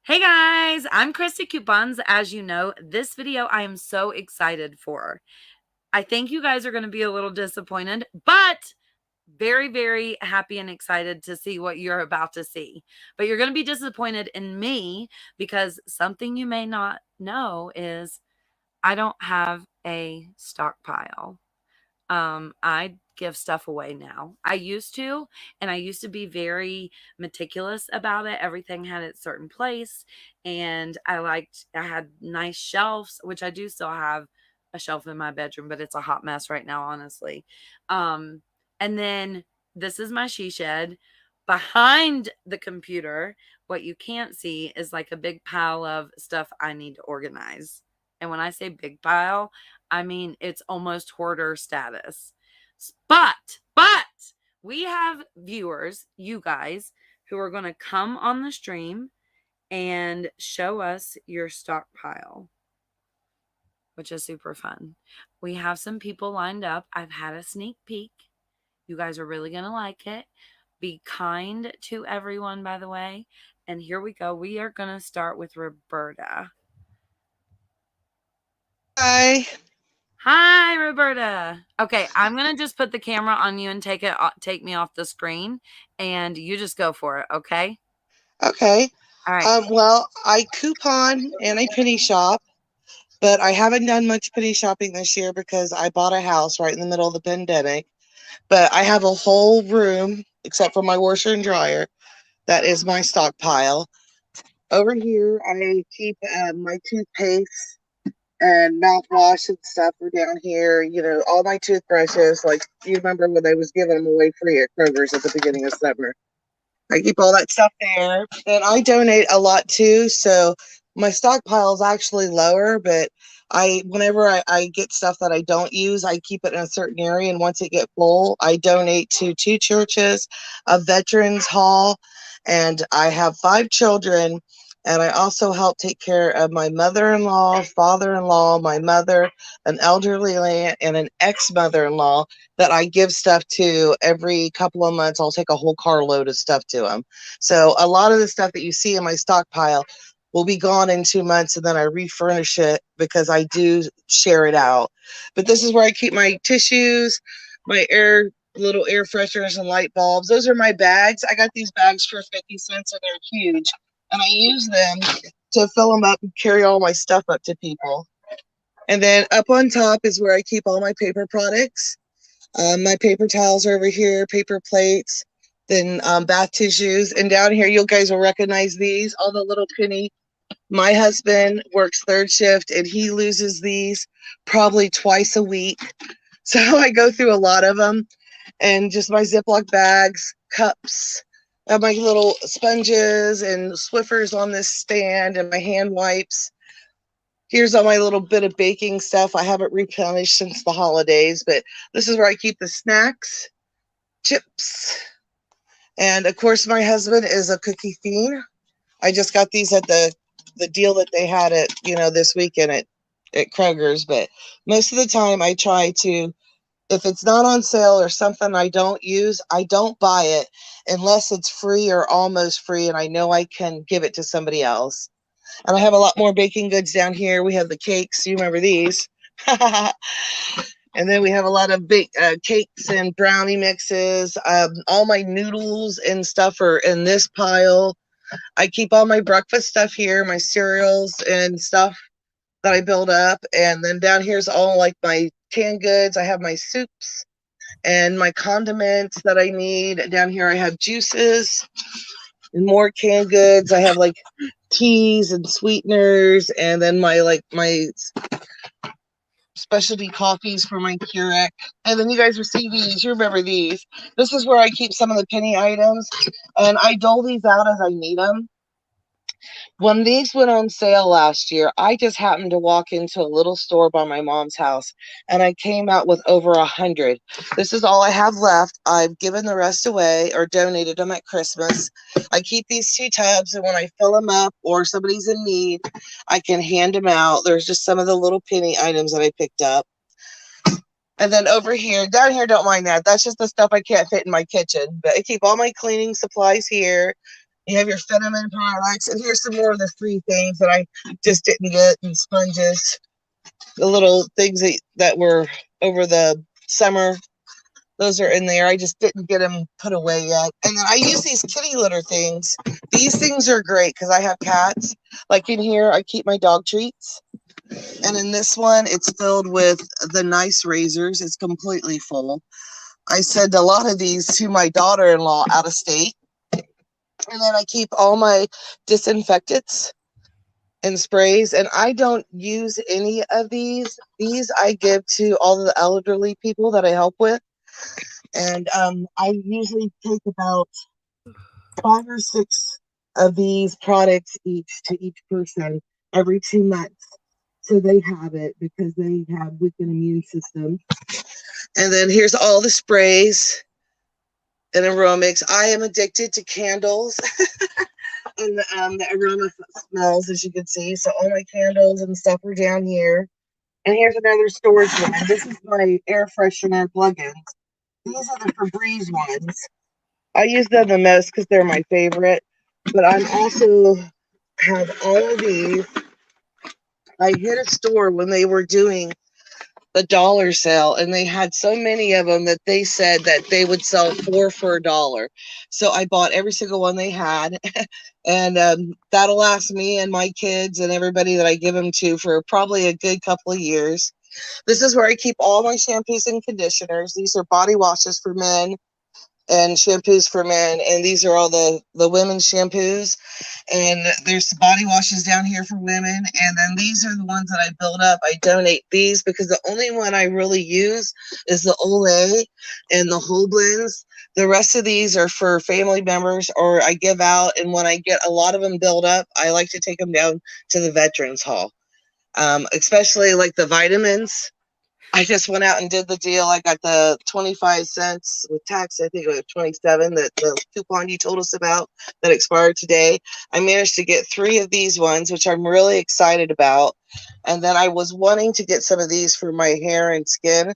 Hey guys, I'm Christa Coupons. As you know, this video I am so excited for. I think you guys are going to be a little disappointed, but very, very happy and excited to see what you're about to see. But you're going to be disappointed in me because something you may not know is I don't have a stockpile. I give stuff away now. I used to, and I used to be very meticulous about it. Everything had its certain place, and I had nice shelves, which I do still have a shelf in my bedroom, but it's a hot mess right now, honestly. And then this is my she shed. Behind the computer, what you can't see is like a big pile of stuff I need to organize. And when I say big pile, I mean, it's almost hoarder status. But we have viewers, you guys, who are going to come on the stream and show us your stockpile, which is super fun. We have some people lined up. I've had a sneak peek. You guys are really going to like it. Be kind to everyone, by the way. And here we go. We are going to start with Roberta. Hi. Hi, Roberta. Okay, I'm gonna just put the camera on you and take me off the screen, and you just go for it. Okay. Okay. All right. Well, I coupon and I penny shop, but I haven't done much penny shopping this year because I bought a house right in the middle of the pandemic. But I have a whole room, except for my washer and dryer, that is my stockpile. Over here, I keep my toothpaste and mouthwash and stuff are down here. You know, all my toothbrushes. Like, you remember when they was giving them away free at Kroger's at the beginning of summer? I keep all that stuff there. And I donate a lot too. So my stockpile is actually lower, but whenever I get stuff that I don't use, I keep it in a certain area. And once it get full, I donate to two churches, a veterans hall, and I have 5 children. And I also help take care of my mother-in-law, father-in-law, my mother, an elderly aunt, and an ex-mother-in-law that I give stuff to every couple of months. I'll take a whole carload of stuff to them. So a lot of the stuff that you see in my stockpile will be gone in 2 months, and then I refurnish it because I do share it out. But this is where I keep my tissues, my little air fresheners and light bulbs. Those are my bags. I got these bags for 50 cents and they're huge. And I use them to fill them up and carry all my stuff up to people. And then up on top is where I keep all my paper products. My paper towels are over here, paper plates, then bath tissues. And down here, you guys will recognize these, all the little penny. My husband works third shift and he loses these probably twice a week. So I go through a lot of them. And just my Ziploc bags, cups, my little sponges and Swiffers on this stand, and my hand wipes. Here's all my little bit of baking stuff. I haven't replenished since the holidays, but this is where I keep the snacks, chips. And of course, my husband is a cookie fiend. I just got these at the deal that they had at, this weekend at Kroger's. But most of the time I try to, if it's not on sale or something I don't use, I don't buy it unless it's free or almost free and I know I can give it to somebody else. And I have a lot more baking goods down here. We have the cakes. You remember these? And then we have a lot of big cakes and brownie mixes. All my noodles and stuff are in this pile. I keep all my breakfast stuff here, my cereals and stuff that I build up. And then down here's all like my canned goods. I have my soups and my condiments that I need. Down here I have juices and more canned goods. I have like teas and sweeteners, and then my specialty coffees for my Keurig. And then you guys will see these. You remember these. This is where I keep some of the penny items, and I dole these out as I need them. When these went on sale last year, I just happened to walk into a little store by my mom's house, and I came out with over 100. This is all I have left. I've given the rest away or donated them at Christmas. I keep these 2 tubs, and when I fill them up or somebody's in need, I can hand them out. There's just some of the little penny items that I picked up. And then over here, down here, don't mind that. That's just the stuff I can't fit in my kitchen. But I keep all my cleaning supplies here. You have your Fenneman products, and here's some more of the free things that I just didn't get, and sponges, the little things that were over the summer. Those are in there. I just didn't get them put away yet. And then I use these kitty litter things. These things are great because I have cats. Like in here, I keep my dog treats. And in this one, it's filled with the nice razors. It's completely full. I send a lot of these to my daughter-in-law out of state. And then I keep all my disinfectants and sprays. And I don't use any of these. These I give to all of the elderly people that I help with. And I usually take about 5 or 6 of these products each to each person every 2 months. So they have it because they have weakened immune system. And then here's all the sprays and aromas. I am addicted to candles and the aroma smells, as you can see. So all my candles and stuff are down here. And here's another storage one. This is my air freshener plugins. These are the Febreze ones. I use them the most because they're my favorite. But I'm also have all of these. I hit a store when they were doing the dollar sale, and they had so many of them that they said that they would sell 4 for $1. So I bought every single one they had, and that'll last me and my kids and everybody that I give them to for probably a good couple of years. This is where I keep all my shampoos and conditioners. These are body washes for men and shampoos for men, and these are all the women's shampoos. And there's body washes down here for women, and then these are the ones that I build up. I donate these because the only one I really use is the Olay and the whole blends. The rest of these are for family members, or I give out, and when I get a lot of them built up, I like to take them down to the Veterans Hall, especially like the vitamins. I just went out and did the deal. I got the 25 cents with tax. I think it was 27, that the coupon you told us about that expired today. I managed to get 3 of these ones, which I'm really excited about. And then I was wanting to get some of these for my hair and skin.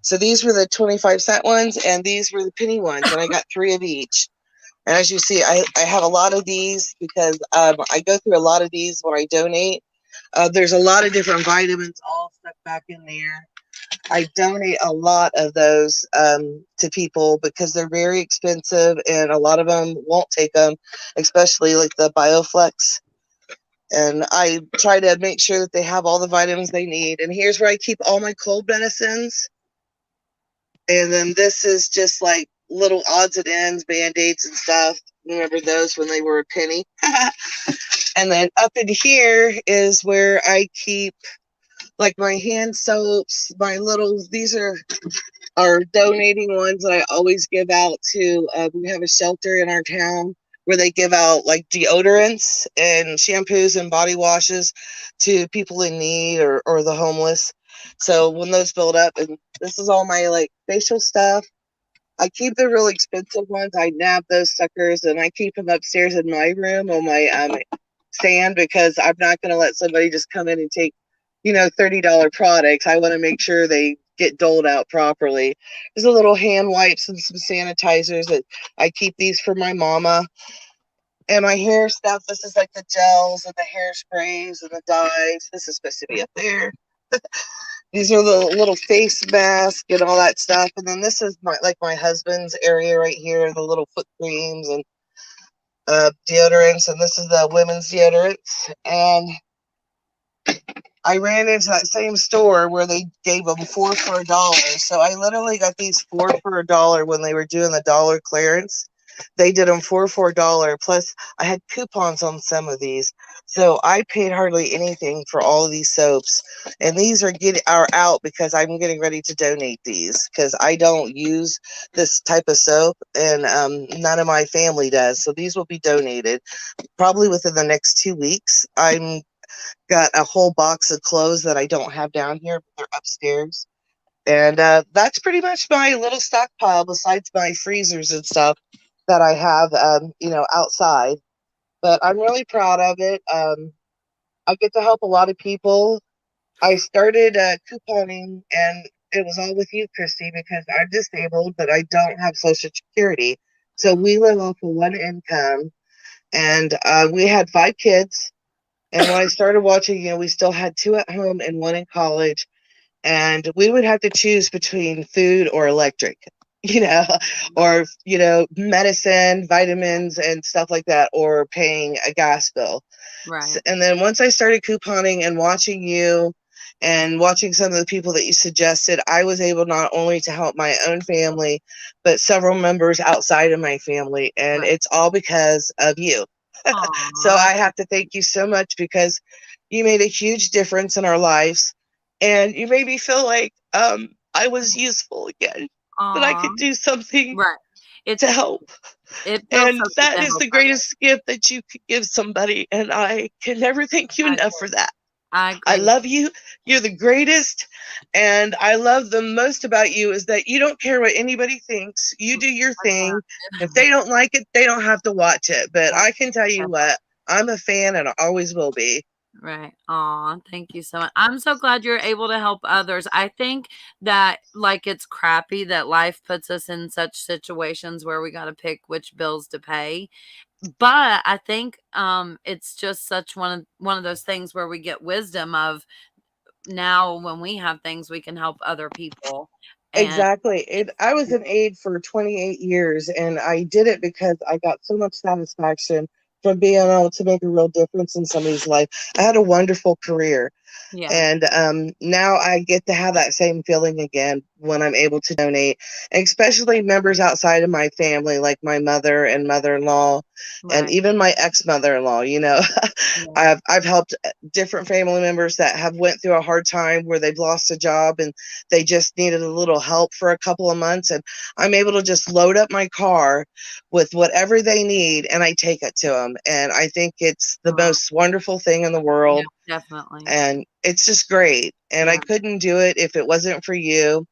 So these were the 25-cent ones, and these were the penny ones. And I got 3 of each. And as you see, I have a lot of these because I go through a lot of these when I donate. There's a lot of different vitamins all stuck back in there. I donate a lot of those to people because they're very expensive, and a lot of them won't take them, especially like the Bioflex. And I try to make sure that they have all the vitamins they need. And here's where I keep all my cold medicines. And then this is just like little odds and ends, Band-Aids and stuff. Remember those when they were a penny? And then up in here is where I keep like my hand soaps, my little, these are donating ones that I always give out to. We have a shelter in our town where they give out like deodorants and shampoos and body washes to people in need, or the homeless. So when those build up, and this is all my like facial stuff. I keep the really expensive ones. I nab those suckers and I keep them upstairs in my room on my stand, because I'm not going to let somebody just come in and take, $30 products. I want to make sure they get doled out properly. There's a little hand wipes and some sanitizers that I keep these for my mama. And my hair stuff, this is like the gels and the hairsprays and the dyes. This is supposed to be up there. These are the little face mask and all that stuff. And then this is my husband's area right here, the little foot creams and deodorants. And this is the women's deodorants. And I ran into that same store where they gave them 4 for $1. So I literally got these 4 for $1 when they were doing the dollar clearance. They did them 4 for $1. Plus, I had coupons on some of these, so I paid hardly anything for all of these soaps. And these are out because I'm getting ready to donate these because I don't use this type of soap, and none of my family does. So these will be donated probably within the next 2 weeks. I'm got a whole box of clothes that I don't have down here, but they're upstairs. And that's pretty much my little stockpile, besides my freezers and stuff that I have, outside. But I'm really proud of it. I get to help a lot of people. I started couponing, and it was all with you, Christy, because I'm disabled, but I don't have Social Security. So we live off of one income. And we had 5 kids. And when I started watching, we still had 2 at home and 1 in college. And we would have to choose between food or electric, you know, or, medicine, vitamins, and stuff like that, or paying a gas bill. Right. And then once I started couponing and watching you and watching some of the people that you suggested, I was able not only to help my own family, but several members outside of my family. And Right. it's all because of you. So Aw. I have to thank you so much because you made a huge difference in our lives. And you made me feel like I was useful again, that I Aw. could do something Right. to help. It feels And so good that to is help the others. greatest gift that you could give somebody. And I can never thank you I enough agree. for that. I I agree. love you. You're the greatest. And I love the most about you is that you don't care what anybody thinks. You do your thing. If they don't like it, they don't have to watch it. But I can tell you what, I'm a fan and I always will be. Right. Aw, thank you so much. I'm so glad you're able to help others. I think that like it's crappy that life puts us in such situations where we got to pick which bills to pay. But I think it's just such one of those things where we get wisdom of now when we have things we can help other people. And Exactly. I was an aide for 28 years, and I did it because I got so much satisfaction from being able to make a real difference in somebody's life. I had a wonderful career. yeah, And now I get to have that same feeling again when I'm able to donate, especially members outside of my family, like my mother and mother-in-law, and right. even my ex-mother-in-law. Yeah, I've helped different family members that have went through a hard time where they've lost a job and they just needed a little help for a couple of months, and I'm able to just load up my car with whatever they need and I take it to them. And I think it's the uh, most wonderful thing in the yeah, world, definitely. and it's just great. And I Yeah. couldn't do it if it wasn't for you.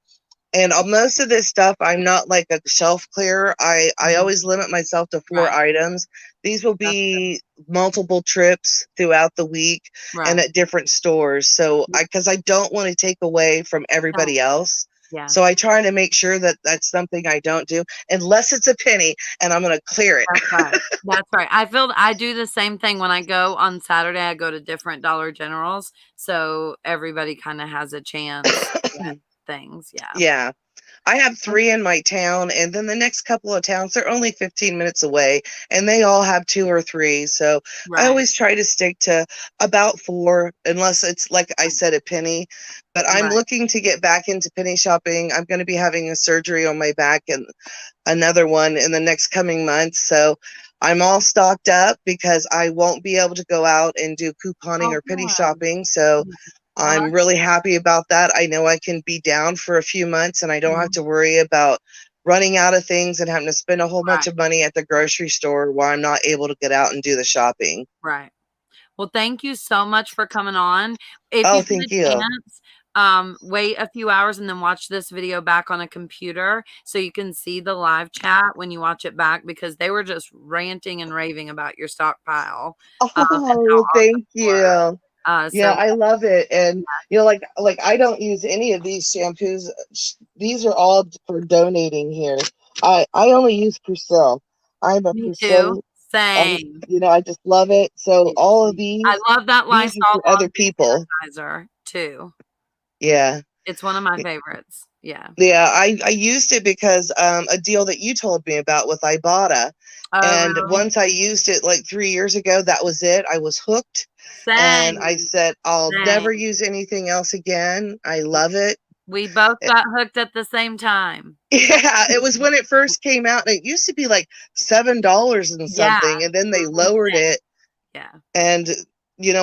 And most of this stuff, I'm not like a shelf clearer. I Mhm. always limit myself to 4 Right. items. These will That's good. be multiple trips throughout the week and Right. at different stores. So Yeah. because I don't want to take away from Same. everybody else. Yeah. So I try to make sure that that's something I don't do unless it's a penny and I'm going to clear it. That's right. That's right. I feel I do the same thing when I go on Saturday. I go to different Dollar Generals, so everybody kind of has a chance to get things. Yeah. Yeah. I have 3 in my town, and then the next couple of towns, they're only 15 minutes away, and they all have 2 or 3. So I Right. always try to stick to about 4, unless it's, like I said, a penny. But I'm Right. looking to get back into penny shopping. I'm going to be having a surgery on my back and another one in the next coming months. So I'm all stocked up because I won't be able to go out and do couponing Oh, or penny good. shopping. So Yeah. Well, I'm really happy about that. I know I can be down for a few months and I don't have mhm. to worry about running out of things and having to spend a whole bunch Right. of money at the grocery store while I'm not able to get out and do the shopping. Right. Well, thank you so much for coming on. If Oh, you get thank a you. chance, wait a few hours and then watch this video back on a computer so you can see the live chat when you watch it back because they were just ranting and raving about your stockpile and how Oh, awesome thank you were. you. Yeah, So I love it. And like I don't use any of these shampoos. These are all for donating here. I only use Persil. I'm a me too. Persil. Same. I just love it. So Me all of too. I love that these are Lysol for other laundry people. sanitizer too. Yeah. It's one of my favorites. Yeah. Yeah, I used it because a deal that you told me about with Ibotta. Oh, And really? once I used it like 3 years ago, that was it. I was hooked. And I Same. said, I'll never Same. use anything else again. I love it. We both got hooked at the same time. Yeah, it was when it first came out. And it used to be like $7 and Yeah. something, and then It they was lowered insane. it. Yeah. And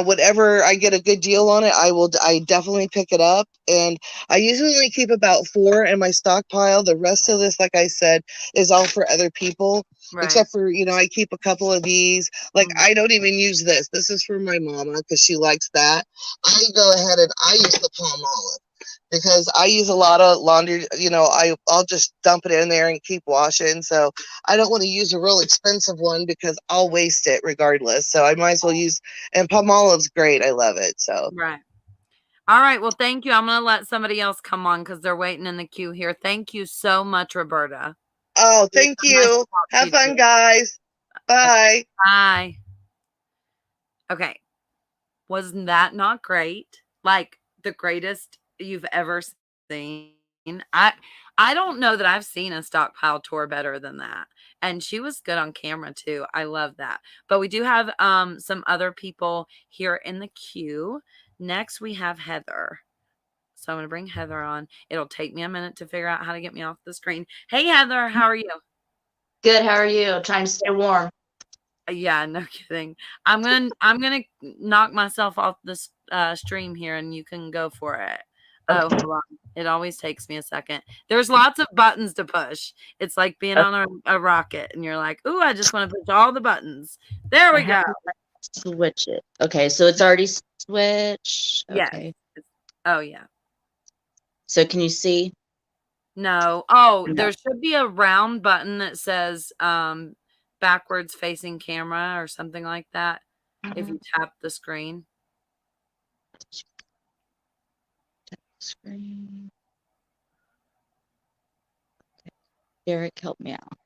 whatever I get a good deal on it, I definitely pick it up. And I usually only keep about 4 in my stockpile. The rest of this, like I said, is all for other people. Right. Except for, I keep a couple of these. Like, Mhm. I don't even use this is for my mama because she likes that. I go ahead and I use the palm olive because I use a lot of laundry. I'll just dump it in there and keep washing. So I don't want to use a real expensive one because I'll waste it regardless. So I might as well use, and palm olive's great. I love it. So, Right. All right. Well, thank you. I'm going to let somebody else come on because they're waiting in the queue here. Thank you so much, Roberta. oh, It was thank so nice to you. talk to Have you fun, too. guys. Bye. Bye. Okay. Wasn't that not great? Like the greatest you've ever seen. I don't know that I've seen a stockpile tour better than that. And she was good on camera too. I love that. But we do have some other people here in the queue. Next we have Heather. So I'm going to bring Heather on. It'll take me a minute to figure out how to get me off the screen. Hey Heather, how are you? Good. How are you? Trying to stay warm. Yeah, no kidding. I'm gonna knock myself off this stream here, and you can go for it. Oh, Okay. hold on. It always takes me a second. There's lots of buttons to push. It's like being on a rocket, and you're like, "Ooh, I just want to push all the buttons." There we go. Switch it. Okay, so it's already switched. Yes. Okay. Oh yeah. So can you see? No. Oh, No. there should be a round button that says backwards facing camera or something like that. If you tap the screen. Screen. Okay. Derek, help me out.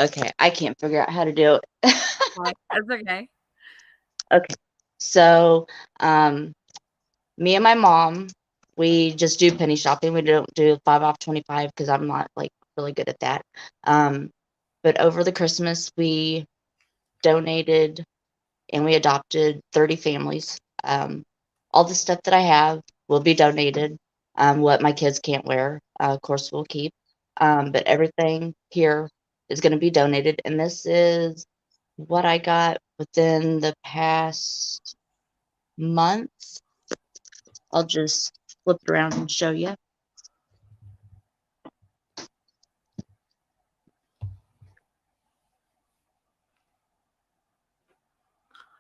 Okay, I can't figure out how to do it. That's okay. Okay, so me and my mom, we just do penny shopping. We don't do 5 off 25 because I'm not like really good at that. But over the Christmas, we donated and we adopted 30 families. All the stuff that I have will be donated. What my kids can't wear, of course, we'll keep. But everything here is going to be donated. And this is what I got within the past month. I'll just flip it around and show you.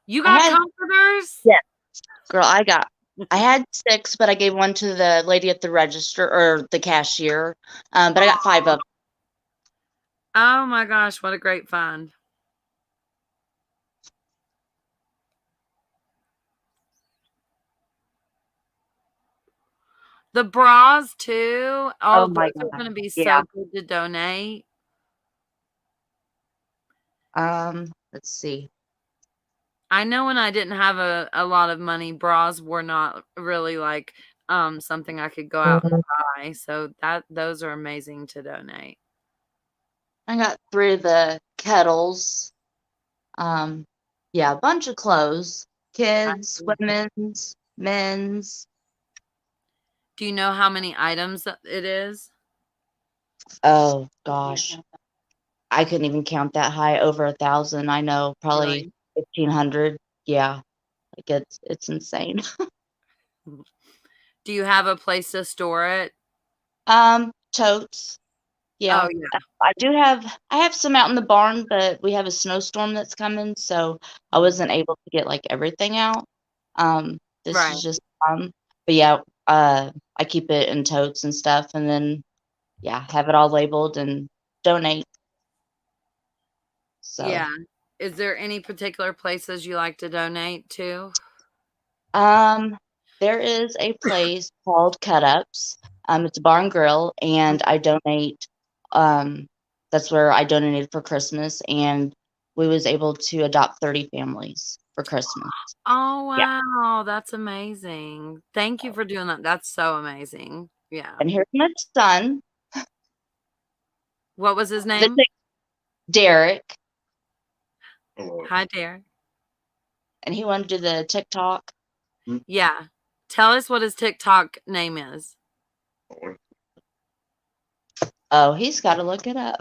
You got comforters? Yeah, girl, I had 6, but I gave one to the lady at the register or the cashier. But I got 5 of them. Oh my gosh, what a great find. The bras too. Oh Oh, my those are God. going to be Yeah. so good to donate. Let's see. I know when I didn't have a lot of money, bras were not really like something I could go out and buy. So those are amazing to donate. I got 3 of the kettles. Yeah, a bunch of clothes. Kids, women's, men's. Do you know how many items it is? Oh gosh. I couldn't even count that high, over 1,000. I know, probably 1,500. Yeah. Like it's insane. Do you have a place to store it? Totes. Yeah. Oh yeah. I have some out in the barn, but we have a snowstorm that's coming, so I wasn't able to get like everything out. This Right. is just but yeah, I keep it in totes and stuff, and then yeah, have it all labeled and donate. So Yeah. Is there any particular places you like to donate to? there is a place called Cut Ups. It's a bar and grill, and I donate. That's where I donated for Christmas, and we was able to adopt 30 families for Christmas. Oh Yeah. wow, that's amazing. Thank you for doing that. That's so amazing. Yeah. And here's my son, What was his name? Derek, Hi, Derek. and he wanted to do the TikTok. Yeah. Tell us what his TikTok name is. Oh, he's got to look it up.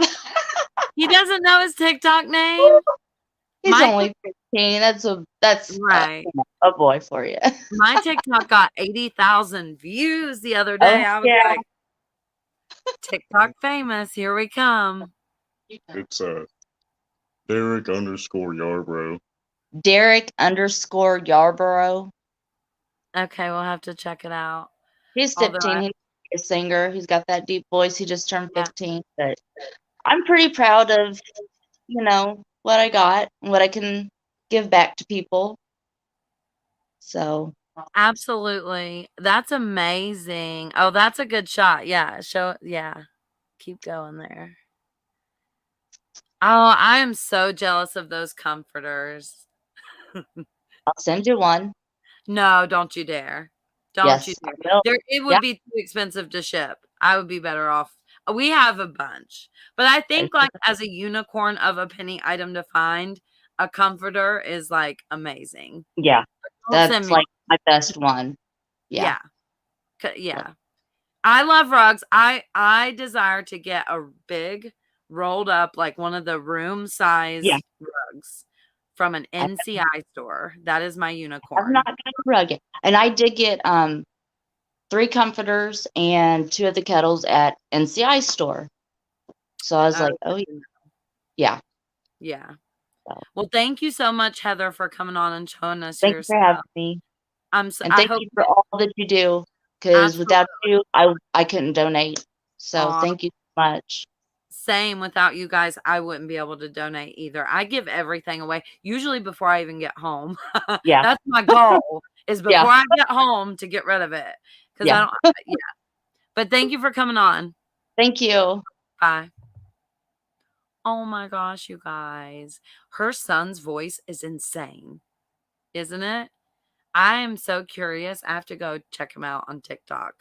He doesn't know his TikTok name? He's My only 15. That's Right. a boy for you. My TikTok got 80,000 views the other Oh, day. I was yeah. like, TikTok famous. Here we come. It's Derek underscore Yarbrough. Derek underscore Yarborough. Okay, we'll have to check it out. He's Although 15. He's a singer. He's got that deep voice. He just turned Yeah. 15. But I'm pretty proud of, what I got and what I can give back to people. So Absolutely. That's amazing. Oh, that's a good shot. Yeah. Yeah. Keep going there. Oh, I am so jealous of those comforters. I'll send you one. No, don't you dare. Don't you Yes, I dare. will. It Yeah. would be too expensive to ship. I would be better off. We have a bunch. But I think like as a unicorn of a penny item to find, a comforter is like amazing. Yeah, Don't send that's me. like my best one. Yeah. Yeah. I love rugs. I desire to get a big rolled up like one of the room Yeah. sized rugs from an NCI store. That is my I've unicorn. not got a rug yet. And I did get 3 comforters and 2 of the kettles at NCI store. So I was like, oh yeah. Yeah. So, Well, thank you so much, Heather, for coming on and showing us thank your you for having stuff. me. And Thank hope you for all that you do. Because without you, I couldn't donate. So thank you so much. Same. Without you guys, I wouldn't be able to donate either. I give everything away, usually before I even get home. Yeah. That's my goal is before I get home to get rid of it. Because I don't, yeah. But thank you for coming on. Thank you. Bye. Oh my gosh, you guys. Her son's voice is insane, isn't it? I am so curious. I have to go check him out on TikTok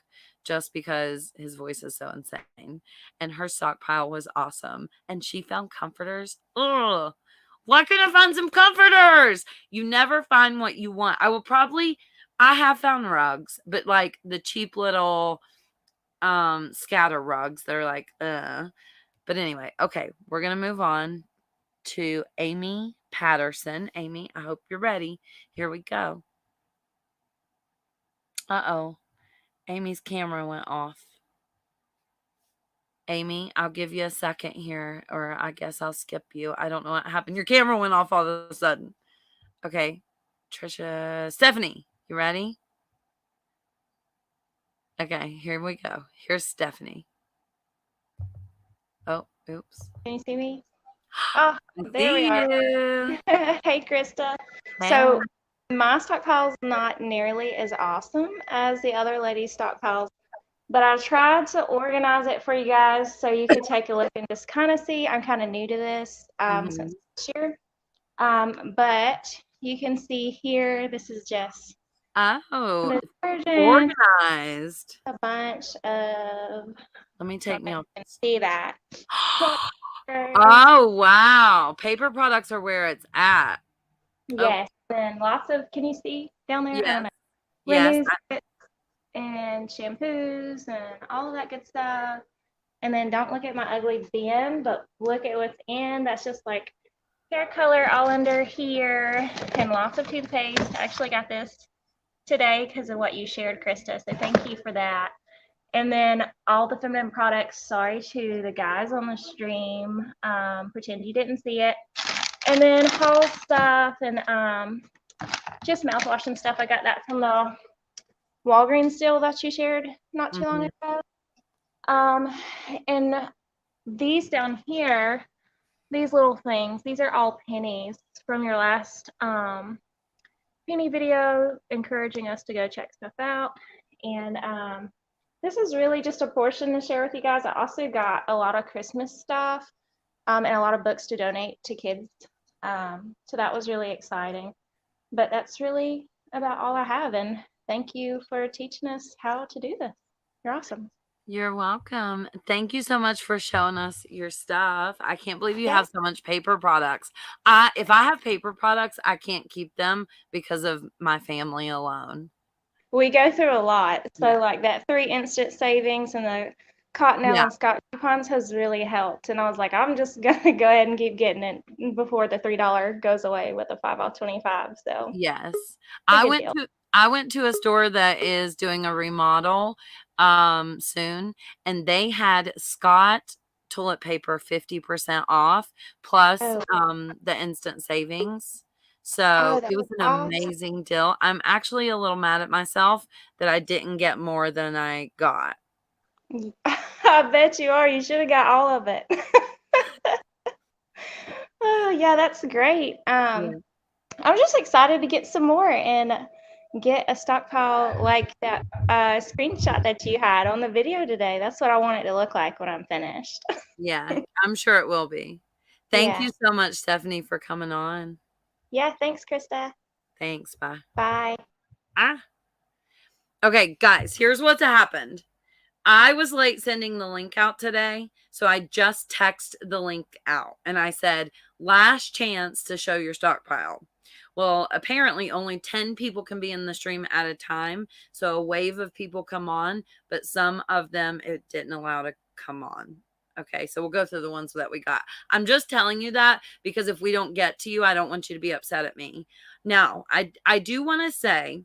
just because his voice is so insane. And her stockpile was awesome. And she found comforters. Ugh. Why couldn't I find some comforters? You never find what you want. I have found rugs, but like the cheap little scatter rugs, they're like, But anyway, okay, we're gonna move on to Amy Patterson. Amy, I hope you're ready. Here we go. Uh-oh. Amy's camera went off. Amy, I'll give you a second here, or I guess I'll skip you. I don't know what happened. Your camera went off all of a sudden. Okay. Tricia, Stephanie, you ready? Okay, here we go. Here's Stephanie. Oh, oops. Can you see me? Oh, there we are. You. Hey, Christa. So my stockpile's not nearly as awesome as the other ladies' stockpiles, but I tried to organize it for you guys so you could take a look and just kind of see. I'm kind of new to this since this year. But you can see here, this is just Oh, detergent, organized. a bunch of, Let me take me off. you can see that. Oh, wow. Paper products are where it's at. Yes, and lots of, can you see down there? I don't know. Yes. Remove it and shampoos and all of that good stuff. And then don't look at my ugly bin, but look at what's in. That's just like hair color all under here and lots of toothpaste. I actually got this today because of what you shared, Christa. So thank you for that. And then all the feminine products. Sorry to the guys on the stream. Pretend you didn't see it. And then haul stuff and just mouthwash and stuff. I got that from the Walgreens deal that you shared not too long ago. And these down here, these little things, these are all pennies from your last penny video encouraging us to go check stuff out. And this is really just a portion to share with you guys. I also got a lot of Christmas stuff and a lot of books to donate to kids. So that was really exciting. But that's really about all I have. And thank you for teaching us how to do this. You're awesome. You're welcome. Thank you so much for showing us your stuff. I can't believe you have so much paper products. If I have paper products, I can't keep them because of my family alone. We go through a lot. So like that 3 instant savings and the Cottonelle and Scott coupons has really helped. And I was like, I'm just going to go ahead and keep getting it before the $3 goes away with the 5 off 25. So yes, I went to a store that is doing a remodel soon, and they had Scott toilet paper 50% off plus the instant savings. So it was an amazing deal. I'm actually a little mad at myself that I didn't get more than I got. I bet you are. You should have got all of it. Oh, yeah, that's great. I'm just excited to get some more. And get a stockpile like that screenshot that you had on the video today. That's what I want it to look like when I'm finished. Yeah, I'm sure it will be. Thank Yeah. you so much, Stephanie, for coming on. Yeah, thanks, Christa. Thanks. Bye. Bye. Ah. Okay, guys, here's what's happened. I was late sending the link out today, so I just texted the link out and I said, last chance to show your stockpile. Well, apparently only 10 people can be in the stream at a time, so a wave of people come on, but some of them it didn't allow to come on. Okay, so we'll go through the ones that we got. I'm just telling you that because if we don't get to you, I don't want you to be upset at me. Now, I do want to say,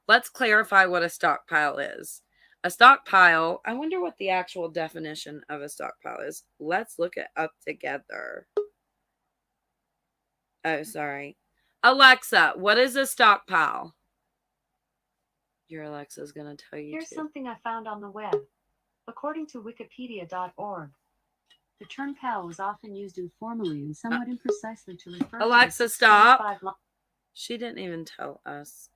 let's clarify what a stockpile is. A stockpile, I wonder what the actual definition of a stockpile is. Let's look it up together. Oh, sorry. Alexa, what is a stockpile? Your Alexa's going to tell you. Here's something I found on the web. According to wikipedia.org, the term pal was often used informally and somewhat imprecisely to refer Alexa, to stop. She didn't even tell us.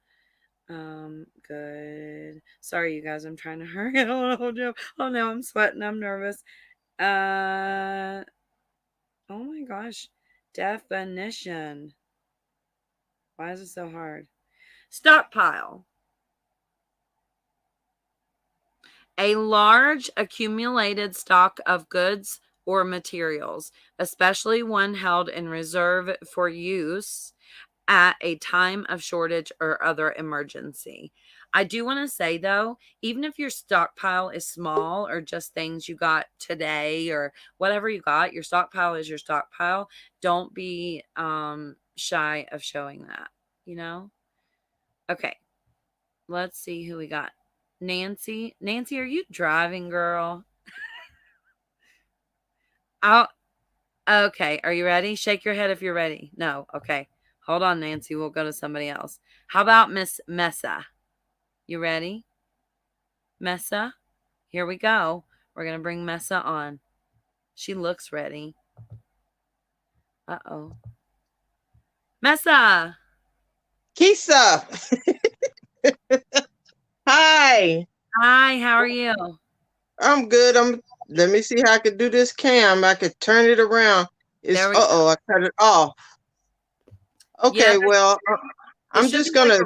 Good. Sorry, you guys. I'm trying to hurry. Oh no, I'm sweating. I'm nervous. Oh my gosh. Definition. Why is it so hard? Stockpile. A large accumulated stock of goods or materials, especially one held in reserve for use at a time of shortage or other emergency. I do want to say though, even if your stockpile is small or just things you got today or whatever you got, your stockpile is your stockpile. Don't be shy of showing that, you know? Okay, let's see who we got. Nancy, are you driving, girl? Okay, are you ready? Shake your head if you're ready. No, okay. Hold on, Nancy. We'll go to somebody else. How about Miss Mesa? You ready? Mesa? Here we go. We're going to bring Mesa on. She looks ready. Uh-oh. Mesa! Kisa. Hi. Hi, how are you? I'm good. Let me see how I could do this cam. I could turn it around. There we go. I cut it off. Okay, Yeah, well, I'm just gonna.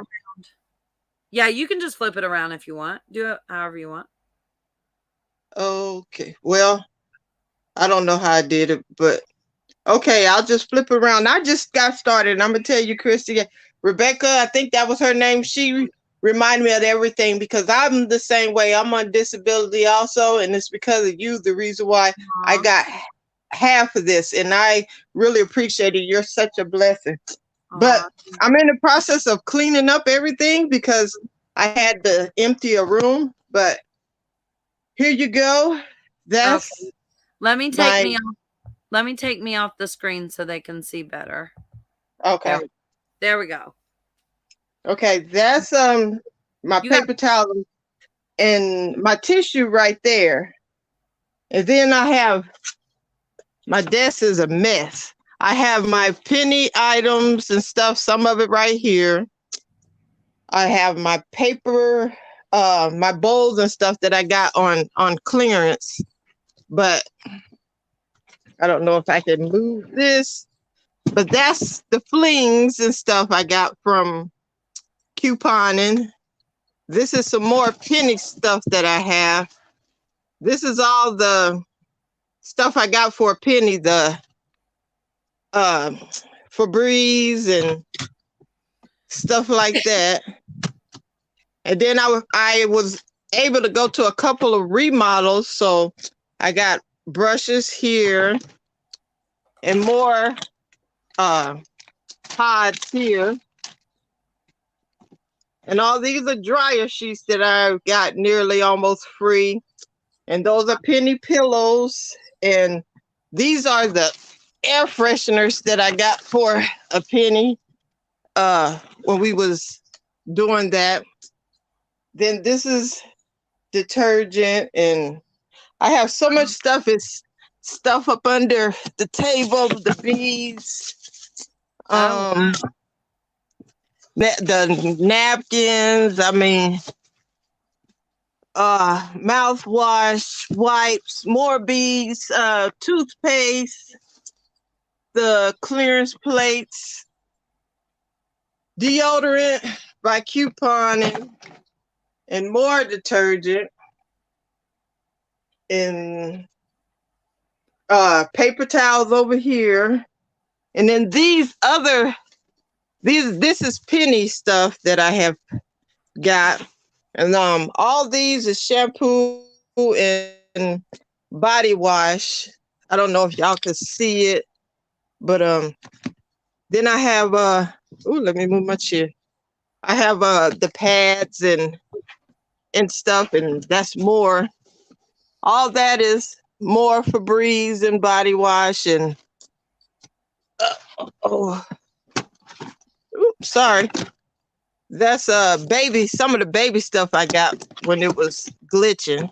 Yeah, you can just flip it around if you want. Do it however you want. Okay, well, I don't know how I did it, but okay, I'll just flip it around. I just got started. I'm gonna tell you, Christy, Rebecca, I think that was her name. She reminded me of everything because I'm the same way. I'm on disability also, and it's because of you, the reason why I got half of this, and I really appreciate it. You're such a blessing. But I'm in the process of cleaning up everything because I had to empty a room. But here you go. That's okay. Let me take me off the screen so they can see better. Okay. There we go. Okay, that's my paper towel and my tissue right there. And then I have my desk is a mess. I have my penny items and stuff, some of it right here. I have my paper, my bowls and stuff that I got on clearance. But I don't know if I can move this. But that's the flings and stuff I got from couponing. This is some more penny stuff that I have. This is all the stuff I got for a penny, the Febreze and stuff like that. And then I was able to go to a couple of remodels, so I got brushes here and more pods here. And all these are dryer sheets that I've got nearly almost free. And those are penny pillows. And these are the air fresheners that I got for a penny when we was doing that. Then this is detergent, and I have so much stuff. It's stuff up under the table, the beads, the napkins. I mean, mouthwash, wipes, more beads, toothpaste, the clearance plates, deodorant by couponing, and more detergent, and paper towels over here. And then this is penny stuff that I have got. And all these is shampoo and body wash. I don't know if y'all can see it, but then I have let me move my chair. I have the pads and stuff, and that's more. All that is more Febreze and body wash and sorry. That's some of the baby stuff I got when it was glitching.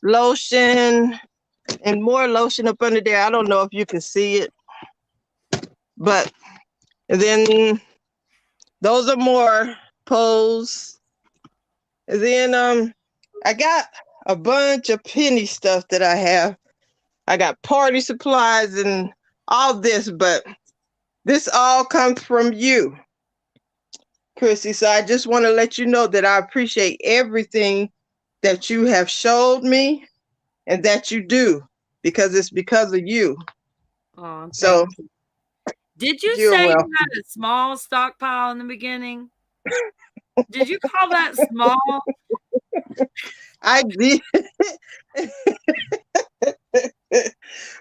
Lotion and more lotion up under there. I don't know if you can see it, but then those are more Pose. And then I got a bunch of penny stuff that I have. I got party supplies and all this, but this all comes from you, Chrissy. So I just want to let you know that I appreciate everything that you have showed me and that you do, because it's because of you. Oh, so you. Did you you're say welcome. you had a small stockpile in the beginning? Did you call that small? I did.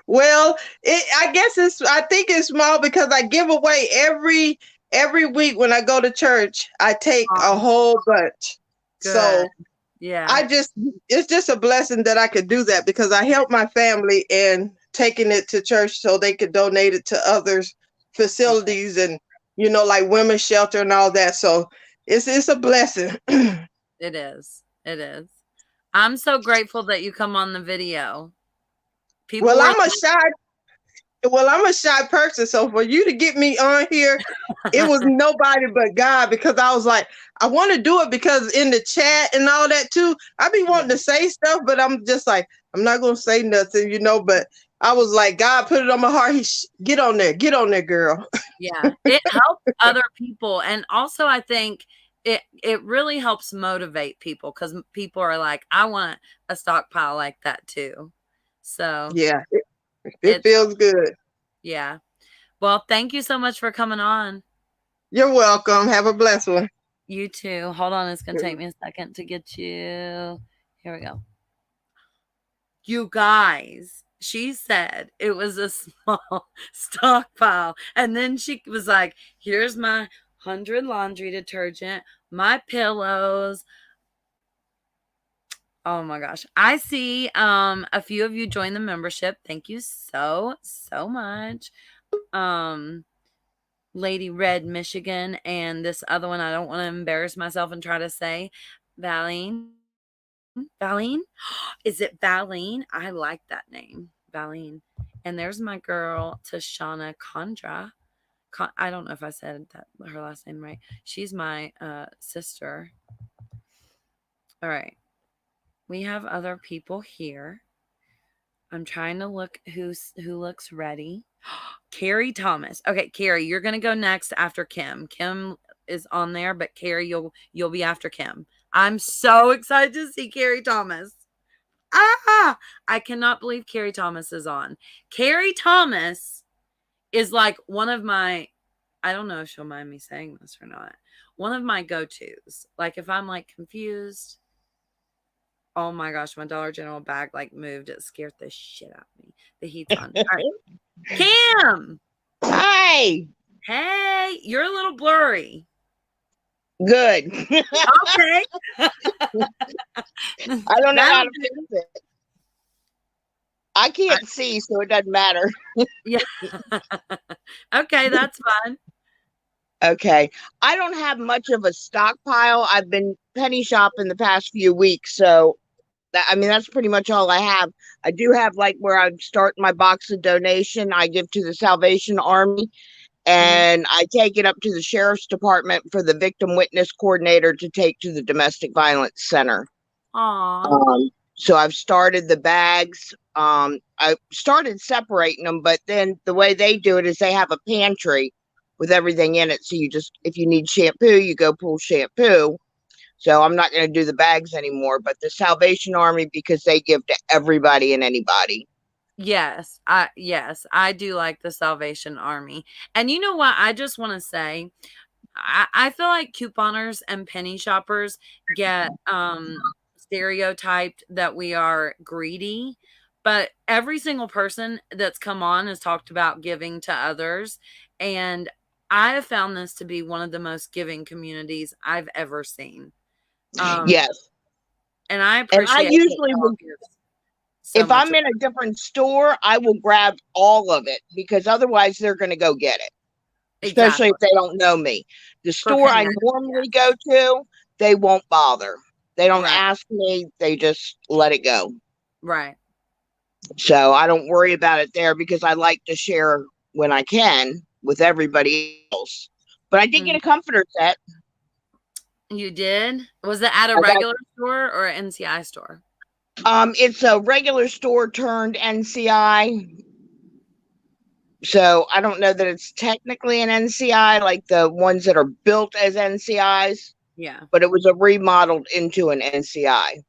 Well, I think it's small because I give away every week when I go to church. I take a whole bunch. Good. So yeah, it's just a blessing that I could do that, because I help my family and taking it to church so they could donate it to others facilities and like women's shelter and all that. So it's a blessing. It is. It is. I'm so grateful that you come on the video. Well, I'm a shy person, so for you to get me on here, it was nobody but God, because I was like, I want to do it because in the chat and all that too, I be wanting to say stuff, but I'm just like, I'm not gonna say nothing, but I was like, God put it on my heart. Get on there, girl. Yeah, it helps other people, and also I think it really helps motivate people, because people are like, I want a stockpile like that too. So yeah, it feels good. Yeah. Well, thank you so much for coming on. You're welcome. Have a blessed one. You too. Hold on, it's gonna take me a second to get you. Here we go. You guys, she said it was a small stockpile, and then she was like, here's my 100 laundry detergent, my pillows. Oh my gosh. I see a few of you joined the membership. Thank you so much. Lady Red Michigan, and this other one I don't want to embarrass myself and try to say. Valine. Is it Valine? I like that name. Valine. And there's my girl Tashana Condra. I don't know if I said her last name right. She's my sister. All right. We have other people here. I'm trying to look who looks ready. Carrie Thomas. Okay, Carrie, you're gonna go next after Kim. Kim is on there, but Carrie, you'll be after Kim. I'm so excited to see Carrie Thomas. I cannot believe Carrie Thomas is on. Carrie Thomas is like one of my, I don't know if she'll mind me saying this or not, one of my go-tos. Like if I'm like confused, oh my gosh, my Dollar General bag like moved. It scared the shit out of me. The heat's on. All right. Kim. Hi. Hey, you're a little blurry. Good. Okay. I don't know how to fix it. I can't see, so it doesn't matter. Yeah. Okay, that's fine. Okay. I don't have much of a stockpile. I've been penny shopping the past few weeks, so that's pretty much all I have. I do have like where I'm starting my box of donation I give to the Salvation Army, and I take it up to the sheriff's department for the victim witness coordinator to take to the domestic violence center. Aw. So I've started the bags. I started separating them, but then the way they do it is they have a pantry with everything in it. So you just, if you need shampoo, you go pull shampoo. So I'm not going to do the bags anymore, but the Salvation Army, because they give to everybody and anybody. Yes, I do like the Salvation Army. And you know what? I just want to say, I feel like couponers and penny shoppers get stereotyped that we are greedy, but every single person that's come on has talked about giving to others, and I have found this to be one of the most giving communities I've ever seen. Yes. And I And I appreciate usually that y'all will, give so if much I'm in a different store, I will grab all of it because otherwise they're going to go get it. Especially if they don't know me. The store I normally go to, they won't bother. They don't ask me. They just let it go. Right. So I don't worry about it there because I like to share when I can with everybody else. But I did get a comforter set. You did? Was it at a regular store or an NCI store? It's a regular store turned NCI. So I don't know that it's technically an NCI like the ones that are built as NCIs. Yeah. But it was a remodeled into an NCI.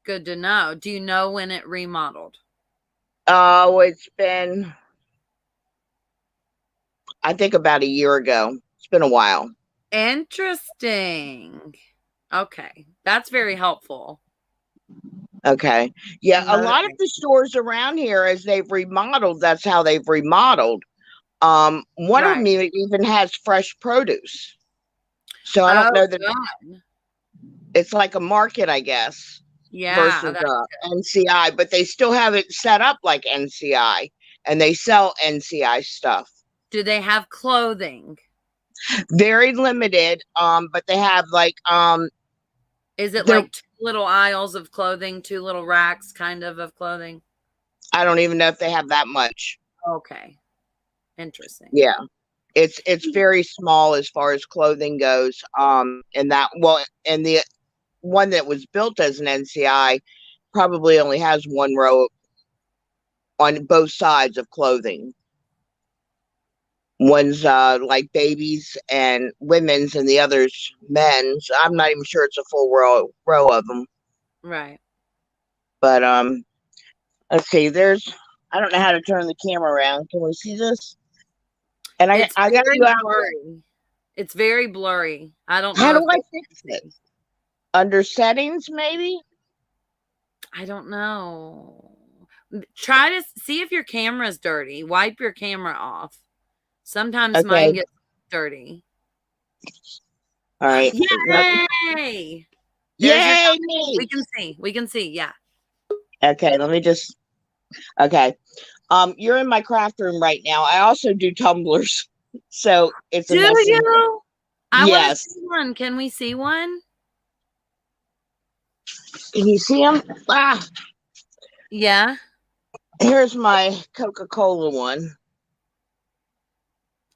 Good to know. Do you know when it remodeled? Oh, it's been, I think, about a year ago. It's been a while. Interesting. Okay. That's very helpful. Okay. Yeah, a lot of the stores around here, as they've remodeled, that's how they've remodeled. One of them even has fresh produce. So I don't know that it's like a market, I guess. Yeah. Versus NCI, but they still have it set up like NCI, and they sell NCI stuff. Do they have clothing? Very limited. But they have like is it like 2 little aisles of clothing, 2 little racks kind of clothing? I don't even know if they have that much. Okay. Interesting. Yeah. It's very small as far as clothing goes. And the one that was built as an NCI probably only has one row on both sides of clothing. One's like babies and women's, and the other's men's. I'm not even sure it's a full row of them. Right. But let's see. I don't know how to turn the camera around. Can we see this? And I got you out. It's very blurry. I don't know. How do I fix it? Under settings, maybe? I don't know. Try to see if your camera's dirty. Wipe your camera off. Sometimes mine gets dirty. All right. Yay! Yay! We can see. Yeah. Okay. Let me just. Okay. You're in my craft room right now. I also do tumblers, so it's a mess. Do you? I want to Yes. see one. Can we see one? Can you see them? Ah. Yeah. Here's my Coca-Cola one.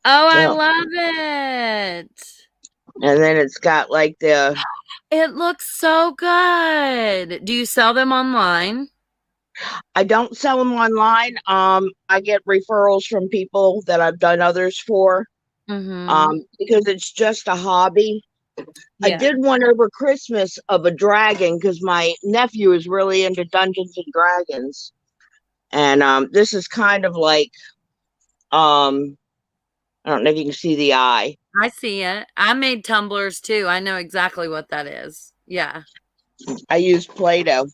Oh, I love it. And then it's got like the. It looks so good. Do you sell them online? I don't sell them online. I get referrals from people that I've done others for. Because it's just a hobby. Yeah. I did one over Christmas of a dragon because my nephew is really into Dungeons and Dragons. And this is kind of like, I don't know if you can see the eye. I see it. I made tumblers too. I know exactly what that is. Yeah. I use Play-Doh.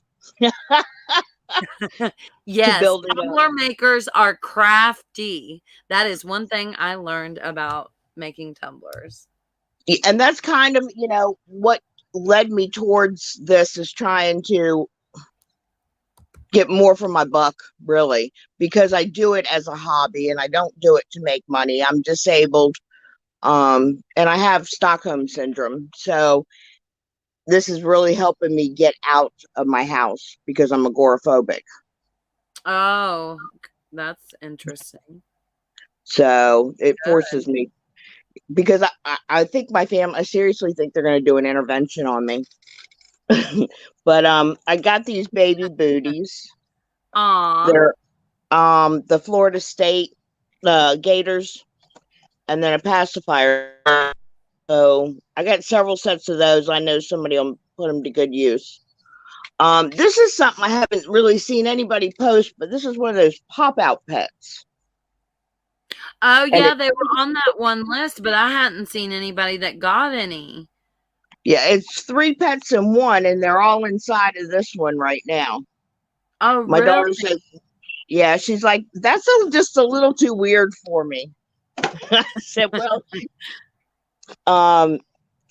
Yes, tumbler makers are crafty. That is one thing I learned about making tumblers. And that's kind of, what led me towards this, is trying to get more for my buck, really, because I do it as a hobby and I don't do it to make money. I'm disabled, and I have Stockholm syndrome. So this is really helping me get out of my house because I'm agoraphobic. Oh, that's interesting. So it forces me, because I think my family, I seriously think they're going to do an intervention on me. But I got these baby booties. They're the Florida State Gators, and then a pacifier. So I got several sets of those. I know somebody will put them to good use. This is something I haven't really seen anybody post, but this is one of those pop-out pets. Oh, yeah, they were on that one list, but I hadn't seen anybody that got any. Yeah, it's 3 pets in one, and they're all inside of this one right now. Oh, My really? daughter says, yeah, she's like, that's just a little too weird for me. I said, well, let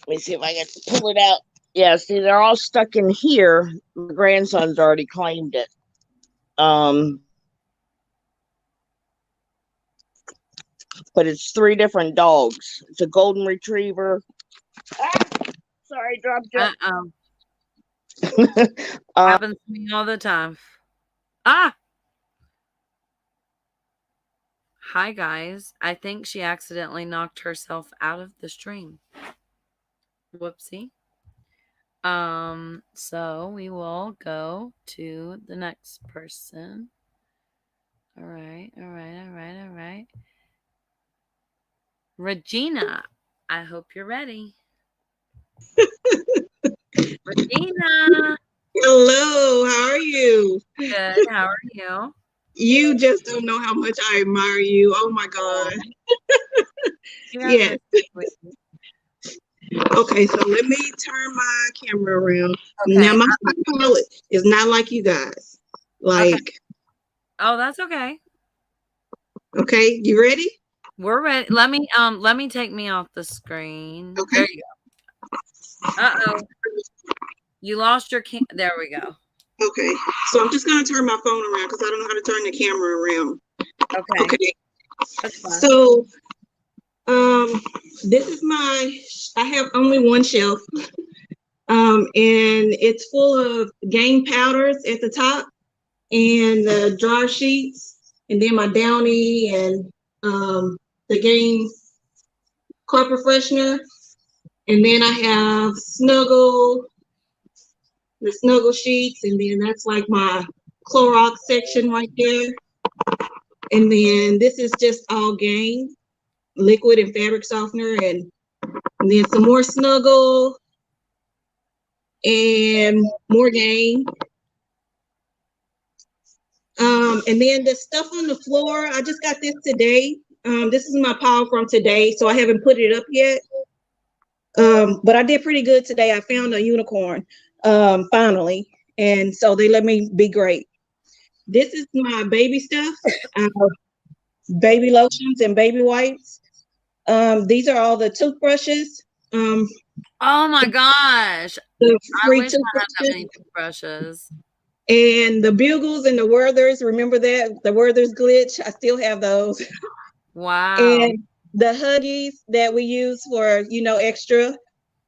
me see if I can pull it out. Yeah, see, they're all stuck in here. My grandson's already claimed it. But it's 3 different dogs. It's a golden retriever. Sorry, dropped it. Happens to me all the time. Hi, guys. I think she accidentally knocked herself out of the stream. Whoopsie. So we will go to the next person. All right. Regina, I hope you're ready. Regina. Hello, how are you? Good. How are you? You just don't know how much I admire you. Oh my God. Yes. Okay, so let me turn my camera around. Okay. Now my Stockpile is not like you guys. Like, okay. Oh, that's okay. Okay, you ready? We're ready. Let me take me off the screen. Okay. There you go. Uh-oh. You lost your there we go. Okay. So I'm just gonna turn my phone around because I don't know how to turn the camera around. Okay. Okay. That's fine. So this is I have only one shelf. And it's full of game powders at the top and the drawer sheets, and then my Downy and the game carpet freshener. And then I have the Snuggle sheets, and then that's like my Clorox section right there. And then this is just all game, liquid and fabric softener, and then some more Snuggle and more game. And then the stuff on the floor, I just got this today. This is my pile from today, so I haven't put it up yet. But I did pretty good today. I found a unicorn, finally. And so they let me be great. This is my baby stuff, baby lotions and baby wipes. These are all the toothbrushes. Oh my gosh. I wish I had that many toothbrushes. And the Bugles and the Werthers, remember that? The Werthers glitch, I still have those. Wow. And the Huggies that we use for, extra.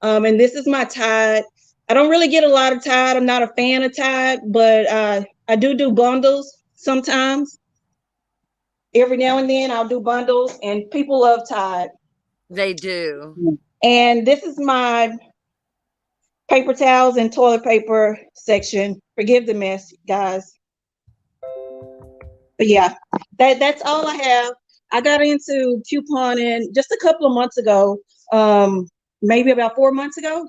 And this is my Tide. I don't really get a lot of Tide. I'm not a fan of Tide, but I do bundles sometimes. Every now and then I'll do bundles, and people love Tide. They do. And this is my paper towels and toilet paper section. Forgive the mess, guys. But yeah, that's all I have. I got into couponing just a couple of months ago, maybe about 4 months ago.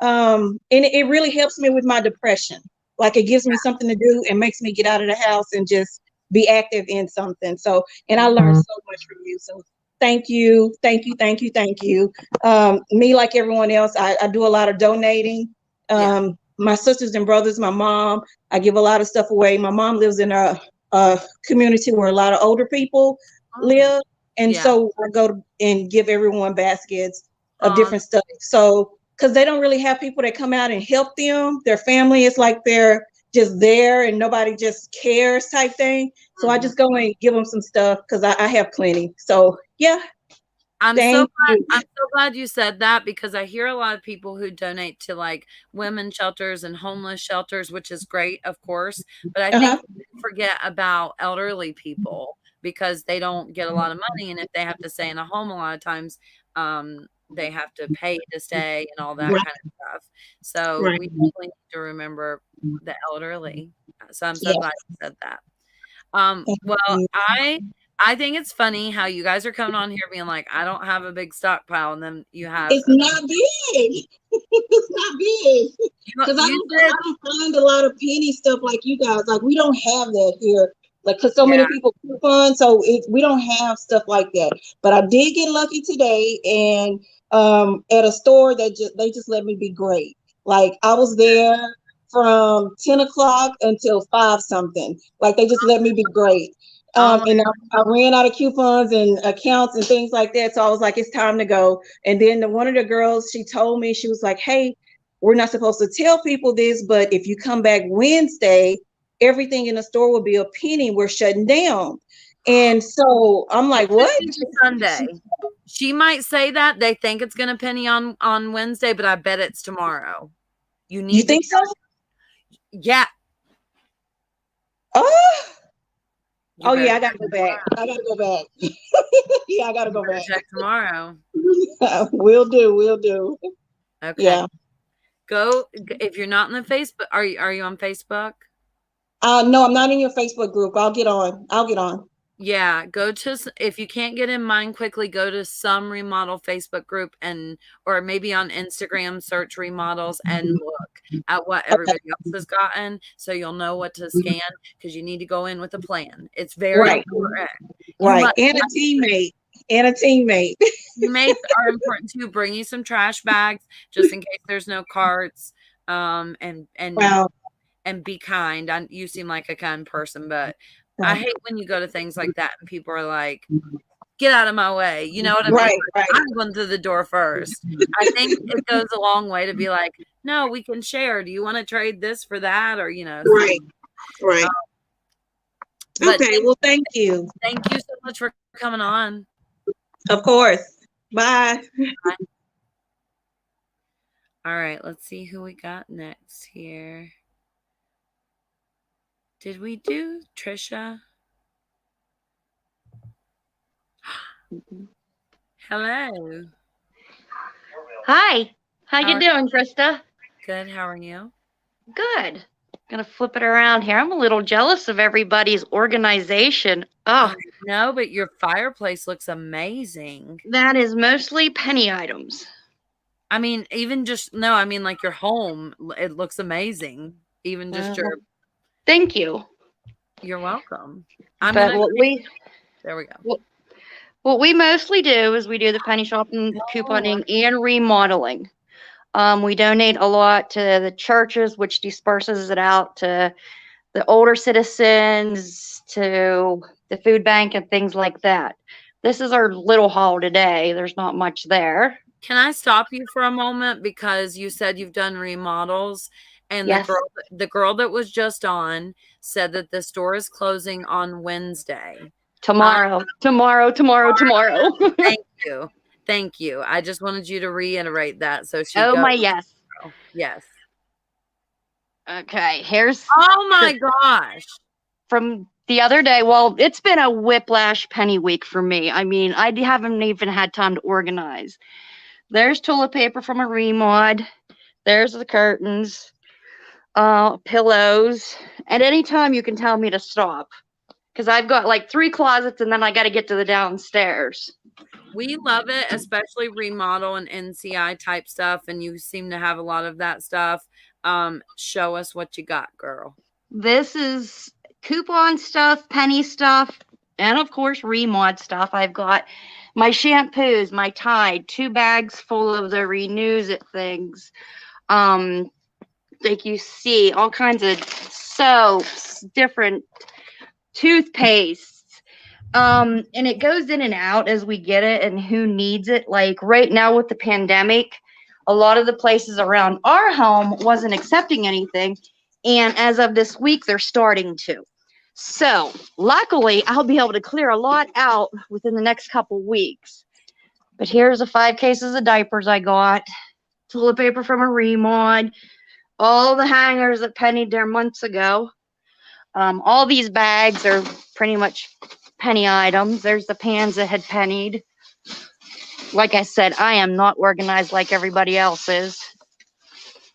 And it really helps me with my depression. Like, it gives me something to do and makes me get out of the house and just be active in something. So, and I learned so much from you. So thank you. Me, like everyone else, I do a lot of donating. My sisters and brothers, my mom, I give a lot of stuff away. My mom lives in a community where a lot of older people live. And so I go and give everyone baskets of different stuff. So, because they don't really have people that come out and help them. Their family is like they're just there and nobody just cares type thing. So I just go and give them some stuff because I have plenty. So yeah. I'm so glad you said that, because I hear a lot of people who donate to like women's shelters and homeless shelters, which is great, of course. But I think we forget about elderly people. because they don't get a lot of money. And if they have to stay in a home, a lot of times they have to pay to stay and all that Right. kind of stuff. So Right. we definitely need to remember the elderly. So I'm so Yeah. glad you said that. Thank Well, you. I think it's funny how you guys are coming on here being like, I don't have a big stockpile, and then you have. It's not big. It's not big. Because I don't find a lot of penny stuff like you guys. Like, we don't have that here. Like, because so many people coupon, so we don't have stuff like that. But I did get lucky today, and at a store that they just let me be great. Like, I was there from 10 o'clock until 5 something. Like, they just let me be great. And I ran out of coupons and accounts and things like that. So I was like, it's time to go. And then one of the girls, she told me, she was like, hey, we're not supposed to tell people this, but if you come back Wednesday, everything in the store will be a penny. We're shutting down. And so I'm like, what? Sunday. She might say that. They think it's going to penny on Wednesday, but I bet it's tomorrow. You think so? Yeah. Oh yeah, I gotta go back. Yeah, I gotta go back. Check tomorrow. Will do. Okay. Yeah. Go if you're not in the Facebook. Are you on Facebook? No, I'm not in your Facebook group. I'll get on. Yeah, go to, if you can't get in mine quickly, go to some remodel Facebook group or maybe on Instagram, search remodels and look at what everybody else has gotten, so you'll know what to scan, because you need to go in with a plan. It's very important. Right, and a teammate. Teammates are important too. Bring you some trash bags just in case there's no carts. And be kind. You seem like a kind person, but I hate when you go to things like that and people are like, get out of my way. You know what I mean? Right. I'm going through the door first. I think it goes a long way to be like, no, we can share. Do you want to trade this for that? Or, Right. Okay, well, thank you. Thank you so much for coming on. Of course. Bye. Bye. All right, let's see who we got next here. Did we do Tricia? Hello. Hi. How you doing, Christa? Good. How are you? Good. Gonna flip it around here. I'm a little jealous of everybody's organization. Oh, no, but your fireplace looks amazing. That is mostly penny items. I mean, even just like your home, it looks amazing. Even just your. Thank you. You're welcome. There we go. What we mostly do is we do the penny shopping, couponing, and remodeling. We donate a lot to the churches, which disperses it out to the older citizens, to the food bank, and things like that. This is our little haul today. There's not much there. Can I stop you for a moment? Because you said you've done remodels, and yes. the girl that was just on said that the store is closing on Wednesday. Tomorrow. Thank you. I just wanted you to reiterate that. So she. Yes. Yes. Okay. Here's. Oh my gosh. From the other day. Well, it's been a whiplash penny week for me. I mean, I haven't even had time to organize. There's toilet paper from a remod. There's the curtains, pillows. At any time, you can tell me to stop. Because I've got like 3 closets and then I got to get to the downstairs. We love it, especially remodel and NCI type stuff. And you seem to have a lot of that stuff. Show us what you got, girl. This is coupon stuff, penny stuff, and of course, remod stuff. I've got my shampoos, my Tide, 2 bags full of the Renews It things. Like you see, all kinds of soaps, different toothpastes, and it goes in and out as we get it and who needs it. Like right now with the pandemic, a lot of the places around our home wasn't accepting anything, and as of this week they're starting to. So luckily I'll be able to clear a lot out within the next couple weeks. But here's the 5 cases of diapers I got, toilet paper from a remod, all the hangers that pennied there months ago. All these bags are pretty much penny items. There's the pans that had pennied. Like I said, I am not organized like everybody else is.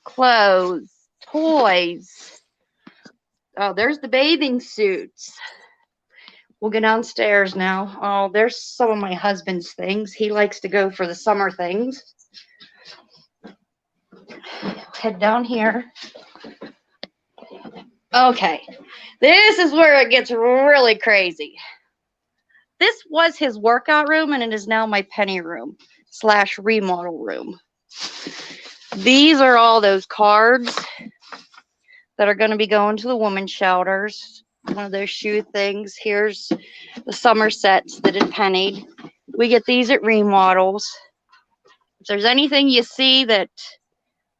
Clothes, toys. Oh, there's the bathing suits. We'll go downstairs now. Oh, there's some of my husband's things. He likes to go for the summer things. Head down here. Okay, this is where it gets really crazy. This was his workout room, and it is now my penny room / remodel room. These are all those cards that are going to be going to the women's shelters. One of those shoe things. Here's the summer sets that had pennied. We get these at remodels. If there's anything you see that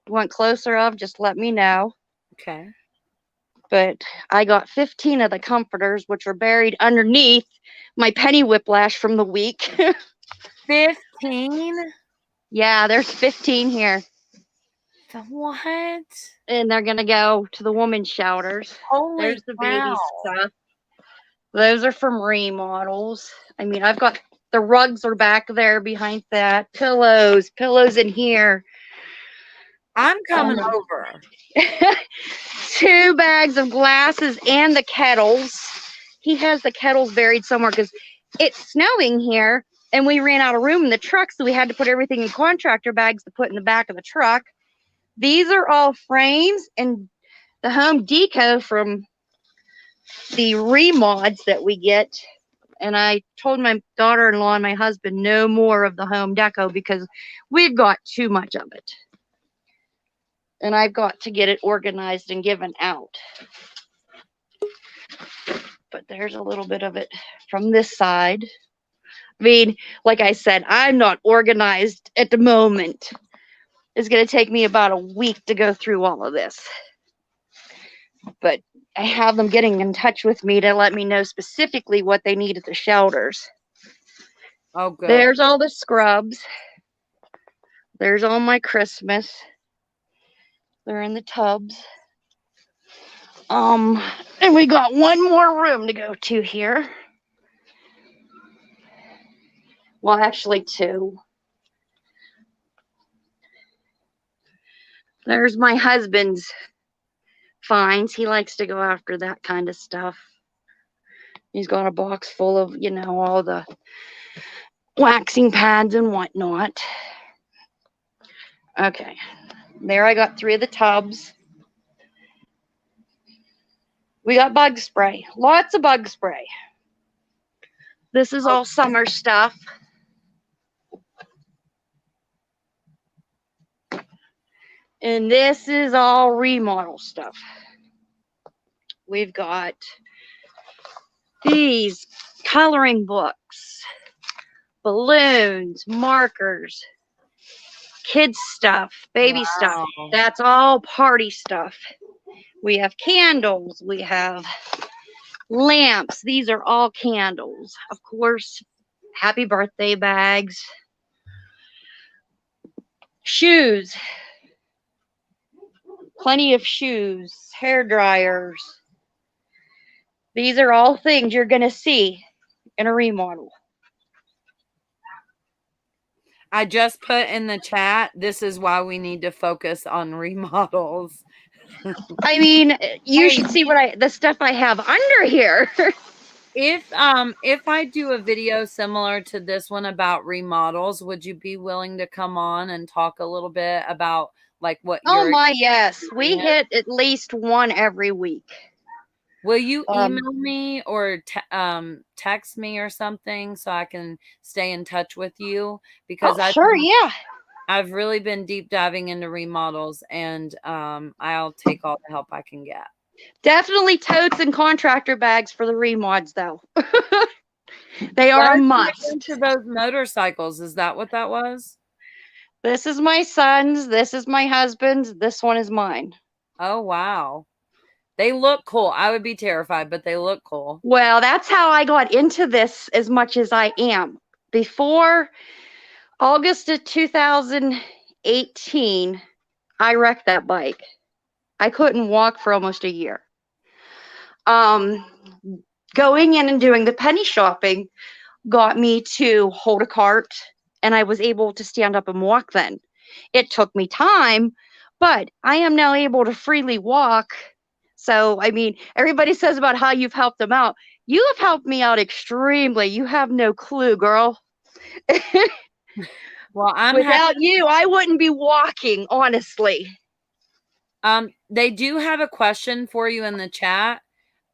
you want closer of, just let me know. Okay. But I got 15 of the comforters, which are buried underneath my penny whiplash from the week. 15? Yeah, there's 15 here. What? And they're going to go to the women's shelters. Holy There's the baby cow. stuff. Those are from remodels. I mean, I've got the rugs are back there behind that. Pillows in here. I'm coming over. 2 bags of glasses and the kettles. He has the kettles buried somewhere because it's snowing here and we ran out of room in the truck, so we had to put everything in contractor bags to put in the back of the truck. These are all frames and the home deco from the remods that we get. And I told my daughter-in-law and my husband no more of the home deco because we've got too much of it. And I've got to get it organized and given out. But there's a little bit of it from this side. I mean, like I said, I'm not organized at the moment. It's going to take me about a week to go through all of this. But I have them getting in touch with me to let me know specifically what they need at the shelters. Oh, good. There's all the scrubs. There's all my Christmas. They're in the tubs. And we got one more room to go to here. Well, actually 2. There's my husband's finds. He likes to go after that kind of stuff. He's got a box full of, you know, all the waxing pads and whatnot. Okay. There I got 3 of the tubs. We got bug spray. Lots of bug spray. This is all summer stuff. And this is all remodel stuff. We've got these coloring books, balloons, markers, kids stuff, baby stuff. That's all party stuff. We have candles. We have lamps. These are all candles. Of course, happy birthday bags. Shoes. Plenty of shoes. Hair dryers. These are all things you're going to see in a remodel. I just put in the chat, this is why we need to focus on remodels. I mean, you should see the stuff I have under here. If I do a video similar to this one about remodels, would you be willing to come on and talk a little bit about like what Oh my, yes. We hit at least one every week. Will you email me or text me or something so I can stay in touch with you? Because I've really been deep diving into remodels, and I'll take all the help I can get. Definitely totes and contractor bags for the remods, though. They are a must. Into those motorcycles, is that what that was? This is my son's. This is my husband's. This one is mine. Oh wow, they look cool. I would be terrified, but they look cool. Well, that's how I got into this as much as I am. Before August of 2018, I wrecked that bike. I couldn't walk for almost a year. Got going in and doing the penny shopping got me to hold a cart, and I was able to stand up and walk then. It took me time, but I am now able to freely walk. So, I mean, everybody says about how you've helped them out. You have helped me out extremely. You have no clue, girl. Well, Without you, I wouldn't be walking, honestly. They do have a question for you in the chat.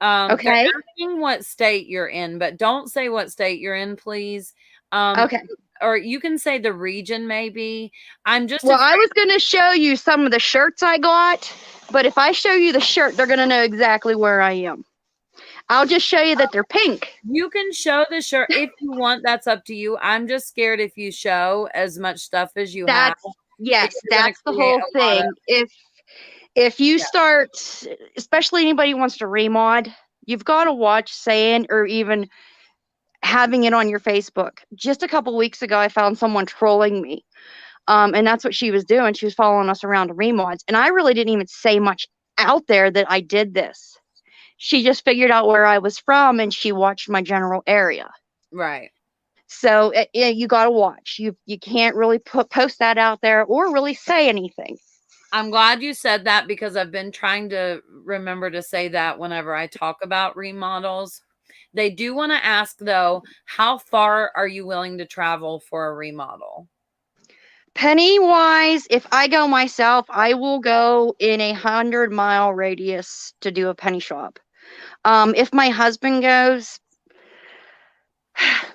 Okay. They're asking what state you're in, but don't say what state you're in, please. Okay. Or you can say the region, maybe. I was going to show you some of the shirts I got, but if I show you the shirt, they're going to know exactly where I am. I'll just show you that they're pink. You can show the shirt if you want. That's up to you. I'm just scared if you show as much stuff as you have. Yes, that's the whole thing. If you start, especially anybody who wants to remod, you've got to watch saying or even having it on your Facebook. Just a couple weeks ago, I found someone trolling me. And that's what she was doing. She was following us around to remods. And I really didn't even say much out there that I did this. She just figured out where I was from and she watched my general area. Right. So you got to watch. You can't really post that out there or really say anything. I'm glad you said that because I've been trying to remember to say that whenever I talk about remodels. They do want to ask, though, how far are you willing to travel for a remodel? Penny-wise, if I go myself, I will go in 100-mile radius to do a penny shop. If my husband goes,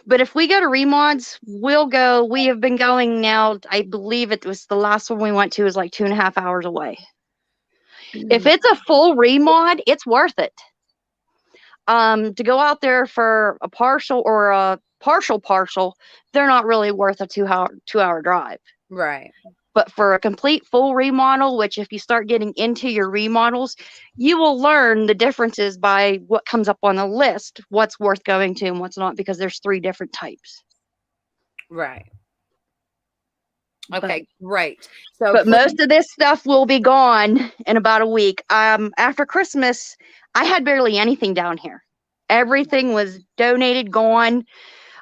but if we go to remods, we'll go. We have been going now. I believe it was the last one we went to is like 2.5 hours away. If it's a full remod, it's worth it. To go out there for a partial or a partial, they're not really worth a 2-hour drive. Right. But for a complete full remodel, which if you start getting into your remodels, you will learn the differences by what comes up on the list, what's worth going to and what's not, because there's 3 different types. Right. Okay, great. So, but most of this stuff will be gone in about a week. After Christmas, I had barely anything down here. Everything was donated, gone.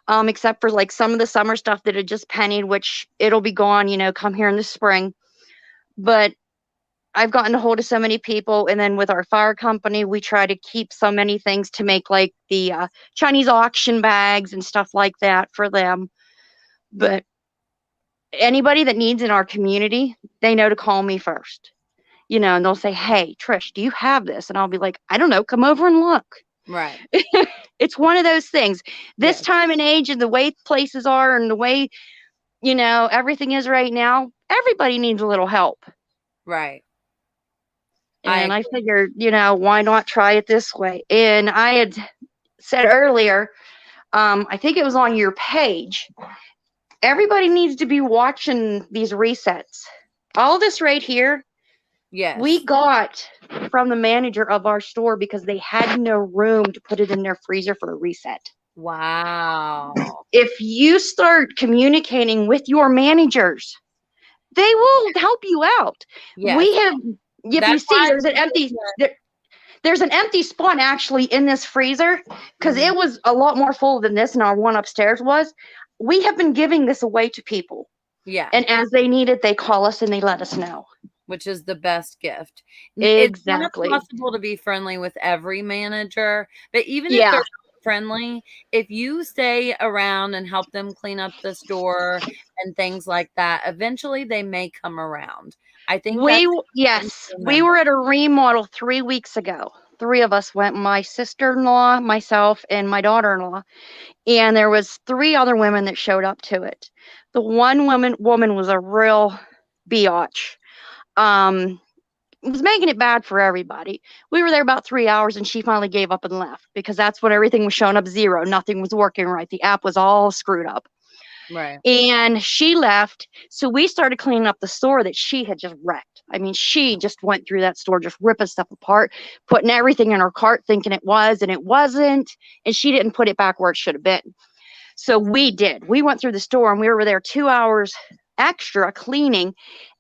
Except for like some of the summer stuff that had just pennied, which it'll be gone, come here in the spring. But I've gotten a hold of so many people. And then with our fire company, we try to keep so many things to make like the Chinese auction bags and stuff like that for them. But anybody that needs in our community, they know to call me first, and they'll say, hey, Trish, do you have this? And I'll be like, I don't know. Come over and look. Right. It's one of those things. This time and age and the way places are and the way, everything is right now, everybody needs a little help. Right. And I figured, why not try it this way? And I had said earlier, I think it was on your page, everybody needs to be watching these resets. All this right here, yes, we got from the manager of our store because they had no room to put it in their freezer for a reset. Wow. If you start communicating with your managers, they will help you out. Yes. We have, if you see, there's an empty spot actually in this freezer because it was a lot more full than this and our one upstairs was. We have been giving this away to people. Yeah. And as they need it, they call us and they let us know. Which is the best gift. Exactly. It's not possible to be friendly with every manager, but even if they're friendly, if you stay around and help them clean up the store and things like that, eventually they may come around. I think we were at a remodel 3 weeks ago. 3 of us went, my sister-in-law, myself, and my daughter-in-law. And there was 3 other women that showed up to it. The one woman was a real biatch. Was making it bad for everybody. We were there about 3 hours and she finally gave up and left because that's when everything was showing up 0. Nothing was working right. The app was all screwed up. Right. And she left. So we started cleaning up the store that she had just wrecked. I mean, she just went through that store, just ripping stuff apart, putting everything in her cart, thinking it was, and it wasn't. And she didn't put it back where it should have been. So we did. We went through the store and we were there 2 hours extra cleaning.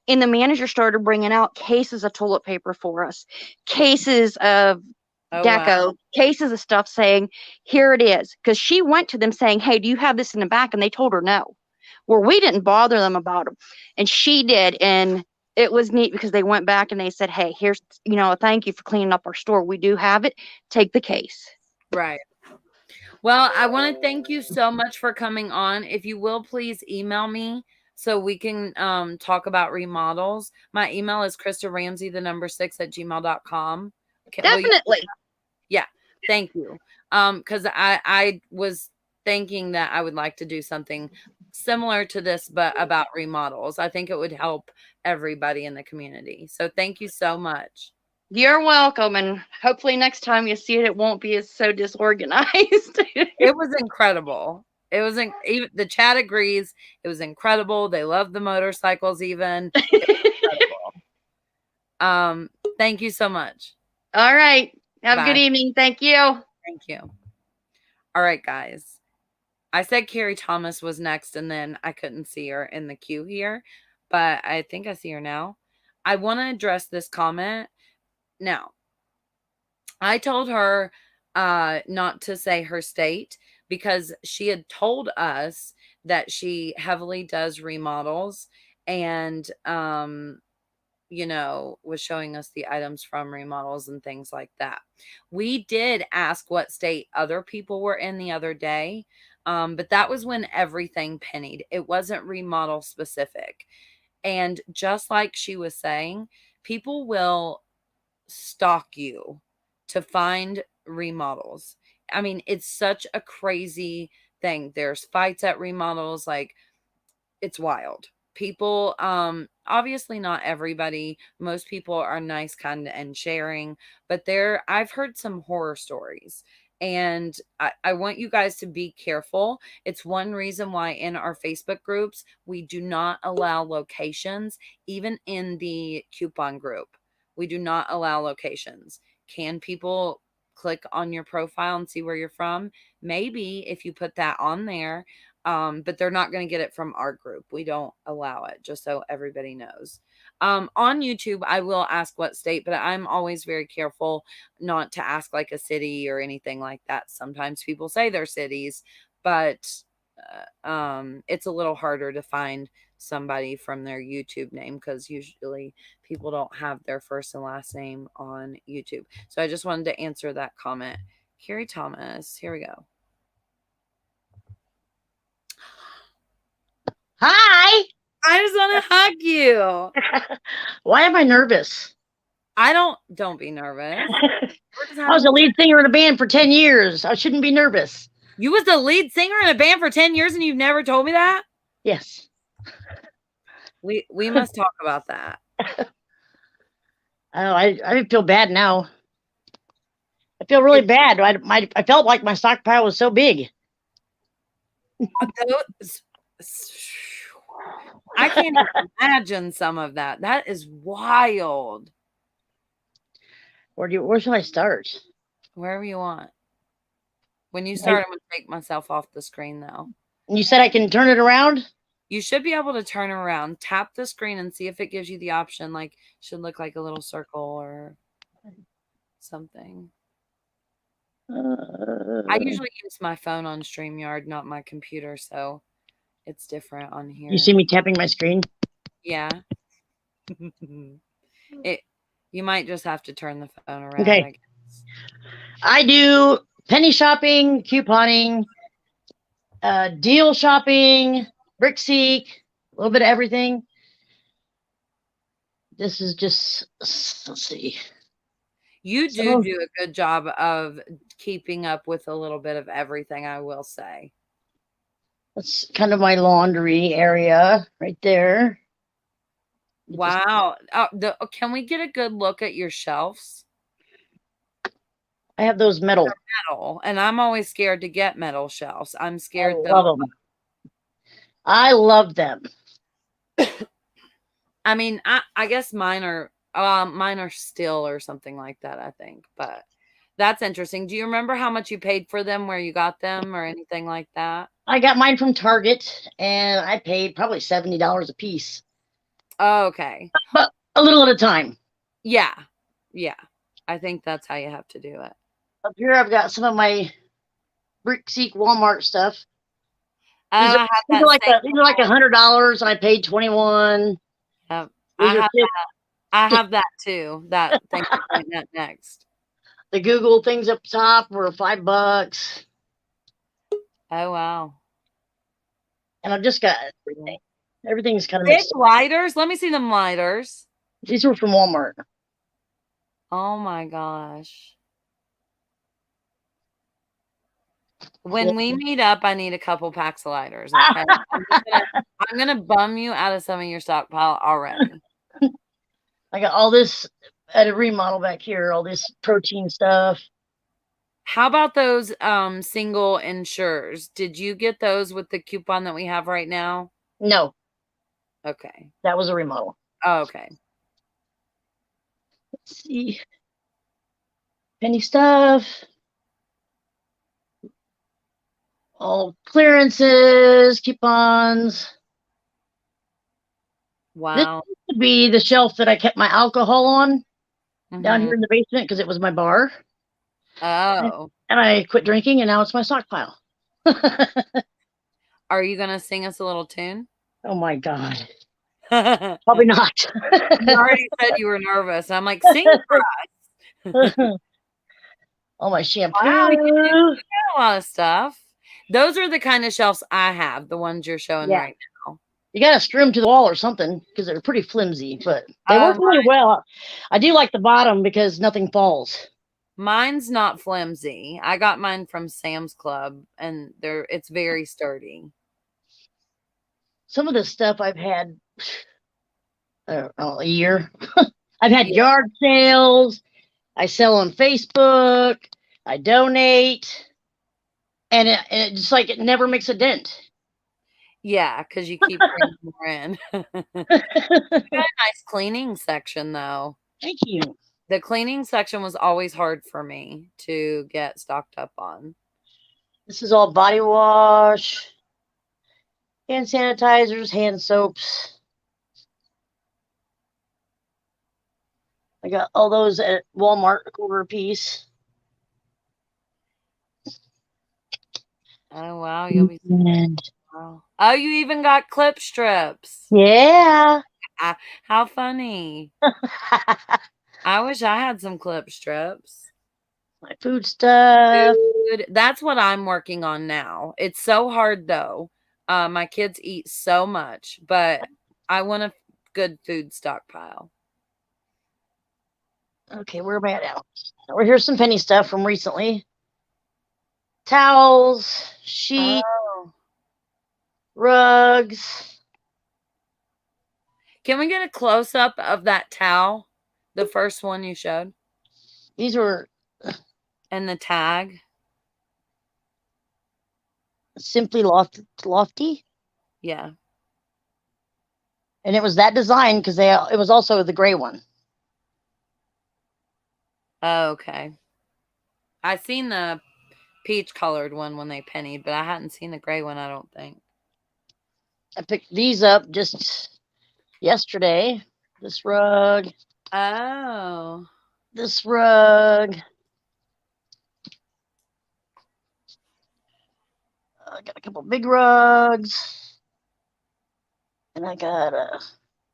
And the manager started bringing out cases of toilet paper for us, cases of Oh, deco wow. cases of stuff saying, here it is. Because she went to them saying, hey, do you have this in the back? And they told her no. Well, we didn't bother them about them. And she did. And it was neat because they went back and they said, hey, here's, thank you for cleaning up our store. We do have it. Take the case. Right. Well, I want to thank you so much for coming on. If you will, please email me so we can talk about remodels. My email is kristaramsey6@gmail.com. Definitely. Yeah, thank you. Because I was thinking that I would like to do something similar to this, but about remodels. I think it would help everybody in the community. So thank you so much. You're welcome. And hopefully next time you see it, it won't be so disorganized. It was incredible. It was even the chat agrees. It was incredible. They love the motorcycles even. Thank you so much. All right. Have Bye. a good evening. Thank you. Thank you. All right, guys. I said Carrie Thomas was next, and then I couldn't see her in the queue here, but I think I see her now. I want to address this comment. Now, I told her not to say her state because she had told us that she heavily does remodels and was showing us the items from remodels and things like that. We did ask what state other people were in the other day, but that was when everything pennied. It wasn't remodel specific. And just like she was saying, people will stalk you to find remodels. I mean, it's such a crazy thing. There's fights at remodels, like it's wild. People, obviously not everybody. Most people are nice, kind, and sharing, but I've heard some horror stories. And I want you guys to be careful. It's one reason why in our Facebook groups, we do not allow locations, even in the coupon group. We do not allow locations. Can people click on your profile and see where you're from? Maybe if you put that on there, but they're not going to get it from our group. We don't allow it, just so everybody knows. On YouTube, I will ask what state, but I'm always very careful not to ask like a city or anything like that. Sometimes people say they're cities, but it's a little harder to find somebody from their YouTube name because usually people don't have their first and last name on YouTube. So I just wanted to answer that comment. Carrie Thomas, here we go. Hi. I just want to hug you. Why am I nervous? Don't be nervous. I was the lead singer in a band for 10 years. I shouldn't be nervous. You was the lead singer in a band for 10 years and you've never told me that? Yes. We must talk about that. Oh, I feel bad now. I feel really bad. I felt like my stockpile was so big. I can't even imagine some of that. That is wild. Where should I start? Wherever you want. When you start, I'm going to take myself off the screen, though. You said I can turn it around? You should be able to turn around. Tap the screen and see if it gives you the option. Like, should look like a little circle or something. I usually use my phone on StreamYard, not my computer, so it's different on here. You see me tapping my screen? Yeah. You might just have to turn the phone around. Okay. I do penny shopping, couponing, deal shopping, brick seek, a little bit of everything. This is just, let's see. You do a good job of keeping up with a little bit of everything, I will say. That's kind of my laundry area right there. Wow. Can we get a good look at your shelves? I have those metal. And I'm always scared to get metal shelves. I'm scared. I love them. I love them. I mean, I guess mine are steel or something like that, I think. But that's interesting. Do you remember how much you paid for them, where you got them, or anything like that? I got mine from Target, and I paid probably $70 a piece. Oh, okay. But a little at a time. Yeah. Yeah. I think that's how you have to do it. Up here, I've got some of my Brick Seek Walmart stuff. Oh, These I have that are like same these are like $100, and I paid 21. Yep. These are I have that too. That thank you for pointing that next. the Google things up top were $5. Oh wow. And I've just got everything. Everything's kind of Big mixed up. lighters. Let me see them lighters. These were from Walmart. Oh my gosh. When we meet up, I need a couple packs of lighters. Okay? I'm gonna bum you out of some of your stockpile already. I got all this at a remodel back here, all this protein stuff. How about those single insures? Did you get those with the coupon that we have right now? No. Okay. That was a remodel. Oh, okay. Let's see. Penny stuff. All clearances, coupons. Wow. This would be the shelf that I kept my alcohol on down here in the basement because it was my bar. Oh. And I quit drinking, and now it's my stockpile. Are you going to sing us a little tune? Oh, my God. Probably not. You already said you were nervous. I'm like, sing for us. All my shampoo. Wow, you got a lot of stuff. Those are the kind of shelves I have, the ones you're showing right now. You got to screw them to the wall or something because they're pretty flimsy, but they work really well. I do like the bottom because nothing falls. Mine's not flimsy. I got mine from Sam's Club, and it's very sturdy. Some of the stuff I've had, I don't know, a year. I've had yard sales. I sell on Facebook. I donate. And it just like it never makes a dent. Yeah, because you keep bringing more in. You got a nice cleaning section, though. Thank you. The cleaning section was always hard for me to get stocked up on. This is all body wash, hand sanitizers, hand soaps. I got all those at Walmart, a quarter a piece. Oh, wow. You'll be. Wow. Oh, you even got clip strips. Yeah. How funny. I wish I had some clip strips. My food stuff. Food. That's what I'm working on now. It's so hard, though. My kids eat so much, but I want a good food stockpile. Okay, where am I at now? Here's some penny stuff from recently. Towels, sheets, rugs. Can we get a close-up of that towel? The first one you showed? These were... And the tag? Simply Lofty? Yeah. And it was that design because it was also the gray one. Oh, okay. I seen the peach colored one when they pennied, but I hadn't seen the gray one, I don't think. I picked these up just yesterday. This rug. Oh. This rug. I got a couple big rugs. And I got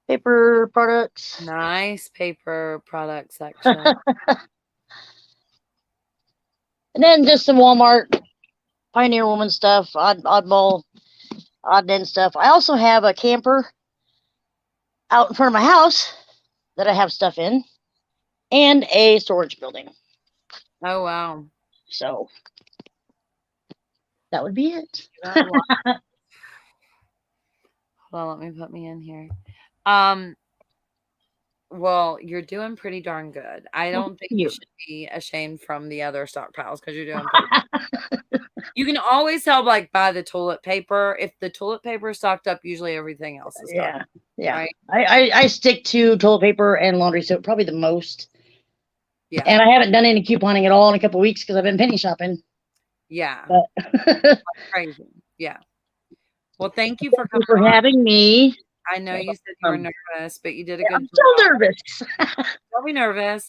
paper products. Nice paper product section. And then just some Walmart Pioneer Woman stuff, oddball, odd end stuff. I also have a camper out in front of my house that I have stuff in, and a storage building. Oh, wow. So that would be it. Well, let me put me in here. Well, you're doing pretty darn good. I don't think you should be ashamed from the other stockpiles because you're doing pretty good. You can always tell, like, by the toilet paper. If the toilet paper is stocked up, usually everything else is stocked up. Yeah. Right? I stick to toilet paper and laundry soap probably the most. Yeah. And I haven't done any couponing at all in a couple of weeks because I've been penny shopping. Yeah. But crazy. Yeah. Well, thank you for having me. I know you said you were nervous, but you did a good I'm job. still nervous. Don't be nervous.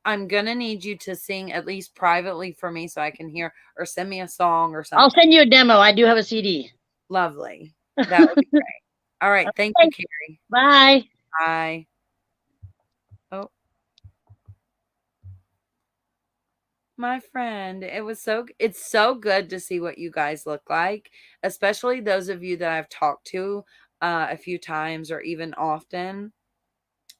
I'm gonna need you to sing at least privately for me so I can hear, or send me a song or something. I'll send you a demo. I do have a CD. Lovely. That would be great. All right. Thank you, Carrie. Bye. Bye. Oh, my friend, it's so good to see what you guys look like, especially those of you that I've talked to a few times or even often.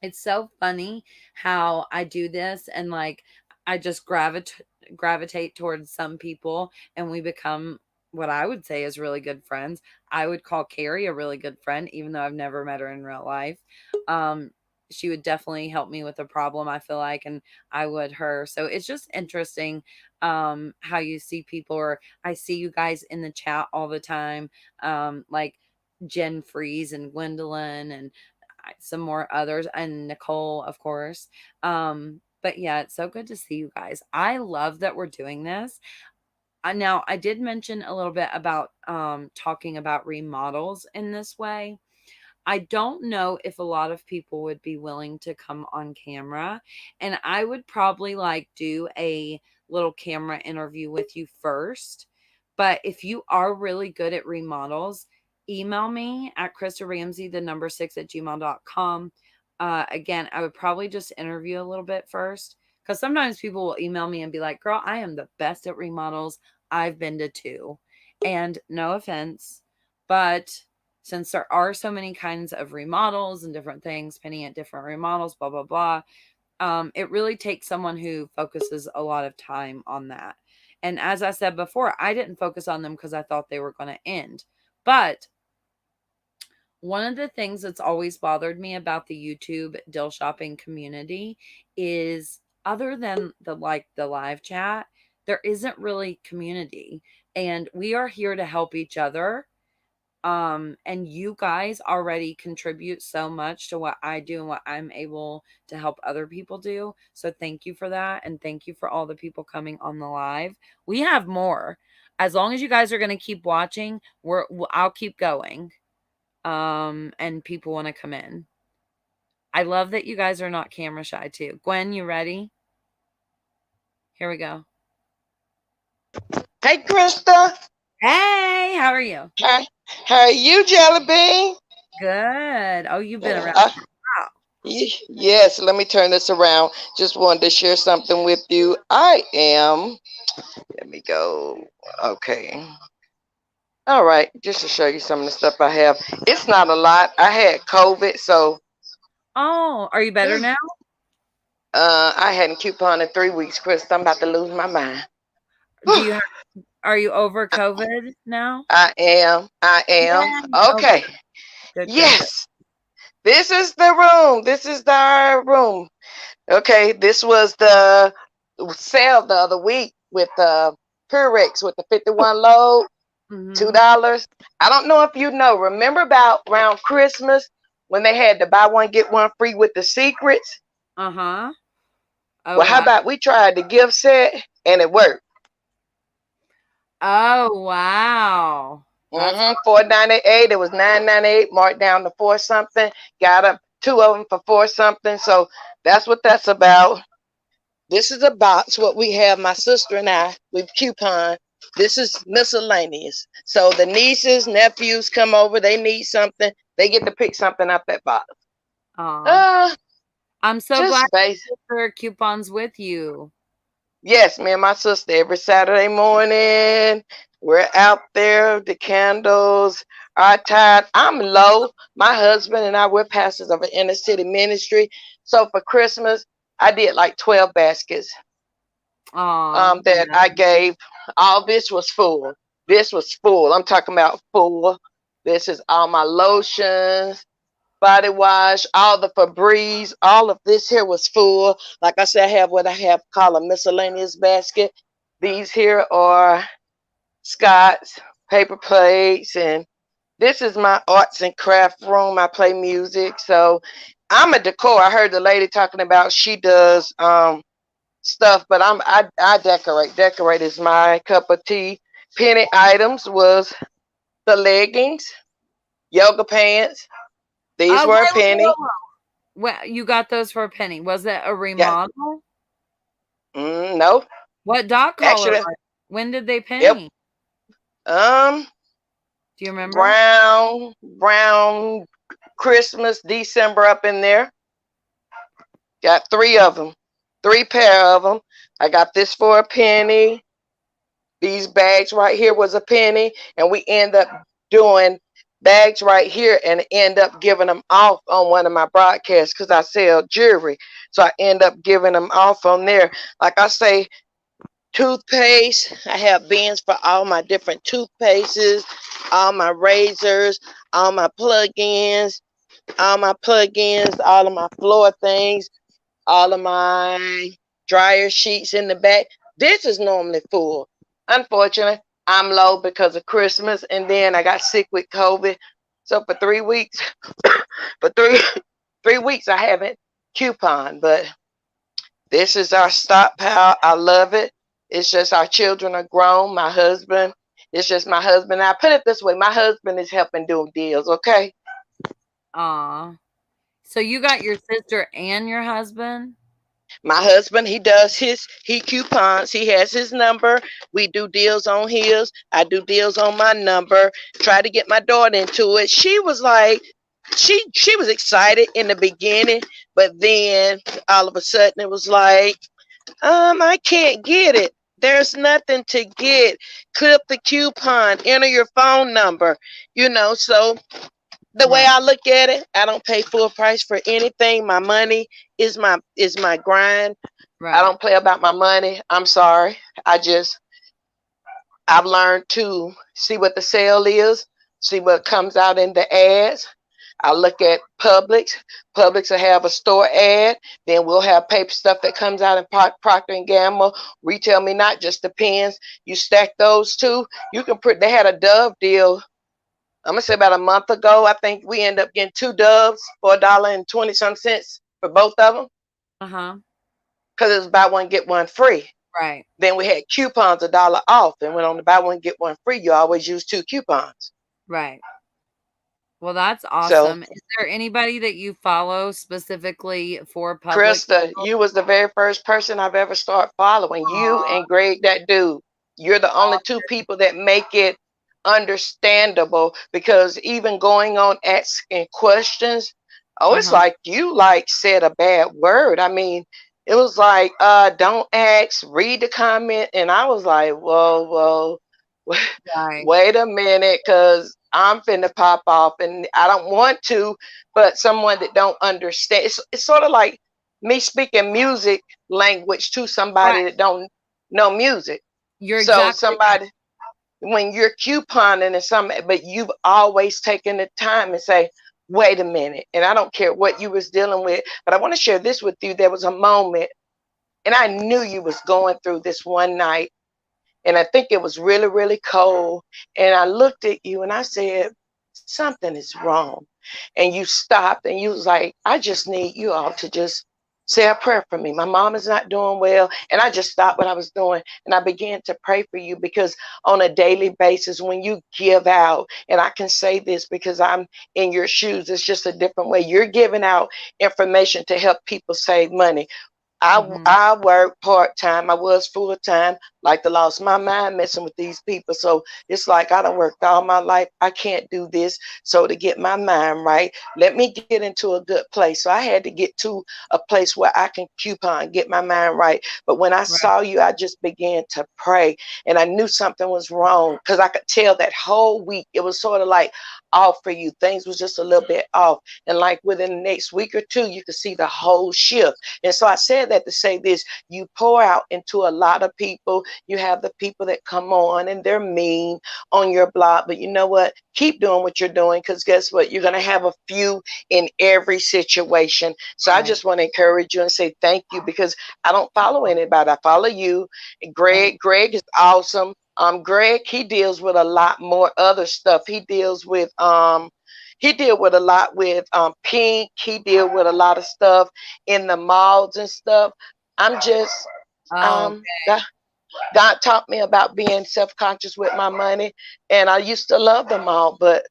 It's so funny how I do this and like I just gravitate towards some people and we become what I would say is really good friends. I would call Carrie a really good friend, even though I've never met her in real life. She would definitely help me with a problem, I feel like, and I would her. So it's just interesting how you see people, or I see you guys in the chat all the time, like Jen Freeze and Gwendolyn and some more others, and Nicole, of course. But yeah, it's so good to see you guys. I love that we're doing this. Now, I did mention a little bit about talking about remodels in this way. I don't know if a lot of people would be willing to come on camera, and I would probably like do a little camera interview with you first. But if you are really good at remodels, email me at kristaramsey6@gmail.com. Again, I would probably just interview a little bit first, because sometimes people will email me and be like, girl, I am the best at remodels. I've been to 2. And no offense, but since there are so many kinds of remodels and different things, pinning at different remodels, blah, blah, blah, it really takes someone who focuses a lot of time on that. And as I said before, I didn't focus on them because I thought they were going to end. But one of the things that's always bothered me about the YouTube deal shopping community is, other than the live chat, there isn't really community. And we are here to help each other. And you guys already contribute so much to what I do and what I'm able to help other people do. So thank you for that. And thank you for all the people coming on the live. We have more. As long as you guys are going to keep watching, I'll keep going. And people want to come in. I love that you guys are not camera shy too. Gwen, you ready? Here we go. Hey, Christa. Hey, how are you? Hi. How are you, Jelly Bean? Good. Oh, you've been around. Wow. Yes, let me turn this around. Just wanted to share something with you. Let me go. Okay. All right, just to show you some of the stuff I have. It's not a lot. I had COVID, so. Oh, are you better now? I hadn't couponed in 3 weeks, Chris. I'm about to lose my mind. Are you over COVID now? I am. Yeah. Okay. Good. Yes. This is the room. This is our room. Okay. This was the sale the other week with Purex with the 51 load, $2. I don't know if you know. Remember about around Christmas when they had to buy one get one free with the secrets? Oh, well, how about we tried the gift set and it worked? Oh, wow. $4.98. It was $9.98, marked down to $4 something. Got up 2 of them for $4 something. So that's what that's about. This is a box. What we have, my sister and I, we've coupon. This is miscellaneous. So the nieces, nephews come over. They need something. They get to pick something up that box. I'm so glad to share coupons with you. Yes, me and my sister every Saturday morning. We're out there, the candles are tied. I'm low. My husband and I, we're pastors of an inner city ministry. So for Christmas, I did like 12 baskets that I gave. All this was full. This was full. I'm talking about full. This is all my lotions, body wash, all the Febreze, all of this here was full. Like I said, I have what I have called a miscellaneous basket. These here are Scott's paper plates, and this is my arts and craft room. I play music, so I'm a decor. I heard the lady talking about she does stuff, but I decorate. Decorate is my cup of tea. Penny items was the leggings, yoga pants. These were a penny. Well, you got those for a penny. Was it a Yeah. remodel? No. What dog color? Actually, When did they yep. penny? Do you remember? Brown, Christmas, December up in there. Got 3 of them, 3 pair of them. I got this for a penny. These bags right here was a penny, and we end up doing bags right here and end up giving them off on one of my broadcasts because I sell jewelry. So I end up giving them off on there. Like I say, toothpaste. I have bins for all my different toothpastes, all my razors, all my plug-ins, all of my floor things, all of my dryer sheets in the back. This is normally full. Unfortunately, I'm low because of Christmas, and then I got sick with COVID. So for 3 weeks, for three weeks, I haven't couponed. But this is our stockpile. I love it. It's just our children are grown. My husband, it's just my husband. I put it this way: my husband is helping do deals. Okay. Aw. So you got your sister and your husband? My husband, he coupons. He has his number. We do deals on his. I do deals on my number. Try to get my daughter into it. She was like, she was excited in the beginning, but then all of a sudden it was like, I can't get it. There's nothing to get. Clip the coupon, enter your phone number, so the way I look at it, I don't pay full price for anything. My money is my grind. Right. I don't play about my money. I'm sorry. I've learned to see what the sale is, see what comes out in the ads. I look at Publix. Publix will have a store ad. Then we'll have paper stuff that comes out in Procter and Gamble. Retail Me Not just depends. You stack those two. You can they had a Dove deal. I'm gonna say about a month ago. I think we end up getting 2 Doves for $1.20 for both of them. Because it was buy one get one free. Right. Then we had coupons $1 off, and went on to buy one get one free. You always use 2 coupons. Right. Well, that's awesome. Is there anybody that you follow specifically for public? Christa, you was the very first person I've ever started following. You and Greg, that dude. You're the only 2 people that make it understandable, because even going on asking questions, it's like you said a bad word. I mean, it was like, don't ask, read the comment, and I was like, whoa, wait a minute, because I'm finna pop off, and I don't want to, but someone that don't understand, it's sort of like me speaking music language to somebody that don't know music. You're so exactly somebody. When you're couponing and something, but you've always taken the time and say, wait a minute. And I don't care what you was dealing with, but I want to share this with you. There was a moment, and I knew you was going through this one night, and I think it was really, really cold. And I looked at you and I said, something is wrong. And you stopped and you was like, I just need you all to just say a prayer for me. My mom is not doing well. And I just stopped what I was doing and I began to pray for you, because on a daily basis, when you give out, and I can say this because I'm in your shoes, it's just a different way. You're giving out information to help people save money. I work part-time. I was full-time, like to lost my mind messing with these people. So it's like I done worked all my life. I can't do this. So to get my mind right, let me get into a good place. So I had to get to a place where I can coupon, get my mind right. But when I saw you, I just began to pray, and I knew something was wrong, because I could tell that whole week it was sort of like off for you. Things was just a little bit off. And like within the next week or two, you could see the whole shift. And so I said that to say this: you pour out into a lot of people. You have the people that come on and they're mean on your blog, but you know what? Keep doing what you're doing, because guess what? You're going to have a few in every situation. So I just want to encourage you and say thank you, because I don't follow anybody. I follow you. Greg is awesome. Greg, he deals with a lot more other stuff. He deals with he deal with a lot with Pink. He deal with a lot of stuff in the malls and stuff. I'm just God taught me about being self-conscious with my money, and I used to love the mall, but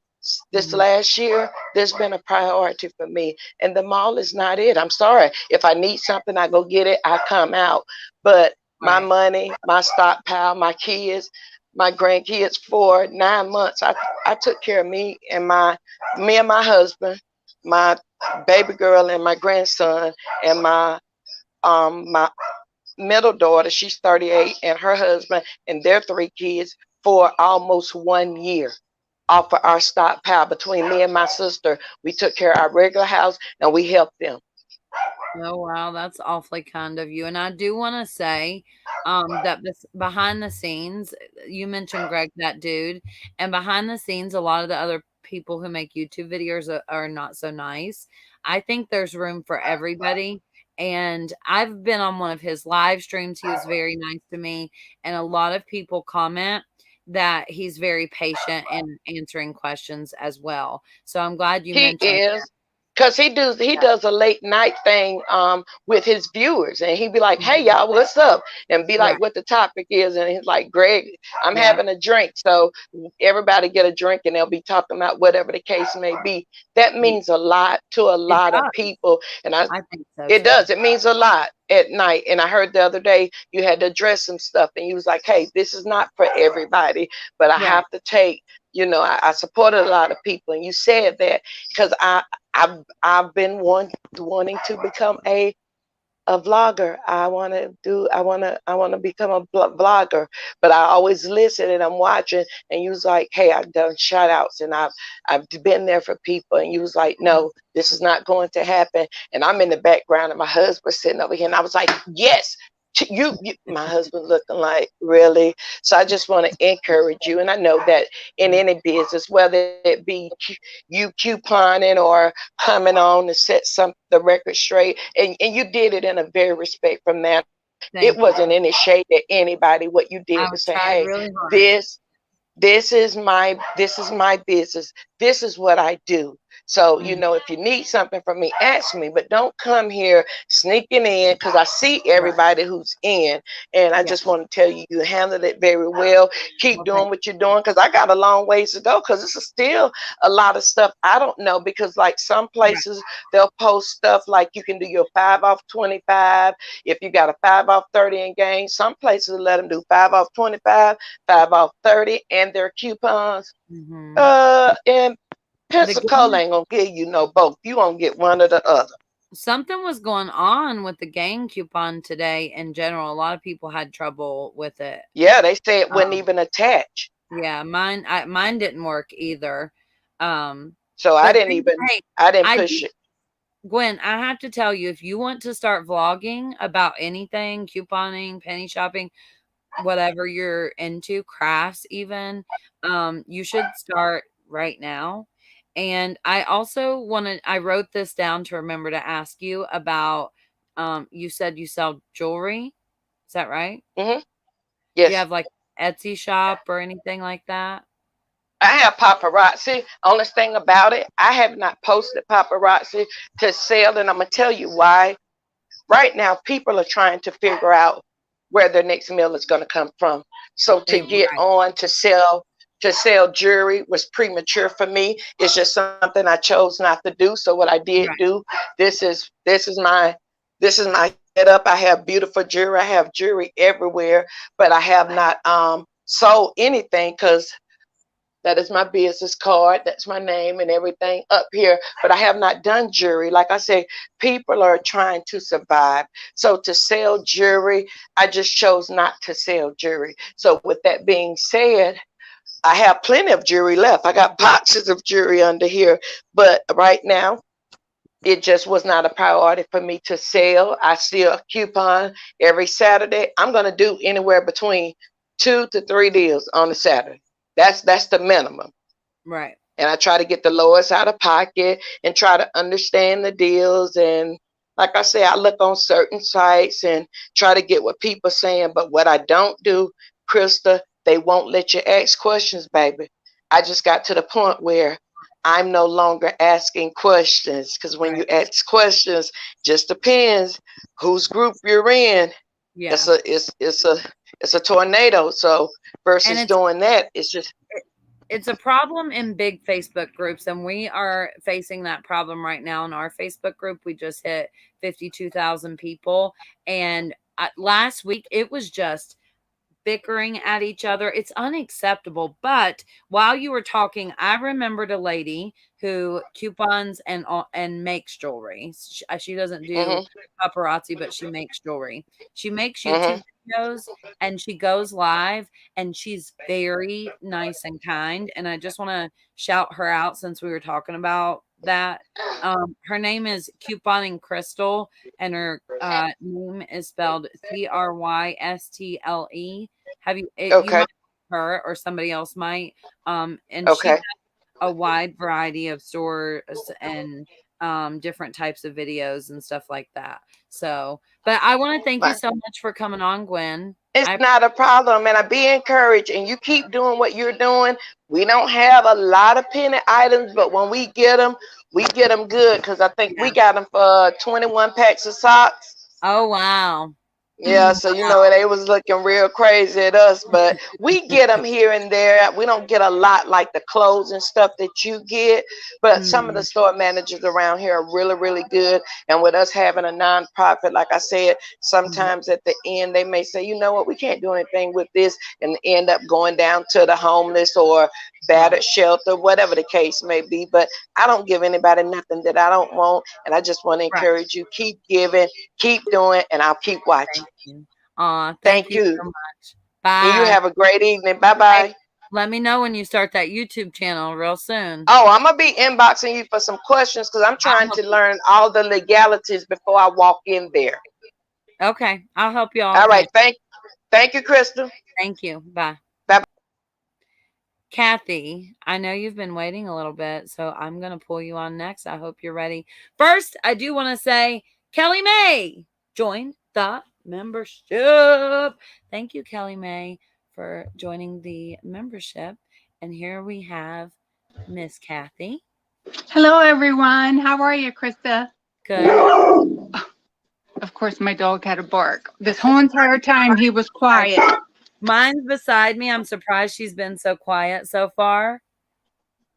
this last year, there's been a priority for me. And the mall is not it. I'm sorry. If I need something, I go get it. I come out. But my money, my stockpile, my kids, my grandkids for 9 months, I took care of me and my husband, my baby girl and my grandson, and my middle daughter, she's 38, and her husband and their 3 kids for almost 1 year off of our stockpile. Between me and my sister, we took care of our regular house and we helped them. Oh wow, that's awfully kind of you. And I do want to say that this behind the scenes, you mentioned Greg, that dude, and behind the scenes, a lot of the other people who make YouTube videos are not so nice. I think there's room for everybody. And I've been on one of his live streams. He was very nice to me. And a lot of people comment that he's very patient in answering questions as well. So I'm glad you mentioned that. Because he does a late night thing with his viewers, and he'd be like, "Hey y'all, what's up?" and be like, "What the topic is?" And he's like, "Greg, I'm having a drink, so everybody get a drink," and they'll be talking about whatever the case may be. That means a lot to a lot of people, and I think so. It does. It means a lot at night. And I heard the other day you had to address some stuff, and you was like, "Hey, this is not for everybody, but I have to take." You know, I supported a lot of people, and you said that because I've been wanting to become a vlogger. I want to become a vlogger, but I always listen and I'm watching. And you was like, "Hey, I've done shout outs and I've been there for people." And you was like, "No, this is not going to happen." And I'm in the background and my husband sitting over here, and I was like, "Yes." You my husband looking like, "Really?" So I just want to encourage you, and I know that in any business, whether it be you couponing or coming on to set the record straight, and you did it in a very respectful manner. It wasn't any shade at anybody. What you did was say, "Hey, this is my business. This is what I do. So, you know, if you need something from me, ask me, but don't come here sneaking in," because I see everybody who's in. And I just want to tell you, you handled it very well. Keep doing what you're doing, because I got a long ways to go, because this is still a lot of stuff I don't know, because like some places they'll post stuff like you can do your 5 off 25 if you got a 5 off 30 in game. Some places let them do 5 off 25, 5 off 30, and their coupons. And Pensacola ain't gonna give you no both. You gonna get one or the other. Something was going on with the gang coupon today in general. A lot of people had trouble with it. Yeah, they say it wouldn't even attach. Yeah, mine didn't work either. So I didn't push it. Gwen, I have to tell you, if you want to start vlogging about anything, couponing, penny shopping, whatever you're into, crafts even, you should start right now. And I also I wrote this down to remember to ask you about, you said you sell jewelry. Is that right? Mm-hmm. Yes. Do you have like Etsy shop or anything like that? I have paparazzi. Only thing about it, I have not posted paparazzi to sell, and I'm gonna tell you why. Right now, people are trying to figure out where their next meal is going to come from. So to get on to sell jewelry was premature for me. It's just something I chose not to do. So what I did do, this is my setup. I have beautiful jewelry. I have jewelry everywhere, but I have not sold anything, because that is my business card. That's my name and everything up here. But I have not done jewelry. Like I say, people are trying to survive. So to sell jewelry, I just chose not to sell jewelry. So with that being said, I have plenty of jewelry left. I got boxes of jewelry under here. But right now, it just was not a priority for me to sell. I still coupon every Saturday. I'm going to do anywhere between 2 to 3 deals on a Saturday. That's the minimum. Right. And I try to get the lowest out of pocket and try to understand the deals. And like I say, I look on certain sites and try to get what people are saying. But what I don't do, Christa, they won't let you ask questions, baby. I just got to the point where I'm no longer asking questions, because when you ask questions, just depends whose group you're in. Yeah. It's a tornado. So versus doing that, it's just it's a problem in big Facebook groups, and we are facing that problem right now in our Facebook group. We just hit 52,000 people, and last week it was just bickering at each other. It's unacceptable. But while you were talking, I remembered a lady who coupons and makes jewelry. She doesn't do paparazzi, but she makes jewelry. She makes YouTube videos and she goes live, and she's very nice and kind. And I just want to shout her out since we were talking about that. Her name is Couponing Crystal, and her name is spelled Crystle. Have you? You might her or somebody else might. And she has a wide variety of stores and different types of videos and stuff like that. So, but I want to thank you so much for coming on, Gwen. It's not a problem, and I be encouraged, and you keep doing what you're doing. We don't have a lot of penny items, but when we get them good, because I think we got them for 21 packs of socks. Oh, wow. Yeah, so you know, they was looking real crazy at us, but we get them here and there. We don't get a lot like the clothes and stuff that you get, but some of the store managers around here are really, really good. And with us having a nonprofit, like I said, sometimes at the end they may say, you know what, we can't do anything with this, and end up going down to the homeless or battered shelter, whatever the case may be. But I don't give anybody nothing that I don't want, and I just want to encourage you, keep giving, keep doing, and I'll keep watching. Thank you so much. Bye. And you have a great evening. Bye-bye. Hey, let me know when you start that YouTube channel real soon. Oh, I'm going to be inboxing you for some questions because I'm trying to learn all the legalities before I walk in there. Okay. I'll help you all. All right. Thank you, Christa. Thank you. Bye. Bye. Kathy, I know you've been waiting a little bit, so I'm going to pull you on next. I hope you're ready. First, I do want to say, Kelly May joined the membership. Thank you, Kelly May, for joining the membership. And here we have Miss Kathy. Hello, everyone. How are you, Christa? Good. Of course, my dog had a bark. This whole entire time, he was quiet. Mine's beside me. I'm surprised she's been so quiet so far,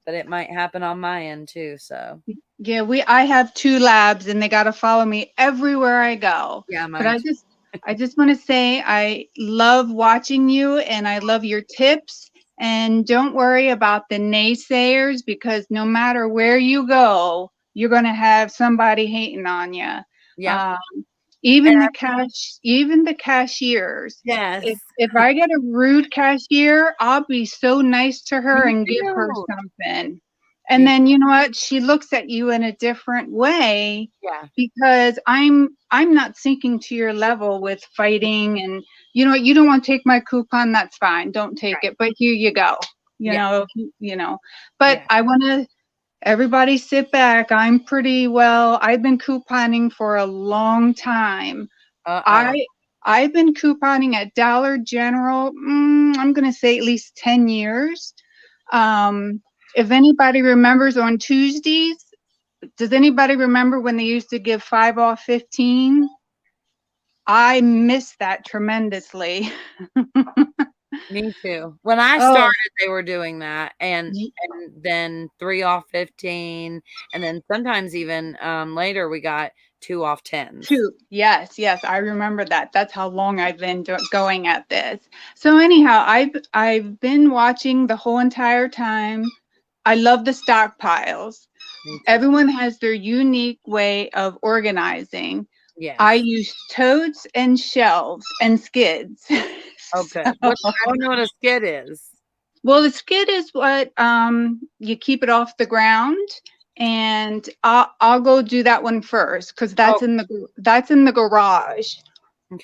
but it might happen on my end too. So yeah, I have 2 labs, and they got to follow me everywhere I go. Yeah, but I just want to say I love watching you, and I love your tips. And don't worry about the naysayers, because no matter where you go, you're going to have somebody hating on you. Yeah. Even the cashiers. Yes. If I get a rude cashier, I'll be so nice to her and give her something. And then you know what? She looks at you in a different way. Yeah. Because I'm not sinking to your level with fighting, and you know what? You don't want to take my coupon, that's fine. Don't take it. But here you go. You know. But I want to everybody sit back. I've been couponing for a long time. I've been couponing at Dollar General, I'm going to say at least 10 years. If anybody remembers on Tuesdays, does anybody remember when they used to give 5 off 15? I miss that tremendously. Me too. When I started, they were doing that, and then 3 off 15, and then sometimes even later we got 2 off 10s. Yes, I remember that. That's how long I've been going at this. So anyhow, I've been watching the whole entire time. I love the stockpiles. Everyone has their unique way of organizing. Yeah. I use totes and shelves and skids. Okay. I don't know what a skid is. Well, the skid is what you keep it off the ground, and I'll go do that one first because that's in the garage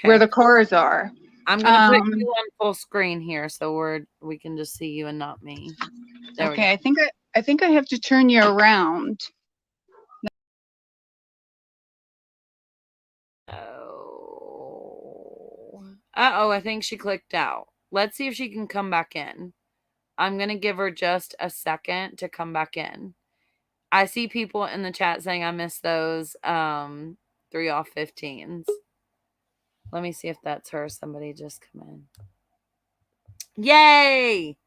where the cars are. I'm gonna put you on full screen here so we can just see you and not me. Okay, I think I have to turn you around. I think she clicked out. Let's see if she can come back in. I'm going to give her just a second to come back in. I see people in the chat saying I missed those 3 off 15s. Let me see if that's her. Somebody just come in. Yay!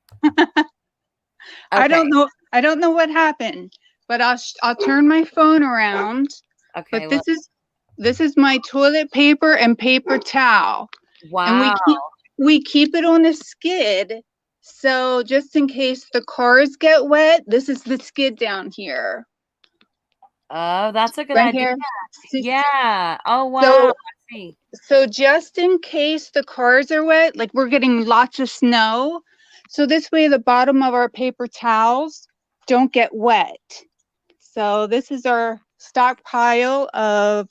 I don't know. I don't know what happened, but I'll turn my phone around. Okay. But this is my toilet paper and paper towel. Wow. And we keep it on a skid. So just in case the cars get wet, this is the skid down here. Oh, that's a good Right idea. here. Yeah. Oh, wow. I see. So just in case the cars are wet, like we're getting lots of snow. So this way the bottom of our paper towels don't get wet. So this is our stockpile of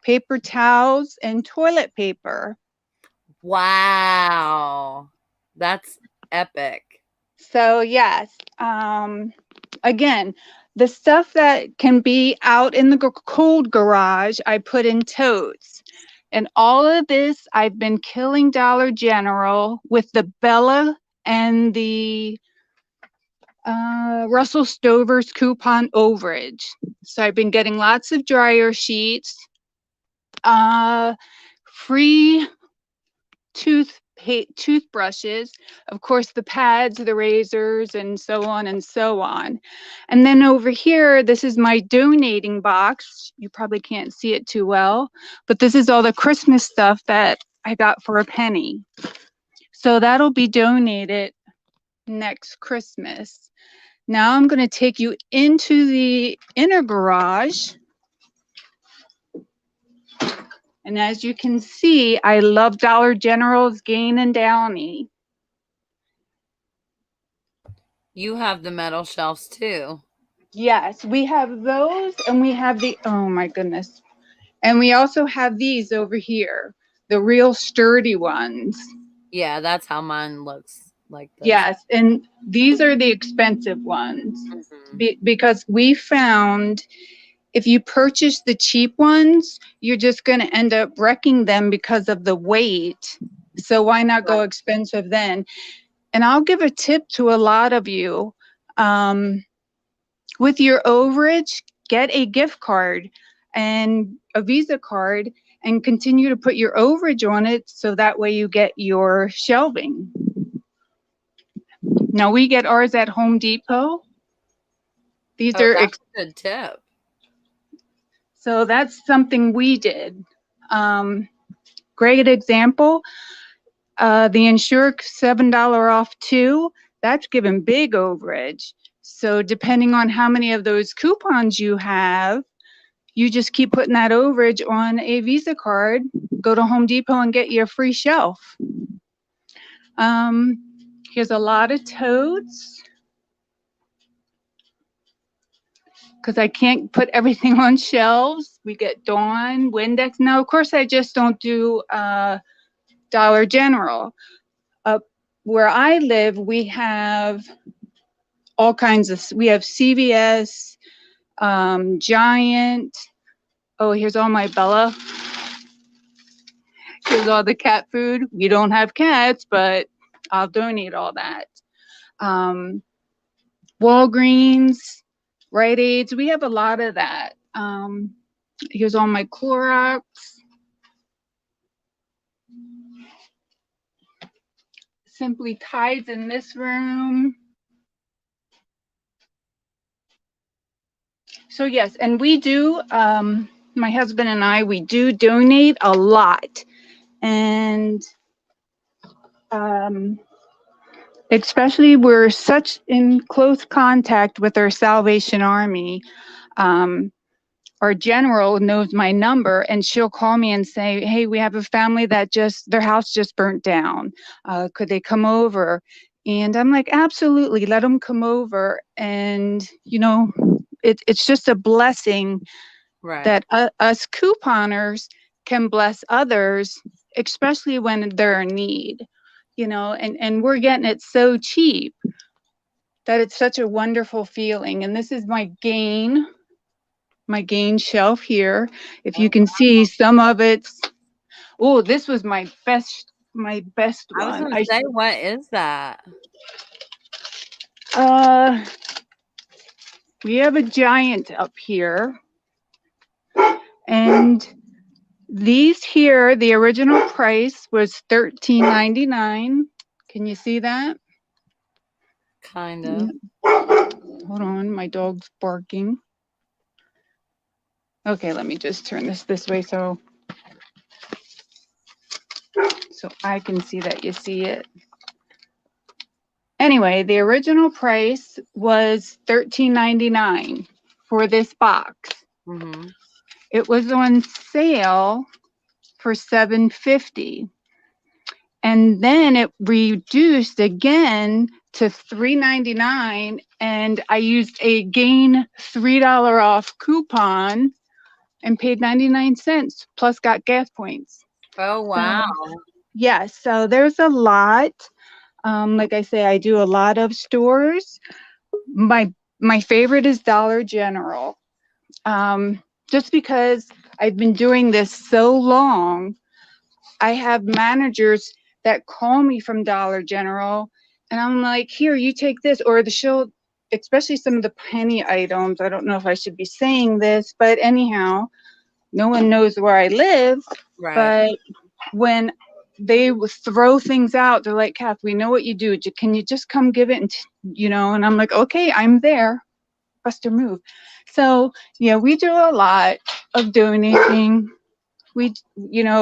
paper towels and toilet paper. Wow. That's epic. So yes, again, the stuff that can be out in the cold garage, I put in totes. And all of this, I've been killing Dollar General with the Bella and the Russell Stover's coupon overage. So I've been getting lots of dryer sheets, free toothbrushes, of course, the pads, the razors, and so on and so on. And then over here, this is my donating box. You probably can't see it too well, but this is all the Christmas stuff that I got for a penny. So that'll be donated next Christmas. Now I'm going to take you into the inner garage. And as you can see, I love Dollar General's Gain and Downy. You have the metal shelves too. Yes, we have those, and we have the, oh my goodness. And we also have these over here, the real sturdy ones. Yeah, that's how mine looks like this. Yes, and these are the expensive ones. Because we found if you purchase the cheap ones, you're just going to end up wrecking them because of the weight. So why not go expensive then? And I'll give a tip to a lot of you. With your overage, get a gift card and a Visa card and continue to put your overage on it so that way you get your shelving. Now we get ours at Home Depot. These are that's a good tip. So that's something we did. Great example. The Ensure $7 off too. That's given big overage. So depending on how many of those coupons you have, you just keep putting that overage on a Visa card. Go to Home Depot and get your free shelf. Here's a lot of totes. Because I can't put everything on shelves. We get Dawn, Windex. Now, of course, I just don't do Dollar General. Where I live, we have all kinds of, we have CVS, Giant. Oh, here's all my Bella. Here's all the cat food. We don't have cats, but I'll donate all that. Walgreens. Rite Aids, we have a lot of that. Here's all my Clorox. Simply Tides in this room. So yes, and we do, my husband and I, we do donate a lot. And especially we're such in close contact with our Salvation Army. Our general knows my number and she'll call me and say, hey, we have a family that their house just burnt down. Could they come over? And I'm like, absolutely, let them come over. And, you know, it's just a blessing that us couponers can bless others, especially when they're in need. You know, and we're getting it so cheap that it's such a wonderful feeling. And this is my gain shelf here. If you can see some of it's, oh, this was my best one. I was going to say, what is that? We have a Giant up here. And these here, the original price was $13.99. Can you see that? Kind of. Hold on, my dog's barking. Okay, let me just turn this way so I can see that you see it. Anyway, the original price was $13.99 for this box. Mm-hmm. It was on sale for $7.50. And then it reduced again to $3.99, and I used a gain $3 off coupon and paid 99 cents plus got gas points. Oh, wow. Yes, so there's a lot. Like I say, I do a lot of stores. My favorite is Dollar General. Just because I've been doing this so long, I have managers that call me from Dollar General, and I'm like, here, you take this, or especially some of the penny items. I don't know if I should be saying this, but anyhow, no one knows where I live. Right. But when they throw things out, they're like, Kath, we know what you do. Can you just come give it? And I'm like, okay, I'm there. Bust a move. So yeah, we do a lot of donating. We,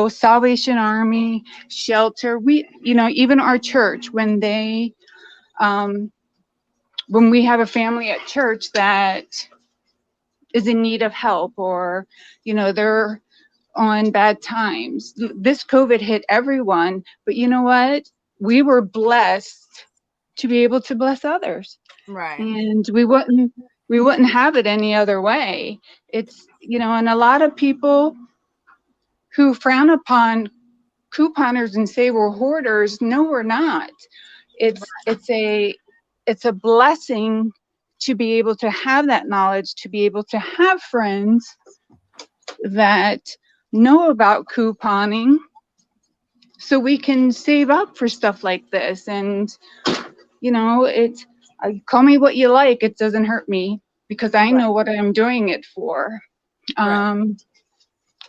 Salvation Army, shelter, even our church, when we have a family at church that is in need of help, or, they're on bad times. This COVID hit everyone, but you know what? We were blessed to be able to bless others. Right. And we wouldn't have it any other way. It's, and a lot of people who frown upon couponers and say we're hoarders. No, we're not. It's a blessing to be able to have that knowledge, to be able to have friends that know about couponing, so we can save up for stuff like this. And call me what you like, it doesn't hurt me, because I know what I'm doing it for.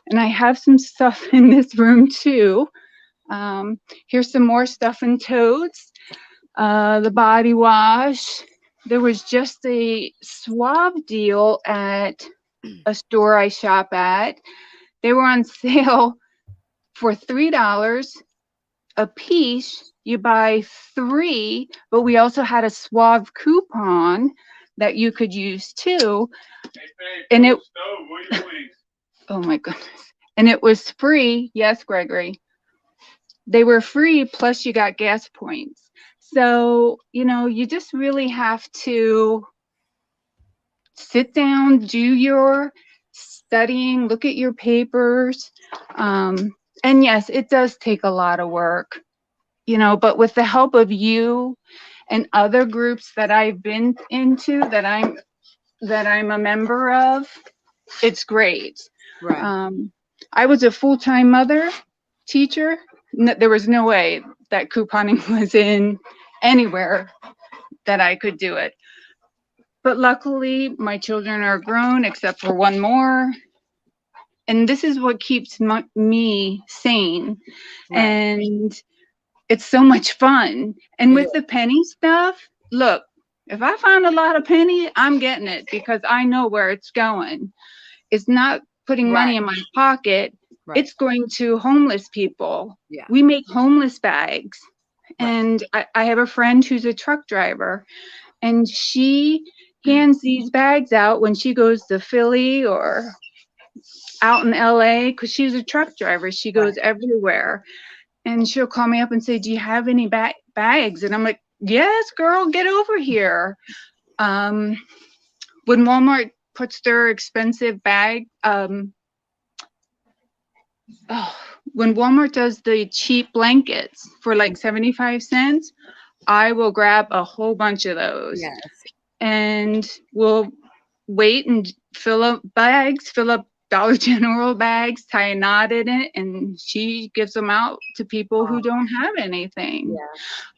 And I have some stuff in this room too. Here's some more stuff in totes. The body wash. There was just a Suave deal at a store I shop at. They were on sale for $3 a piece. You buy 3, but we also had a Suave coupon that you could use too. And it, oh my goodness. And it was free. Yes, Gregory. They were free, plus you got gas points. So, you just really have to sit down, do your studying, look at your papers. And yes, it does take a lot of work, but with the help of you and other groups that I've been into, that I'm a member of, it's great. Right. I was a full-time mother, teacher. There was no way that couponing was in anywhere that I could do it. But luckily, my children are grown, except for one more. And this is what keeps me sane. Right. And it's so much fun. And with the penny stuff, look, if I find a lot of penny, I'm getting it, because I know where it's going. It's not putting money in my pocket. Right. It's going to homeless people. Yeah. We make homeless bags. Right. And I have a friend who's a truck driver, and she hands these bags out when she goes to Philly or out in LA, because she's a truck driver. She goes everywhere. And she'll call me up and say, do you have any bags? And I'm like, yes, girl, get over here. When Walmart puts their expensive bag, when Walmart does the cheap blankets for like 75 cents, I will grab a whole bunch of those. Yes. And we'll wait and fill up Dollar General bags, tie a knot in it, and she gives them out to people who don't have anything.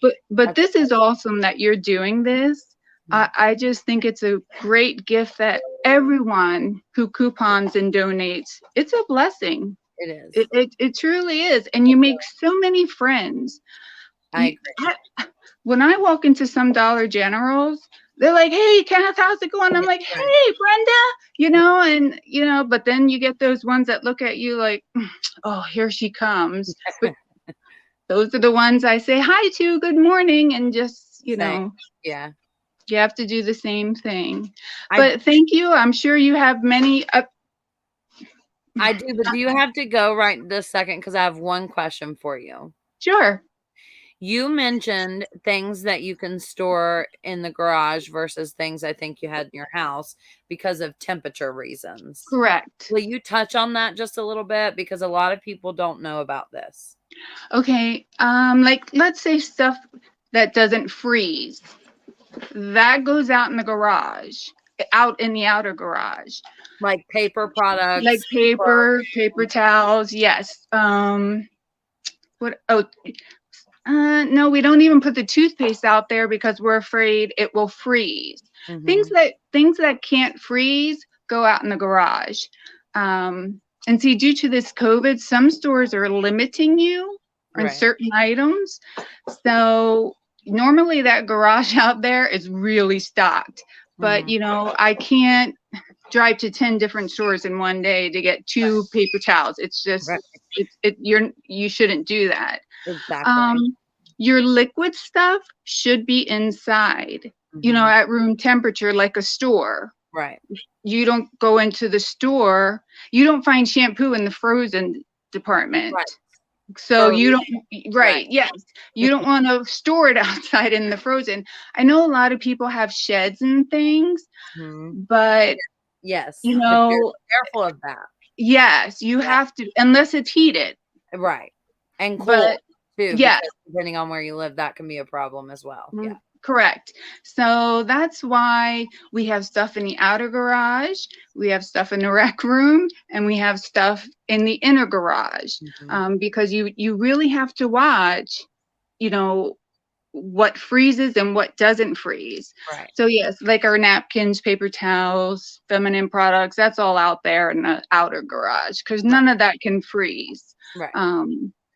Yeah. But this is awesome that you're doing this. I just think it's a great gift that everyone who coupons and donates, it's a blessing. It is. It truly is. And you make so many friends. I agree. when I walk into some Dollar Generals, they're like, "Hey, Kath, how's it going?" I'm like, "Hey, Brenda," but then you get those ones that look at you like, "Oh, here she comes." But those are the ones I say hi to, good morning, and just, Yeah. you have to do the same thing. But thank you. I'm sure you have many. I do, but do you have to go right this second? Because I have one question for you. Sure. You mentioned things that you can store in the garage versus things I think you had in your house because of temperature reasons. Correct. Will you touch on that just a little bit? Because a lot of people don't know about this. Okay. Like, let's say stuff that doesn't freeze. That goes out in the garage, out in the outer garage. Like paper products. Like paper towels, yes. No, we don't even put the toothpaste out there because we're afraid it will freeze. Things that can't freeze go out in the garage. And see, due to this COVID, some stores are limiting you on certain items. So normally that garage out there is really stocked. But I can't drive to 10 different stores in one day to get 2 paper towels. It's just you shouldn't do that. Exactly. Your liquid stuff should be inside, at room temperature, like a store. Right. You don't go into the store. You don't find shampoo in the frozen department. Right. So you don't, yes. You don't want to store it outside in the frozen. I know a lot of people have sheds and things, but yes, careful of that. Yes, you have to, unless it's heated. Right. And cold too. Yes. Depending on where you live, that can be a problem as well. Yeah. Correct. So that's why we have stuff in the outer garage, we have stuff in the rec room, and we have stuff in the inner garage. Because you really have to watch, what freezes and what doesn't freeze. Right. So yes, like our napkins, paper towels, feminine products, that's all out there in the outer garage because none of that can freeze. Right.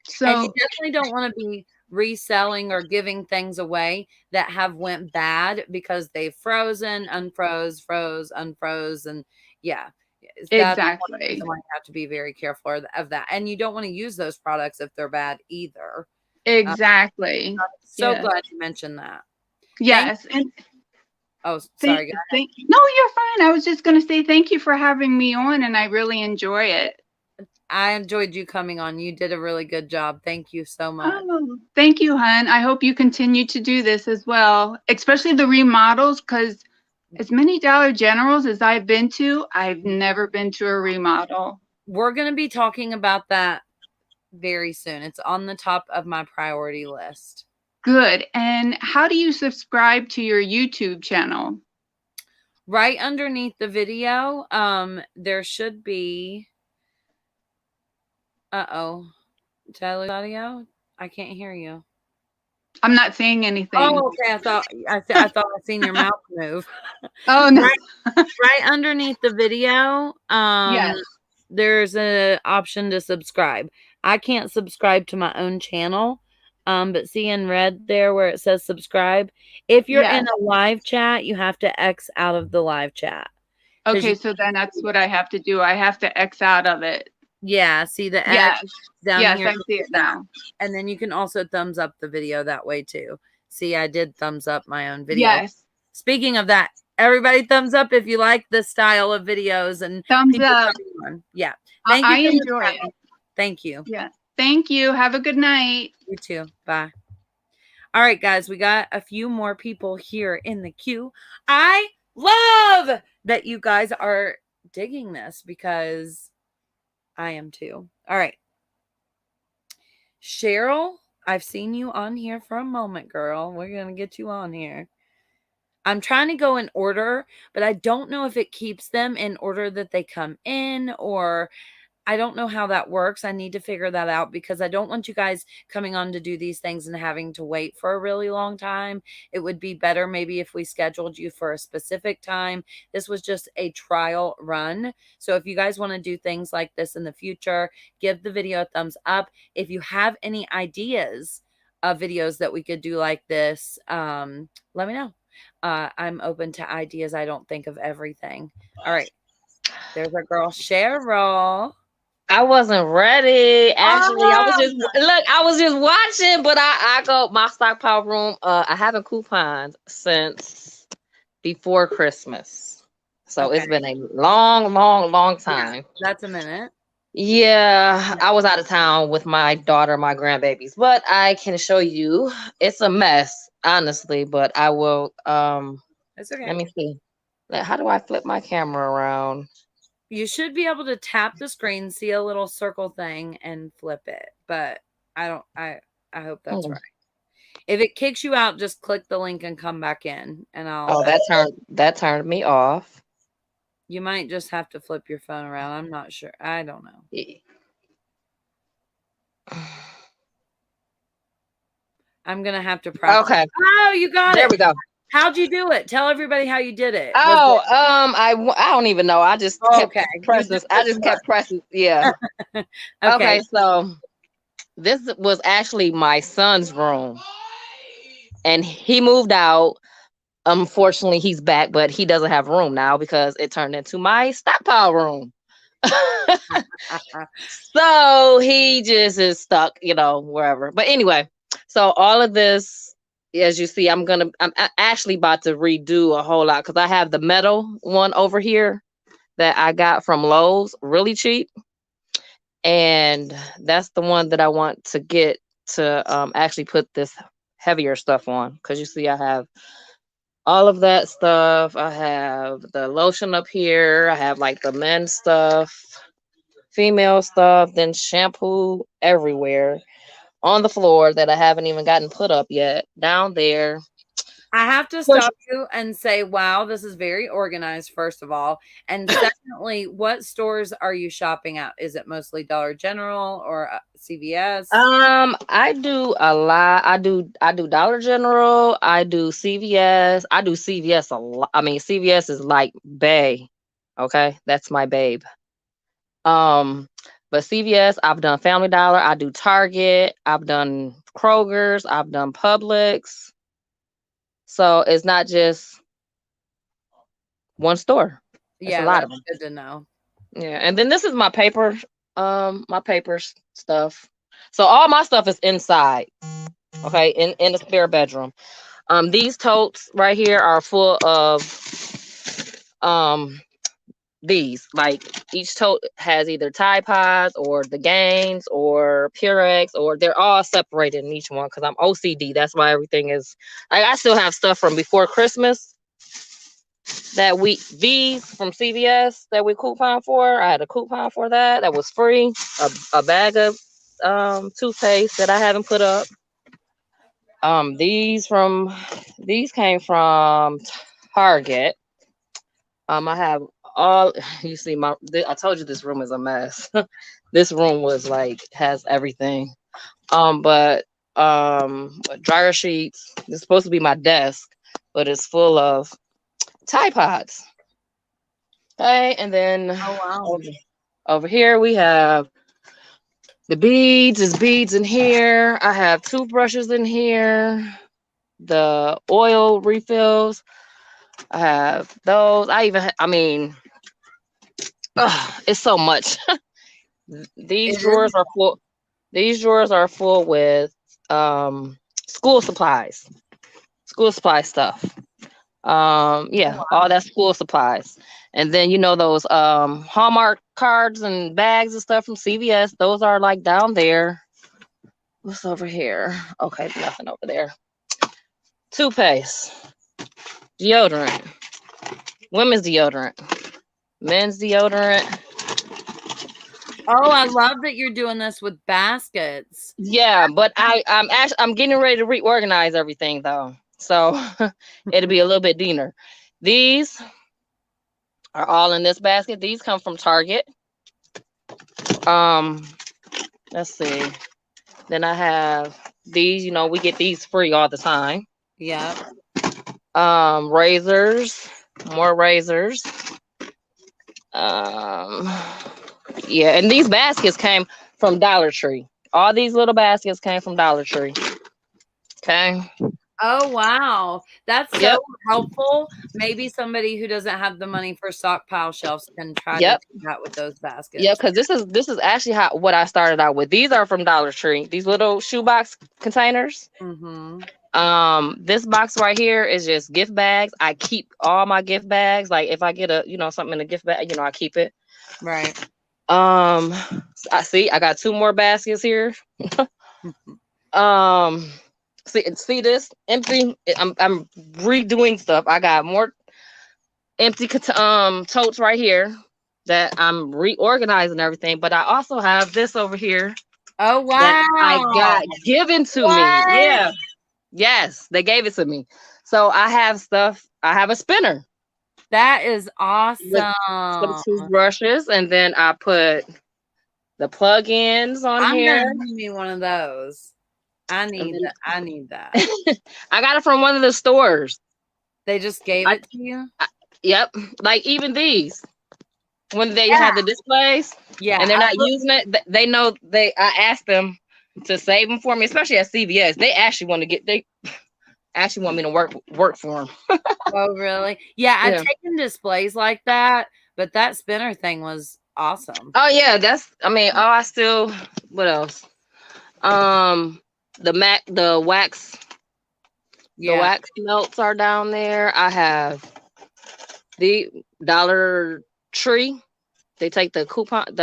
So and you definitely don't want to be reselling or giving things away that have went bad because they've frozen, unfroze, froze, unfroze, and exactly. You have to be very careful of that, and you don't want to use those products if they're bad either. Exactly. So glad you mentioned that. Yes. Sorry. No, you're fine. I was just going to say thank you for having me on, and I really enjoy it. I enjoyed you coming on. You did a really good job. Thank you so much. Oh, thank you, hon. I hope you continue to do this as well, especially the remodels, because as many Dollar Generals as I've been to, I've never been to a remodel. We're going to be talking about that very soon. It's on the top of my priority list. Good. And how do you subscribe to your YouTube channel? Right underneath the video, there should be... Did I lose audio? I can't hear you. I'm not saying anything. Oh, okay. I thought I seen your mouth move. Oh no! Right underneath the video, yes. There's an option to subscribe. I can't subscribe to my own channel, but see in red there where it says subscribe. If you're in a live chat, you have to X out of the live chat. Okay, so then that's what I have to do. I have to X out of it. Yeah, see the X down here. Yes, I see it now. And then you can also thumbs up the video that way too. See, I did thumbs up my own video. Yes. Speaking of that, everybody thumbs up if you like this style of videos and thumbs up. Yeah. Thank you. I enjoy it. Thank you. Yeah. Thank you. Have a good night. You too. Bye. All right, guys, we got a few more people here in the queue. I love that you guys are digging this because I am too. All right. Cheryl, I've seen you on here for a moment, girl. We're going to get you on here. I'm trying to go in order, but I don't know if it keeps them in order that they come in, or I don't know how that works. I need to figure that out because I don't want you guys coming on to do these things and having to wait for a really long time. It would be better maybe if we scheduled you for a specific time. This was just a trial run. So if you guys want to do things like this in the future, give the video a thumbs up. If you have any ideas videos that we could do like this, let me know. I'm open to ideas. I don't think of everything. All right. There's our girl Cheryl. I wasn't ready. Actually, I was just watching, but I go my stockpile room. I haven't couponed since before Christmas. So it's been a long time. Yeah, that's a minute. Yeah, I was out of town with my daughter, my grandbabies, but I can show you. It's a mess, honestly, but I will It's okay. let me see. How do I flip my camera around? You should be able to tap the screen, see a little circle thing, and flip it. But I hope that's right. If it kicks you out, just click the link and come back in, and I'll. Oh, that turned me off. You might just have to flip your phone around. I'm not sure. I don't know. I'm gonna have to practice. Okay. Oh, you got it. There we go. How'd you do it? Tell everybody how you did it. Oh, I don't even know. I just kept pressing. I just kept pressing. Yeah. Okay. So this was actually my son's room, and he moved out. Unfortunately, he's back, but he doesn't have room now because it turned into my stockpile room. So he just is stuck, wherever. But anyway, so all of this, as you see, I'm actually about to redo a whole lot because I have the metal one over here that I got from Lowe's really cheap. And that's the one that I want to get to actually put this heavier stuff on. Because you see, I have all of that stuff. I have the lotion up here. I have like the men's stuff, female stuff, then shampoo everywhere on the floor that I haven't even gotten put up yet down there. I have to stop you and say, wow, this is very organized, first of all. And secondly, what stores are you shopping at? Is it mostly Dollar General or CVS? I do a lot. I do Dollar General. I do CVS. I do CVS a lot. I mean, CVS is like bae. Okay, that's my babe. But CVS, I've done Family Dollar. I do Target. I've done Kroger's. I've done Publix. So it's not just one store. It's a lot of them. Good to know. Yeah, and then this is my paper stuff. So all my stuff is inside. Okay, in the spare bedroom. These totes right here are full of these. Like each tote has either Tide Pods or the Gains or Purex, or they're all separated in each one because I'm OCD. That's why everything is. I still have stuff from before Christmas these from CVS that we coupon for. I had a coupon for that. That was free. A bag of toothpaste that I haven't put up. These came from Target. I have all, you see I told you this room is a mess. This room was has everything. But dryer sheets. This is supposed to be my desk, but it's full of Tide Pods. Okay, and then over here we have the beads. There's beads in here. I have toothbrushes in here. The oil refills. I have those. It's so much. These drawers are full. These drawers are full with school supplies. School supply stuff. All that school supplies. And then those Hallmark cards and bags and stuff from CVS. Those are down there. What's over here? Okay, nothing over there. Toothpaste, deodorant, women's deodorant, men's deodorant. Oh, I love that you're doing this with baskets. Yeah, but I'm getting ready to reorganize everything though, so it'll be a little bit leaner. These are all in this basket. These come from Target. Let's see. Then I have these. We get these free all the time. Yeah. Razors, more razors. Yeah, and these baskets came from Dollar Tree. All these little baskets came from Dollar Tree. Okay. Oh, wow. That's so Yep. helpful. Maybe somebody who doesn't have the money for stockpile shelves can try to Yep. do that with those baskets. Yeah, because this is actually what I started out with. These are from Dollar Tree. These little shoebox containers. Mm-hmm. This box right here is just gift bags. I keep all my gift bags. Like if I get something in a gift bag, I keep it. Right. I got 2 more baskets here. See this empty. I'm redoing stuff. I got more empty totes right here that I'm reorganizing everything. But I also have this over here. Oh, wow. That I got given to me. Yeah. Yes, they gave it to me. So I have stuff. I have a spinner. That is awesome. With some toothbrushes, and then I put the plug-ins on here. I'm gonna need one of those. I need that. I got it from one of the stores. They just gave it to you? Yep. Like even these. When they have the displays, and they're not using it, they know I asked them to save them for me, especially at CVS. They actually want me to work for them. Oh, really? Yeah, I've taken displays like that, but that spinner thing was awesome. Oh yeah, what else? The wax. The wax melts are down there. I have the Dollar Tree. They take the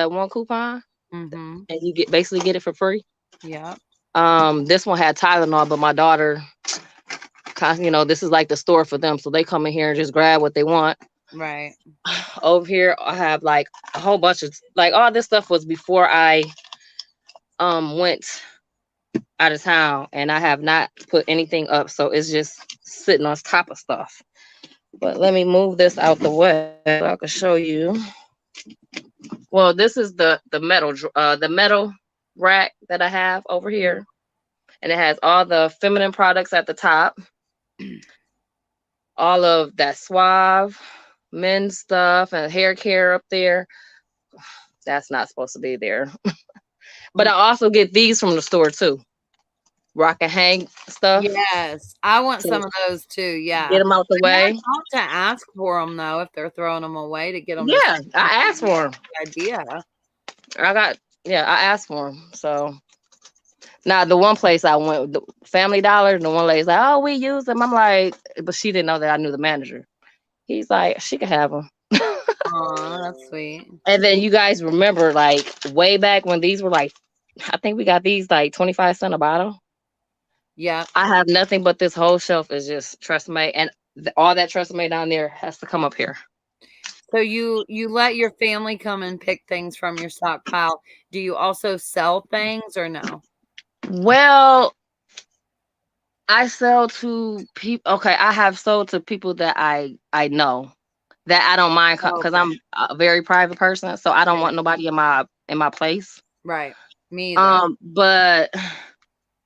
one coupon, and you basically get it for free. Yeah. This one had Tylenol, but my daughter, this is like the store for them, so they come in here and just grab what they want. Right. Over here, I have like a whole bunch of all this stuff was before I went out of town, and I have not put anything up, so it's just sitting on top of stuff. But let me move this out the way so I can show you. Well, this is the metal rack that I have over here, and it has all the feminine products at the top, all of that Suave men's stuff and hair care up there. That's not supposed to be there. But I also get these from the store too. Rock and hang stuff. Yes, I want some of those too. Yeah, get them out the way. Not to ask for them though, if they're throwing them away to get them. Yeah, I asked for them. Idea. I asked for them. So now the one place I went, the Family Dollar, and the one lady's like, "Oh, we use them." I'm like, but she didn't know that I knew the manager. He's like, she could have them. Oh, that's sweet. And then you guys remember, like way back when these were like, I think we got these like 25 cents a bottle. Yeah. I have nothing but this whole shelf is just Tresemme, and all that Tresemme down there has to come up here. So you let your family come and pick things from your stockpile. Do you also sell things or no? Well, I sell to people. Okay, I have sold to people that I know that I don't mind because I'm a very private person, so I don't want nobody in my place. Right. Me either. But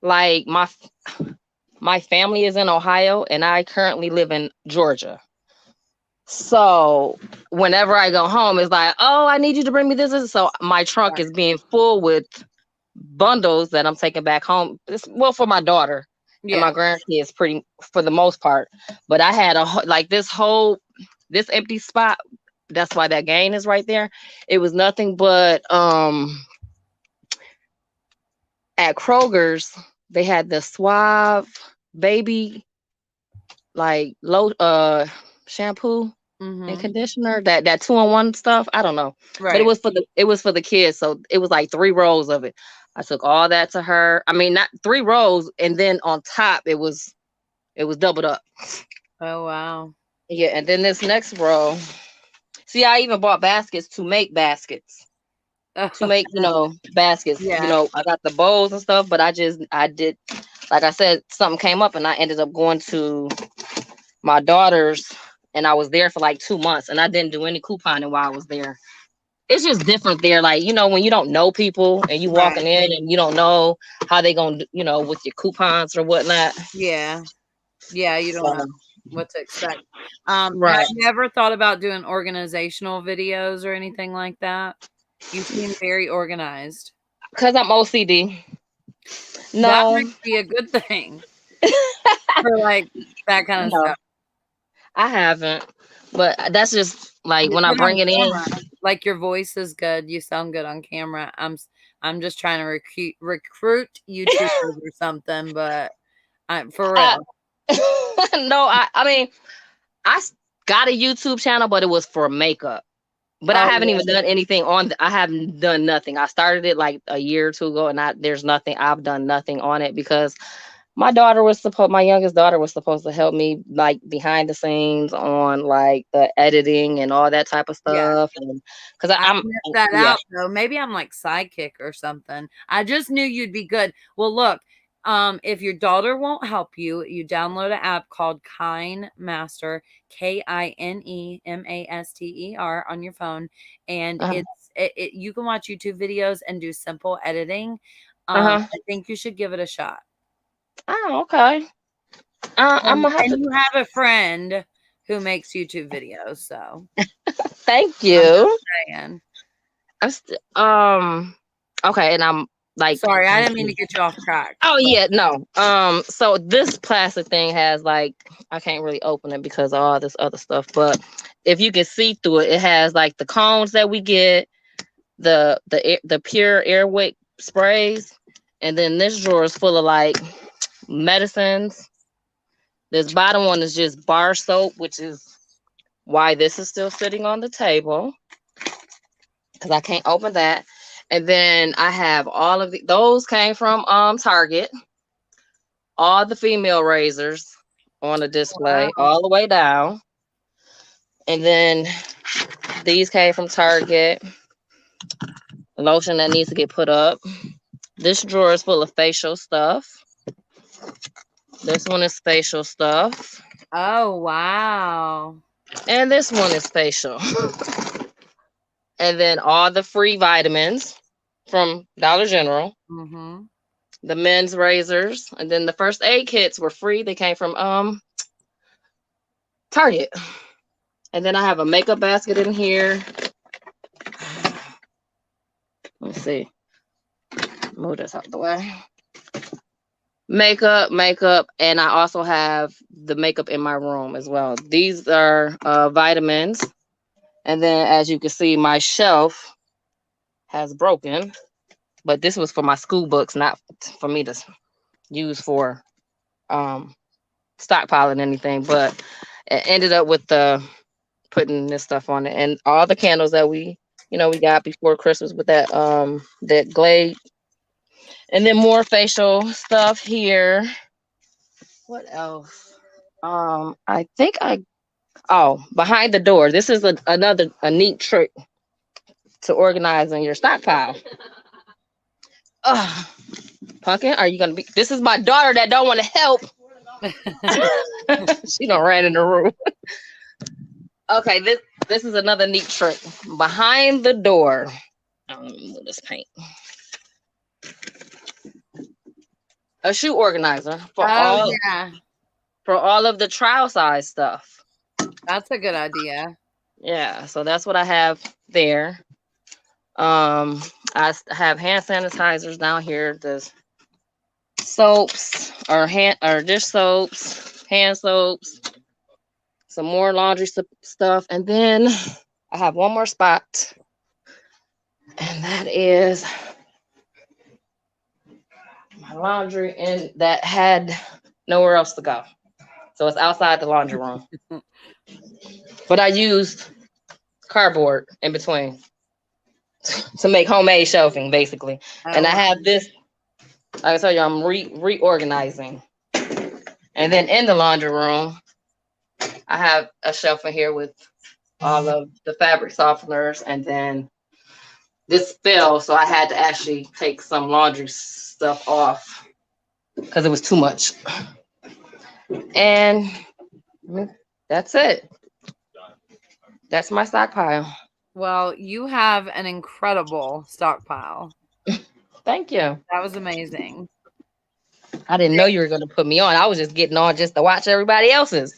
like my family is in Ohio, and I currently live in Georgia. So whenever I go home, it's like, oh, I need you to bring me this. So my trunk is being full with bundles that I'm taking back home. For my daughter and my grandkids, pretty for the most part. But I had this empty spot. That's why that gain is right there. It was nothing but at Kroger's, they had the Suave baby low shampoo and conditioner, that 2-in-1 stuff. I don't know. Right. But it was for the kids. So it was like 3 rows of it. I took all that to her. I mean, not 3 rows, and then on top it was doubled up. Oh wow. Yeah, and then this next row. See, I even bought baskets to make baskets. To make, baskets. Yeah. I got the bowls and stuff, but I did, like I said, something came up and I ended up going to my daughter's, and I was there for like 2 months, and I didn't do any couponing while I was there. It's just different there. Like, when you don't know people and you walking in and you don't know how they gonna, with your coupons or whatnot. Yeah. Yeah, you don't know what to expect. Have you ever thought about doing organizational videos or anything like that? You seem very organized. Because I'm OCD. No. That might be a good thing. For like that kind of No, stuff. I haven't. But that's just like You're when I good on bring it in. camera. Like your voice is good. You sound good on camera. I'm just trying to recruit YouTubers or something, but for real. No, I mean, got a YouTube channel, but it was for makeup. But I haven't even done anything on. I haven't done nothing. I started it like a year or two ago, and there's nothing. I've done nothing on it because my youngest daughter was supposed to help me like behind the scenes on like the editing and all that type of stuff. And because I missed that out though. Maybe I'm like sidekick or something. I just knew you'd be good. Well, look, if your daughter won't help you, you download an app called Kine Master, KINEMASTER on your phone, and you can watch YouTube videos and do simple editing. I think you should give it a shot. Oh, okay. I'm gonna have to. You have a friend who makes YouTube videos, so thank you. I'm okay, and I'm like, sorry, I didn't mean to get you off track. Oh yeah, no. So this plastic thing has like, I can't really open it because of all this other stuff, but if you can see through it, it has like the cones that we get, the pure airwick sprays, and then this drawer is full of like medicines. This bottom one is just bar soap, which is why this is still sitting on the table because I can't open that. And then I have all of those came from Target. All the female razors on a display all the way down. And then these came from Target. Lotion that needs to get put up. This drawer is full of facial stuff. This one is facial stuff. Oh, wow. And this one is facial. And then all the free vitamins from Dollar General. Mm-hmm. The men's razors, and then the first aid kits were free. They came from Target. And then I have a makeup basket in here. Let's see. Move this out the way. Makeup, and I also have the makeup in my room as well. These are vitamins. And then as you can see, my shelf has broken. But this was for my school books, not for me to use for stockpiling anything. But it ended up with putting this stuff on it, and all the candles that we got before Christmas with that Glade, and then more facial stuff here. What else? I think behind the door. This is a neat trick to organizing your stockpile. Pumpkin, are you gonna be? This is my daughter that don't want to help. She done ran in the room. Okay, this is another neat trick. Behind the door. Let me move this paint. A shoe organizer for all of the trial size stuff. That's a good idea. Yeah, so that's what I have there. I have hand sanitizers down here. There's soaps or dish soaps, hand soaps, some more laundry stuff, and then I have one more spot, and that is my laundry, and that had nowhere else to go, so it's outside the laundry room. But I used cardboard in between to make homemade shelving, basically. And I have this, like I told you, I'm reorganizing. And then in the laundry room, I have a shelf in here with all of the fabric softeners, and then this fell, so I had to actually take some laundry stuff off because it was too much. And that's it. That's my stockpile. Well, you have an incredible stockpile. Thank you. That was amazing. I didn't know you were going to put me on. I was just getting on just to watch everybody else's.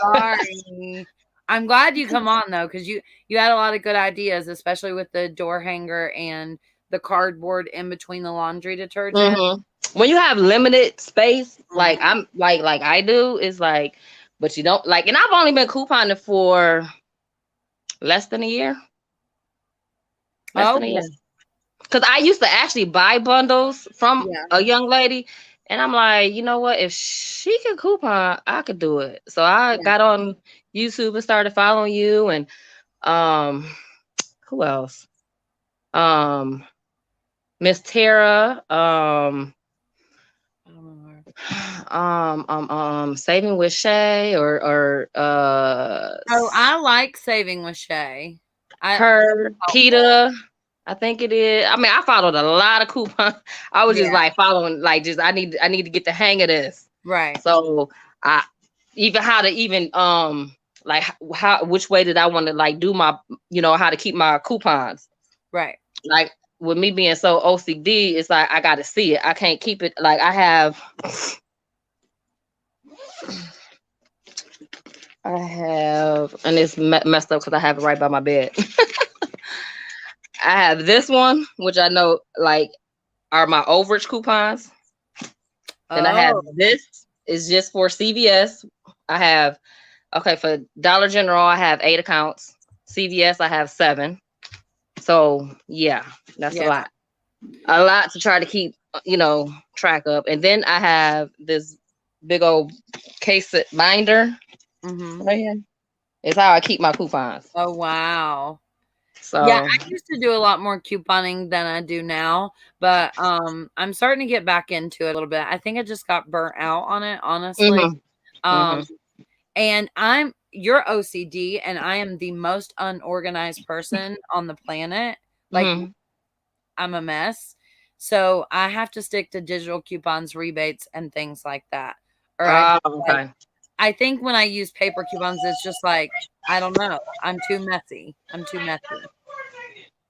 Sorry. I'm glad you come on though, because you had a lot of good ideas, especially with the door hanger and the cardboard in between the laundry detergent. when you have limited space, like I'm like I do, is like, but you don't like, and I've only been couponing for less than a year. Less than a year. Because I used to actually buy bundles from a young lady, and I'm like, you know what? If she can coupon, I could do it. So I got on YouTube and started following you, and who else? Miss Tara, Saving with Shay, or Oh, I like Saving with Shay. her Kita, I think it is. I mean, I followed a lot of coupons. I was just like following, like, just I need to get the hang of this. Right. So I even how to even like how which way did I want to like do my, you know, how to keep my coupons. Right. Like with me being so OCD, it's like I gotta see it. I can't keep it like I have, and it's messed up because I have it right by my bed. I have this one, which I know like are my overage coupons. And I have this is just for CVS. I have, okay, for Dollar General, I have 8 accounts. CVS, I have 7. So yeah, that's a lot. A lot to try to keep, you know, track of. And then I have this big old case binder. Right here. It's how I keep my coupons. Oh, wow. So yeah, I used to do a lot more couponing than I do now, but I'm starting to get back into it a little bit. I think I just got burnt out on it, honestly. And you're OCD, and I am the most unorganized person on the planet. Like I'm a mess. So I have to stick to digital coupons, rebates, and things like that. Or I think when I use paper coupons, it's just like, I don't know. I'm too messy.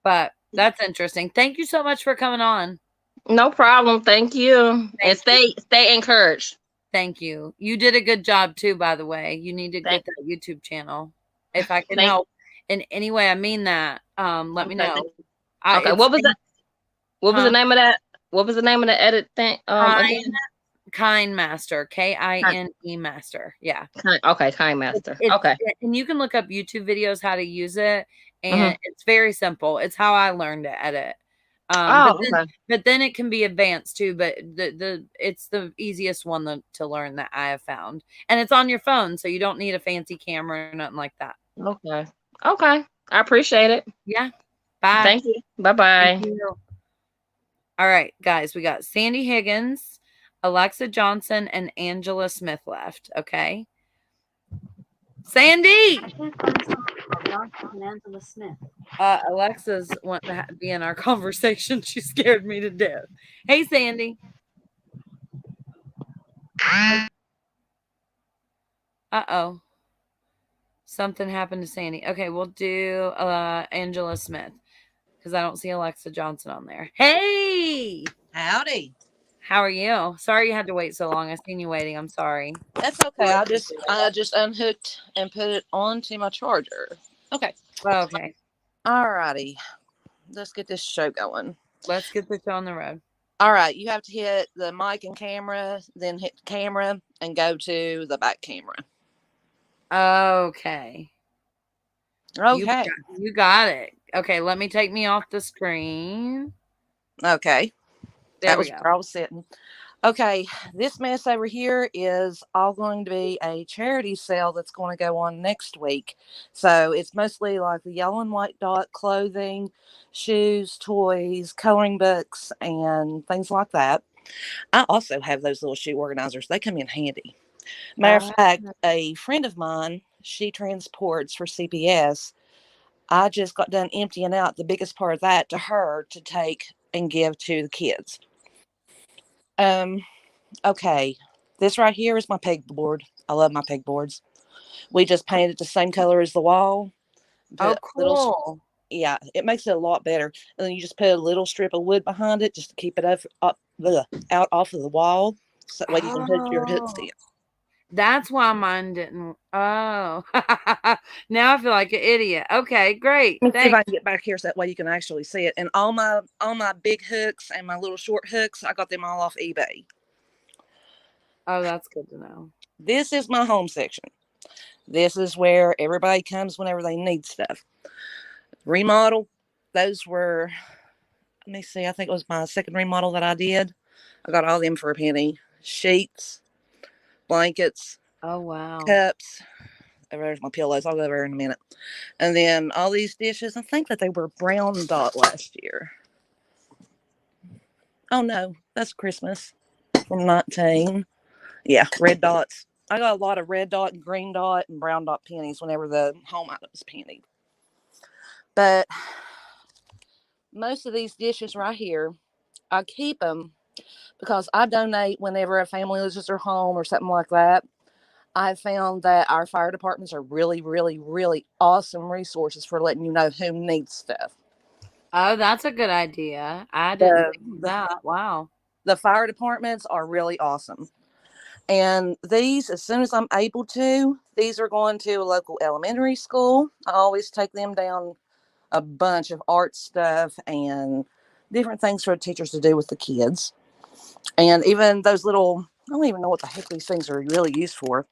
But that's interesting. Thank you so much for coming on. No problem. Thank you. And stay encouraged. Thank you. You did a good job too, by the way. You need to get that YouTube channel. If I can help in any way, I mean that. Let me know. Okay. What was that? What was the name of that? What was the name of the edit thing? Kind Master. KINE Master. Yeah. Okay, Kind Master. Okay. And you can look up YouTube videos how to use it. And it's very simple. It's how I learned to edit. But then it can be advanced too. But it's the easiest one to learn that I have found. And it's on your phone, so you don't need a fancy camera or nothing like that. Okay. I appreciate it. Yeah. Bye. Thank you. Bye-bye. All right, guys. We got Sandy Higgins, Alexa Johnson, and Angela Smith left. Okay. Sandy! Angela Smith. Alexa's wanting to be in our conversation. She scared me to death. Hey, Sandy. Uh-oh. Something happened to Sandy. Okay, we'll do Angela Smith because I don't see Alexa Johnson on there. Hey! Howdy. How are you? Sorry you had to wait so long. I seen you waiting. I'm sorry. That's okay. I just unhooked and put it onto my charger. Okay. Okay. All righty. Let's get this show going. Let's get this show on the road. All right. You have to hit the mic and camera, then hit the camera and go to the back camera. Okay. Okay. You got it. Okay. Let me take me off the screen. Okay. There that we was go. where I was sitting. Okay, this mess over here is all going to be a charity sale that's going to go on next week. So it's mostly like the yellow and white dot clothing, shoes, toys, coloring books, and things like that. I also have those little shoe organizers. They come in handy. Matter of fact, a friend of mine, she transports for CPS. I just got done emptying out the biggest part of that to her to take and give to the kids. Okay, this right here is my pegboard. I love my pegboards. We just painted the same color as the wall. Oh, cool. Yeah, it makes it a lot better. And then you just put a little strip of wood behind it just to keep it out off of the wall, so that way you can put your hooks in. That's why mine didn't. Oh, now I feel like an idiot. Okay, great. Let me see if I Thanks. can get back here so that way you can actually see it. And all my big hooks and my little short hooks, I got them all off eBay. Oh, that's good to know. This is my home section. This is where everybody comes whenever they need stuff. Remodel. Those were, let me see, I think it was my second remodel that I did. I got all them for a penny. Sheets, blankets, Oh, wow. cups. There's my pillows. I'll go over in a minute. And then all these dishes, I think that they were brown dot last year. Oh no, that's Christmas from 19. Yeah, red dots. I got a lot of red dot and green dot and brown dot pennies whenever the home item is pennied. But most of these dishes right here, I keep them because I donate whenever a family loses their home or something like that. I found that our fire departments are really, really, really awesome resources for letting you know who needs stuff. Oh, that's a good idea. I didn't think of that. Wow. The fire departments are really awesome. And these, as soon as I'm able to, these are going to a local elementary school. I always take them down a bunch of art stuff and different things for teachers to do with the kids. And even those little, I don't even know what the heck these things are really used for,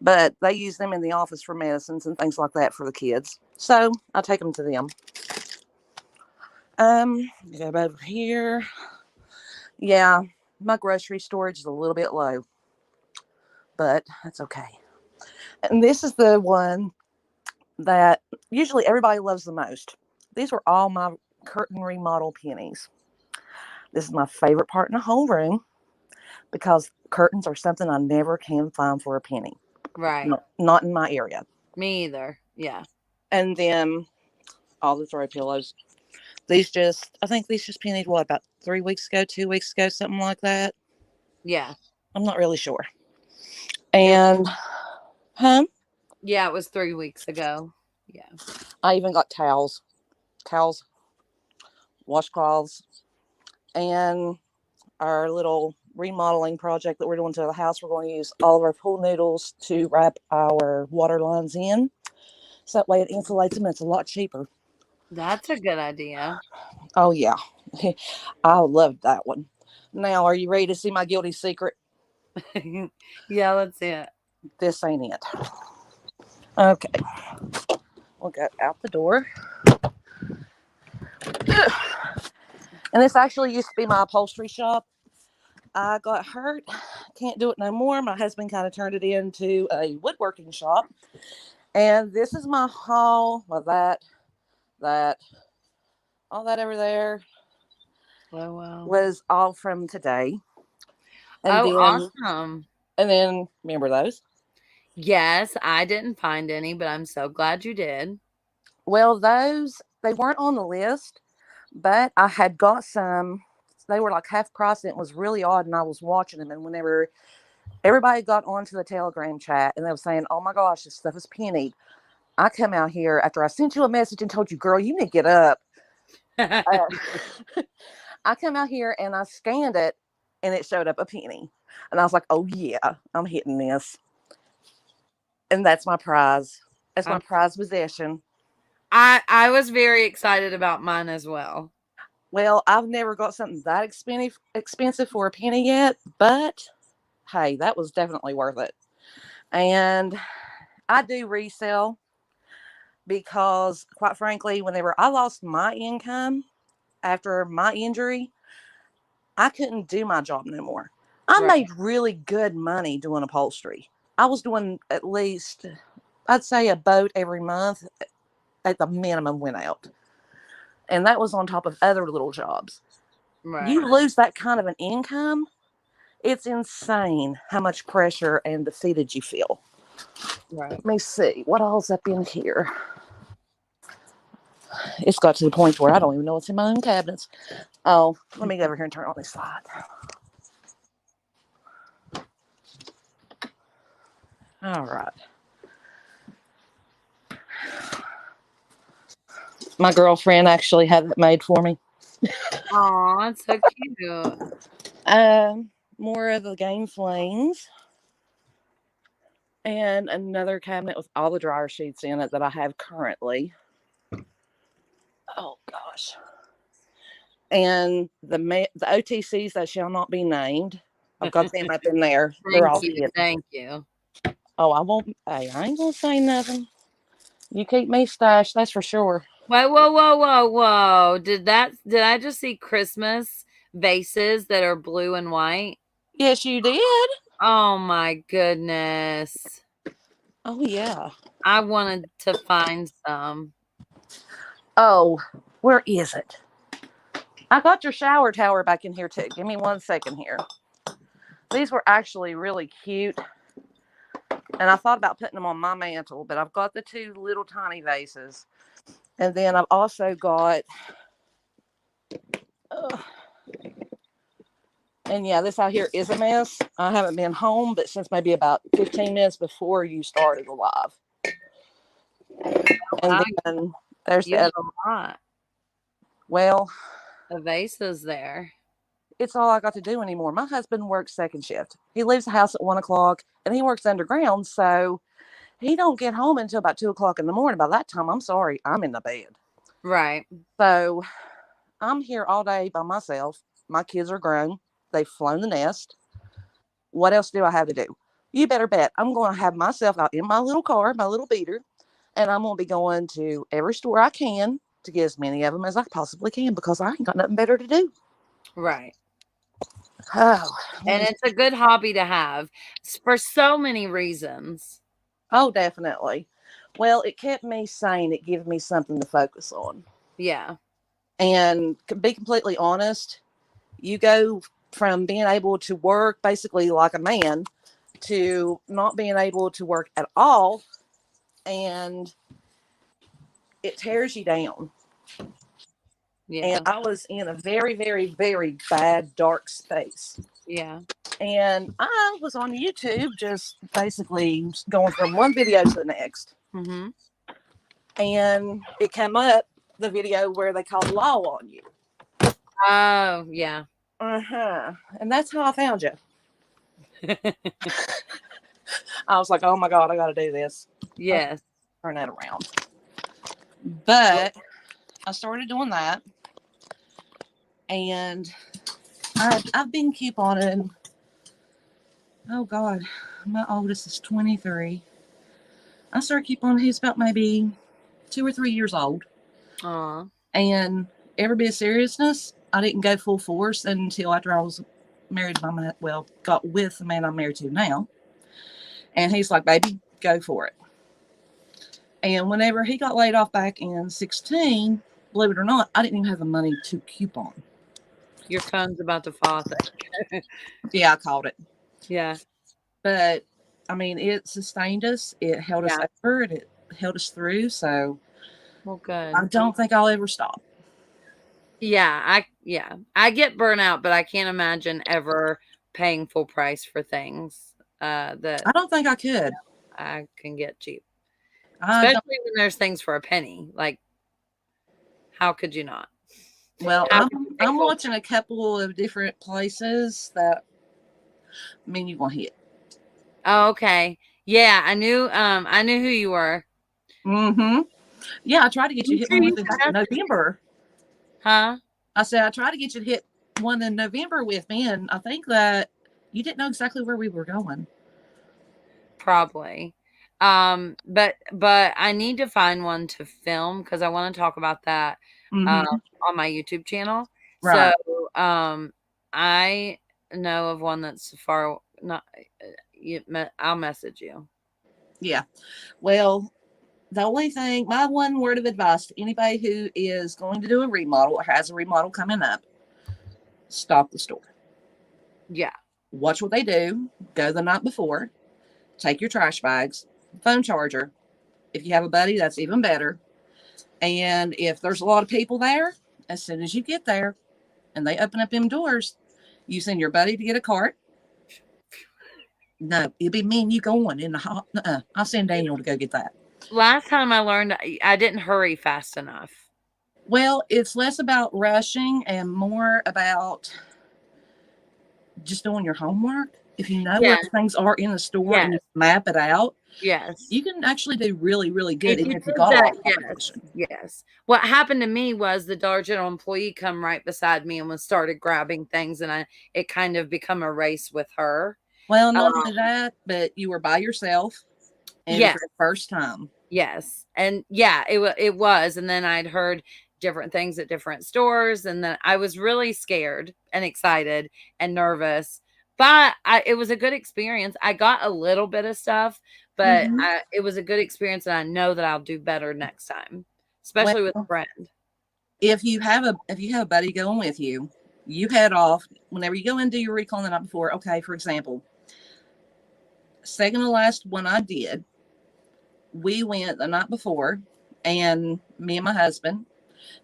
but they use them in the office for medicines and things like that for the kids. So I take them to them. Go over here. Yeah, my grocery storage is a little bit low, but that's okay. And this is the one that usually everybody loves the most. These were all my curtain remodel pennies. This is my favorite part in the whole room because curtains are something I never can find for a penny. Right. Not in my area. Me either. Yeah. And then all the throw pillows. I think these just pennied what, about 3 weeks ago, 2 weeks ago, something like that. Yeah. I'm not really sure. And, yeah, it was 3 weeks ago. Yeah. I even got towels, washcloths, and our little remodeling project that we're doing to the house. We're going to use all of our pool noodles to wrap our water lines in. So that way it insulates them and it's a lot cheaper. That's a good idea. Oh, yeah. I loved that one. Now, are you ready to see my guilty secret? Yeah, let's see it. This ain't it. Okay. We'll go out the door. And this actually used to be my upholstery shop. I got hurt. Can't do it no more. My husband kind of turned it into a woodworking shop. And this is my haul with that, all that over there. Oh, wow. Was all from today. And awesome. And then, remember those? Yes, I didn't find any, but I'm so glad you did. Well, those, they weren't on the list, but I had got some. They were like half price, and it was really odd, and I was watching them, and whenever everybody got onto the Telegram chat, and they were saying, oh my gosh, this stuff is pennied, I come out here after I sent you a message and told you, girl, you need to get up. I come out here, and I scanned it, and it showed up a penny. And I was like, oh, yeah, I'm hitting this. And that's my prize. That's my prize possession. I was very excited about mine as well. Well, I've never got something that expensive for a penny yet, but hey, that was definitely worth it. And I do resell because, quite frankly, whenever I lost my income after my injury, I couldn't do my job no more. I made really good money doing upholstery. I was doing at least, I'd say, a boat every month at the minimum went out. And that was on top of other little jobs. Right. You lose that kind of an income, it's insane how much pressure and defeated you feel. Right. Let me see. What all's up in here? It's got to the point where I don't even know what's in my own cabinets. Oh, let me go over here and turn on this light. All right. My girlfriend actually had it made for me. Aw, it's so cute. More of the game flames. And another cabinet with all the dryer sheets in it that I have currently. Oh gosh. And the OTCs that shall not be named. I've got them up in there. They're all hidden. Thank you. Oh, I won't. Hey, I ain't gonna say nothing. You keep me stashed, that's for sure. Whoa. Did I just see Christmas vases that are blue and white? Yes, you did. Oh my goodness. Oh yeah. I wanted to find some. Oh, where is it? I got your shower tower back in here too. Give me 1 second here. These were actually really cute. And I thought about putting them on my mantle, but I've got the 2 little tiny vases. And then I've also got, and yeah, this out here is a mess. I haven't been home, but since maybe about 15 minutes before you started the live. And then there's the other lot. Well, the vases there. It's all I got to do anymore. My husband works second shift. He leaves the house at 1 o'clock and he works underground. So he don't get home until about 2 o'clock in the morning. By that time, I'm sorry, I'm in the bed. Right. So I'm here all day by myself. My kids are grown. They've flown the nest. What else do I have to do? You better bet I'm going to have myself out in my little car, my little beater, and I'm going to be going to every store I can to get as many of them as I possibly can because I ain't got nothing better to do. Right. Oh, and it's a good hobby to have for so many reasons. Oh, definitely. Well, it kept me sane. It gave me something to focus on. Yeah. And to be completely honest, you go from being able to work basically like a man to not being able to work at all. And it tears you down. Yeah. And I was in a very, very, very bad, dark space. Yeah. And I was on YouTube just basically going from one video to the next. Mm-hmm. And it came up, the video where they called law on you. Oh, yeah. Uh-huh. And that's how I found you. I was like, oh my God, I got to do this. Yes. Turn that around. But I started doing that. And I've been couponing. Oh God, my oldest is 23. I started couponing. He's about maybe 2 or 3 years old. And every bit of seriousness, I didn't go full force until after I was married to got with the man I'm married to now. And he's like, baby, go for it. And whenever he got laid off back in 16, believe it or not, I didn't even have the money to coupon. Your phone's about to fall, I think. Yeah, I called it. Yeah. But, I mean, it sustained us. It held us over. And it held us through. So, well, good. I don't think I'll ever stop. Yeah, I get burnout, but I can't imagine ever paying full price for things that I don't think I could. I can get cheap. Especially when there's things for a penny. Like, how could you not? Well, I'm watching a couple of different places that you're gonna hit. Oh, okay. Yeah, I knew who you were. Mm-hmm. Yeah, I tried to get you to hit one with back in November. Huh? I said I tried to get you to hit one in November with me, and I think that you didn't know exactly where we were going. Probably. But I need to find one to film because I want to talk about that on my YouTube channel. Right. So I know of one that's far not. I'll message you. Yeah. Well, the only thing, my one word of advice to anybody who is going to do a remodel or has a remodel coming up, stop the store. Yeah. Watch what they do. Go the night before. Take your trash bags, phone charger. If you have a buddy, that's even better. And if there's a lot of people there, as soon as you get there and they open up them doors, you send your buddy to get a cart. No, it'll be me and you going in the hot. I'll send Daniel to go get that. Last time I learned I didn't hurry fast enough. Well, it's less about rushing and more about just doing your homework, if you know where Yes. things are in the store and you Yes. map it out, Yes. you can actually do really, really good, If even you if you did got a lot that, of yes, competition. yes. What happened to me was the Dollar General employee come right beside me and was started grabbing things, and it kind of become a race with her. Well, not only that, but you were by yourself, and it was Yes. your first time. Yes. And yeah, it was. And then I'd heard different things at different stores, and then I was really scared and excited and nervous. But it was a good experience. I got a little bit of stuff, but it was a good experience, and I know that I'll do better next time, especially with a friend. If you have a buddy going with you, you head off whenever you go and do your recon the night before. Okay, for example, second to last one I did, we went the night before, and me and my husband,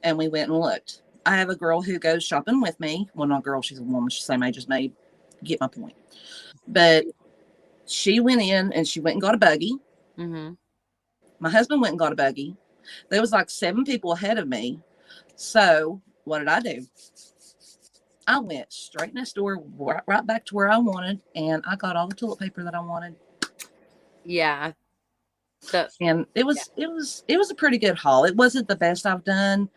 and we went and looked. I have a girl who goes shopping with me. Well, not a girl, she's a woman. She's the same age as me. Get my point. But she went in and she went and got a buggy. My husband went and got a buggy. There was like 7 people ahead of me. So what did I do? I went straight in the store, right back to where I wanted, and I got all the toilet paper that I wanted. Yeah. And it was a pretty good haul. It wasn't the best I've done,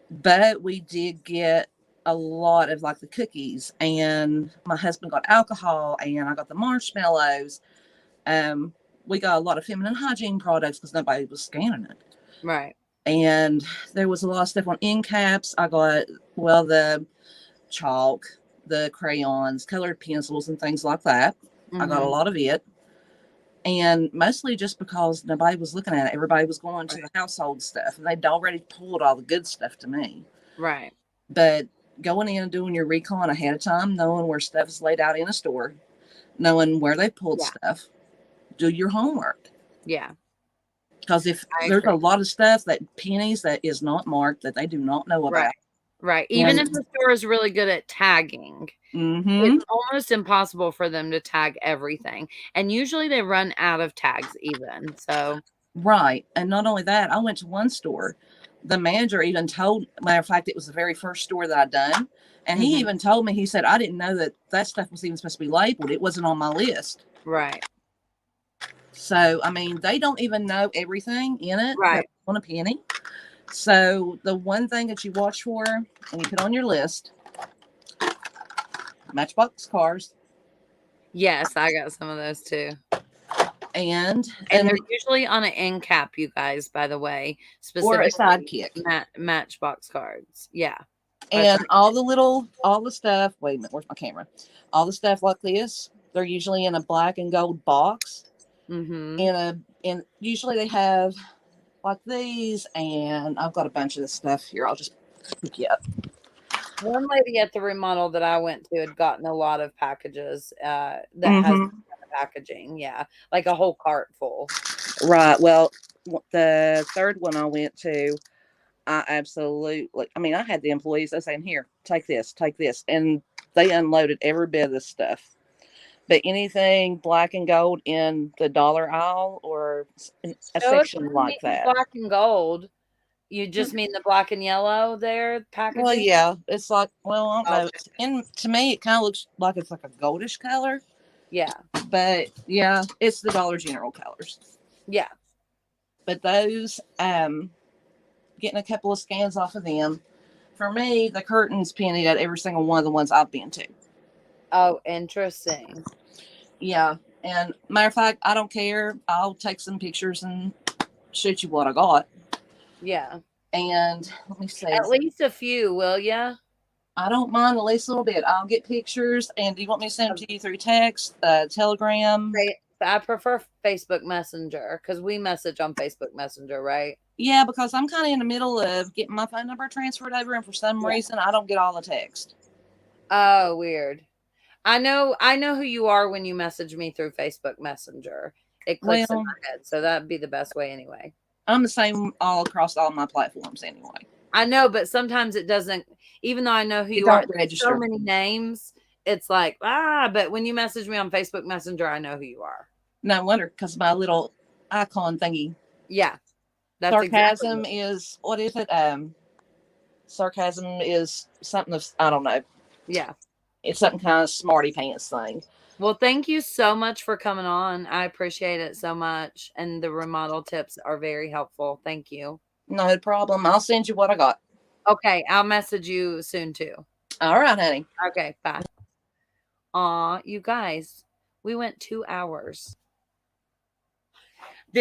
but we did get a lot of like the cookies, and my husband got alcohol, and I got the marshmallows. We got a lot of feminine hygiene products because nobody was scanning it. Right. And there was a lot of stuff on end caps. I got, well, the chalk, the crayons, colored pencils, and things like that. I got a lot of it. And mostly just because nobody was looking at it. Everybody was going to the household stuff, and they'd already pulled all the good stuff to me. Right. But going in and doing your recon ahead of time, knowing where stuff is laid out in a store, knowing where they pulled stuff, do your homework. Yeah. Because if there's a lot of stuff that pennies that is not marked that they do not know about. Right. Even if the store is really good at tagging, it's almost impossible for them to tag everything. And usually they run out of tags even. So right. And not only that, I went to one store. The manager even told, matter of fact, it was the very first store that I'd done. And he even told me, he said, I didn't know that stuff was even supposed to be labeled. It wasn't on my list. Right. So, I mean, they don't even know everything in it. Right. On a penny. So the one thing that you watch for and you put on your list, Matchbox cars. Yes, I got some of those too. And they're usually on an end cap, you guys, by the way. Or a sidekick. Matchbox cards. Yeah. And all the stuff, wait a minute, where's my camera? All the stuff like this, they're usually in a black and gold box. And usually they have like these, and I've got a bunch of this stuff here. I'll just pick you up. One lady at the remodel that I went to had gotten a lot of packages that has packaging. Yeah. Like a whole cart full. Right. Well, the third one I went to, I absolutely, I mean, I had the employees, they're saying, here, take this. And they unloaded every bit of this stuff. But anything black and gold in the dollar aisle or a section like that. Black and gold. You just mean the black and yellow there packaging? Well, yeah. It's like, well, I don't know. And to me, it kind of looks like it's like a goldish color. Yeah. But yeah, it's the Dollar General colors. Yeah. But those, getting a couple of scans off of them. For me, the curtains pennied at every single one of the ones I've been to. Oh, interesting. Yeah. And matter of fact, I don't care. I'll take some pictures and shoot you what I got. Yeah. And let me see. At least a few, will ya? I don't mind at least a little bit. I'll get pictures. And do you want me to send them to you through text, Telegram? I prefer Facebook Messenger because we message on Facebook Messenger, right? Yeah, because I'm kind of in the middle of getting my phone number transferred over, and for some reason, I don't get all the text. Oh, weird. I know who you are when you message me through Facebook Messenger. It clicks in my head, so that'd be the best way anyway. I'm the same all across all my platforms anyway. I know, but sometimes it doesn't. Even though I know who you are, so many names. It's like but when you message me on Facebook Messenger, I know who you are. No wonder, because my little icon thingy. Yeah, that's sarcasm is what is it? Sarcasm is something of I don't know. Yeah. It's some kind of smarty pants thing. Well, thank you so much for coming on. I appreciate it so much. And the remodel tips are very helpful. Thank you. No problem. I'll send you what I got. Okay. I'll message you soon too. All right, honey. Okay. Bye. Aw, you guys, we went 2 hours.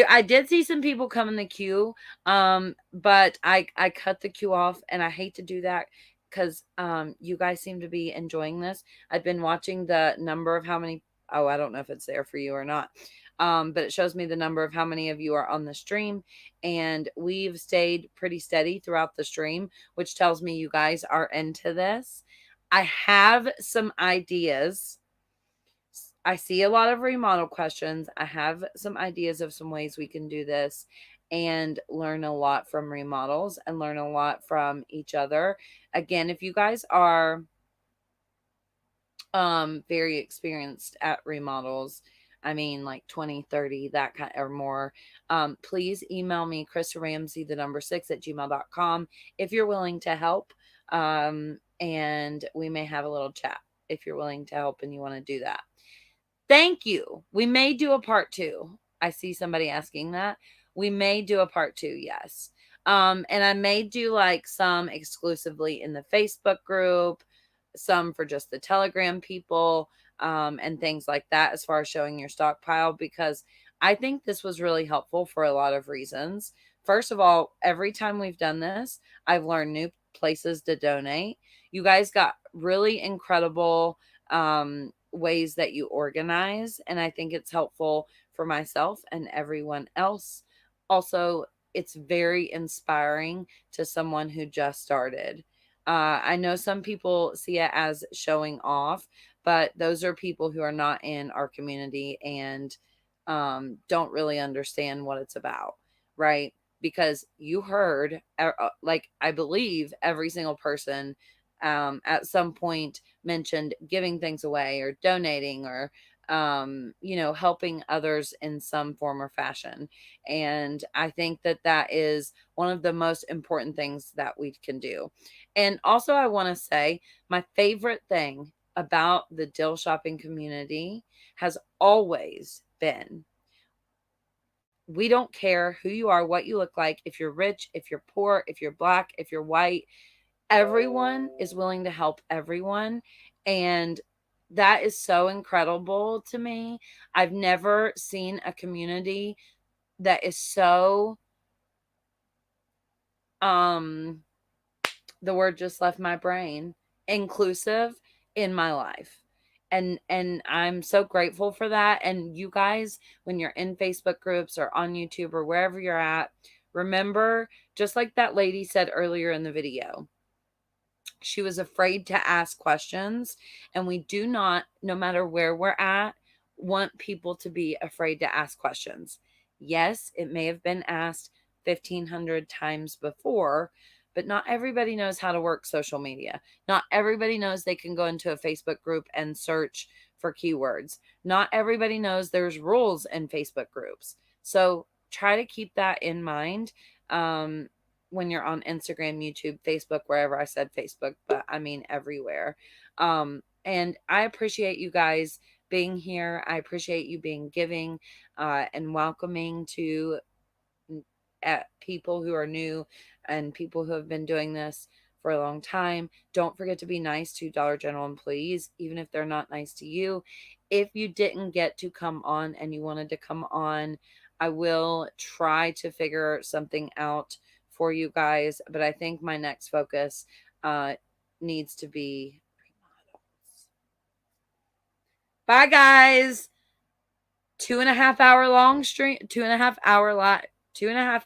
I did see some people come in the queue, but I cut the queue off, and I hate to do that because you guys seem to be enjoying this. I've been watching the number of how many. Oh, I don't know if it's there for you or not, but it shows me the number of how many of you are on the stream, and we've stayed pretty steady throughout the stream, which tells me you guys are into this. I have some ideas. I see a lot of remodel questions. I have some ideas of some ways we can do this and learn a lot from remodels and learn a lot from each other. Again, if you guys are very experienced at remodels, I mean like 20, 30, that kind or more, please email me Christa Ramsey, the number 6 at gmail.com if you're willing to help. And we may have a little chat if you're willing to help and you want to do that. Thank you. We may do a part 2. I see somebody asking that. We may do a part 2, yes. And I may do like some exclusively in the Facebook group, some for just the Telegram people, and things like that as far as showing your stockpile, because I think this was really helpful for a lot of reasons. First of all, every time we've done this, I've learned new places to donate. You guys got really incredible ways that you organize, and I think it's helpful for myself and everyone else. Also, it's very inspiring to someone who just started. I know some people see it as showing off, but those are people who are not in our community and don't really understand what it's about, right? Because you heard, like, I believe every single person at some point mentioned giving things away or donating or helping others in some form or fashion. And I think that that is one of the most important things that we can do. And also, I want to say my favorite thing about the Dill shopping community has always been, we don't care who you are, what you look like, if you're rich, if you're poor, if you're black, if you're white, everyone is willing to help everyone. And that is so incredible to me. I've never seen a community that is so, the word just left my brain, inclusive in my life. And I'm so grateful for that. And you guys, when you're in Facebook groups or on YouTube or wherever you're at, remember, just like that lady said earlier in the video, she was afraid to ask questions. And we do not, no matter where we're at, want people to be afraid to ask questions. Yes, it may have been asked 1,500 times before, but not everybody knows how to work social media. Not everybody knows they can go into a Facebook group and search for keywords. Not everybody knows there's rules in Facebook groups. So try to keep that in mind. When you're on Instagram, YouTube, Facebook, wherever. I said Facebook, but I mean everywhere. And I appreciate you guys being here. I appreciate you being giving and welcoming to people who are new and people who have been doing this for a long time. Don't forget to be nice to Dollar General employees, even if they're not nice to you. If you didn't get to come on and you wanted to come on, I will try to figure something out for you guys, but I think my next focus needs to be remodels. Bye, guys. 2.5 hour long stream, 2.5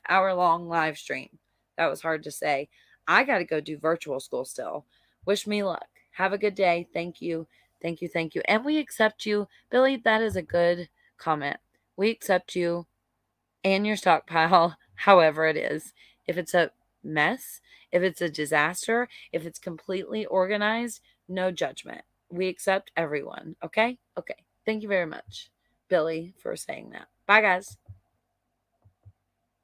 hour long live stream. That was hard to say. I got to go do virtual school still. Wish me luck. Have a good day. Thank you. Thank you. Thank you. And we accept you. Billy, that is a good comment. We accept you and your stockpile, however it is. If it's a mess, if it's a disaster, if it's completely organized, no judgment. We accept everyone. Okay? Okay. Thank you very much, Billy, for saying that. Bye, guys.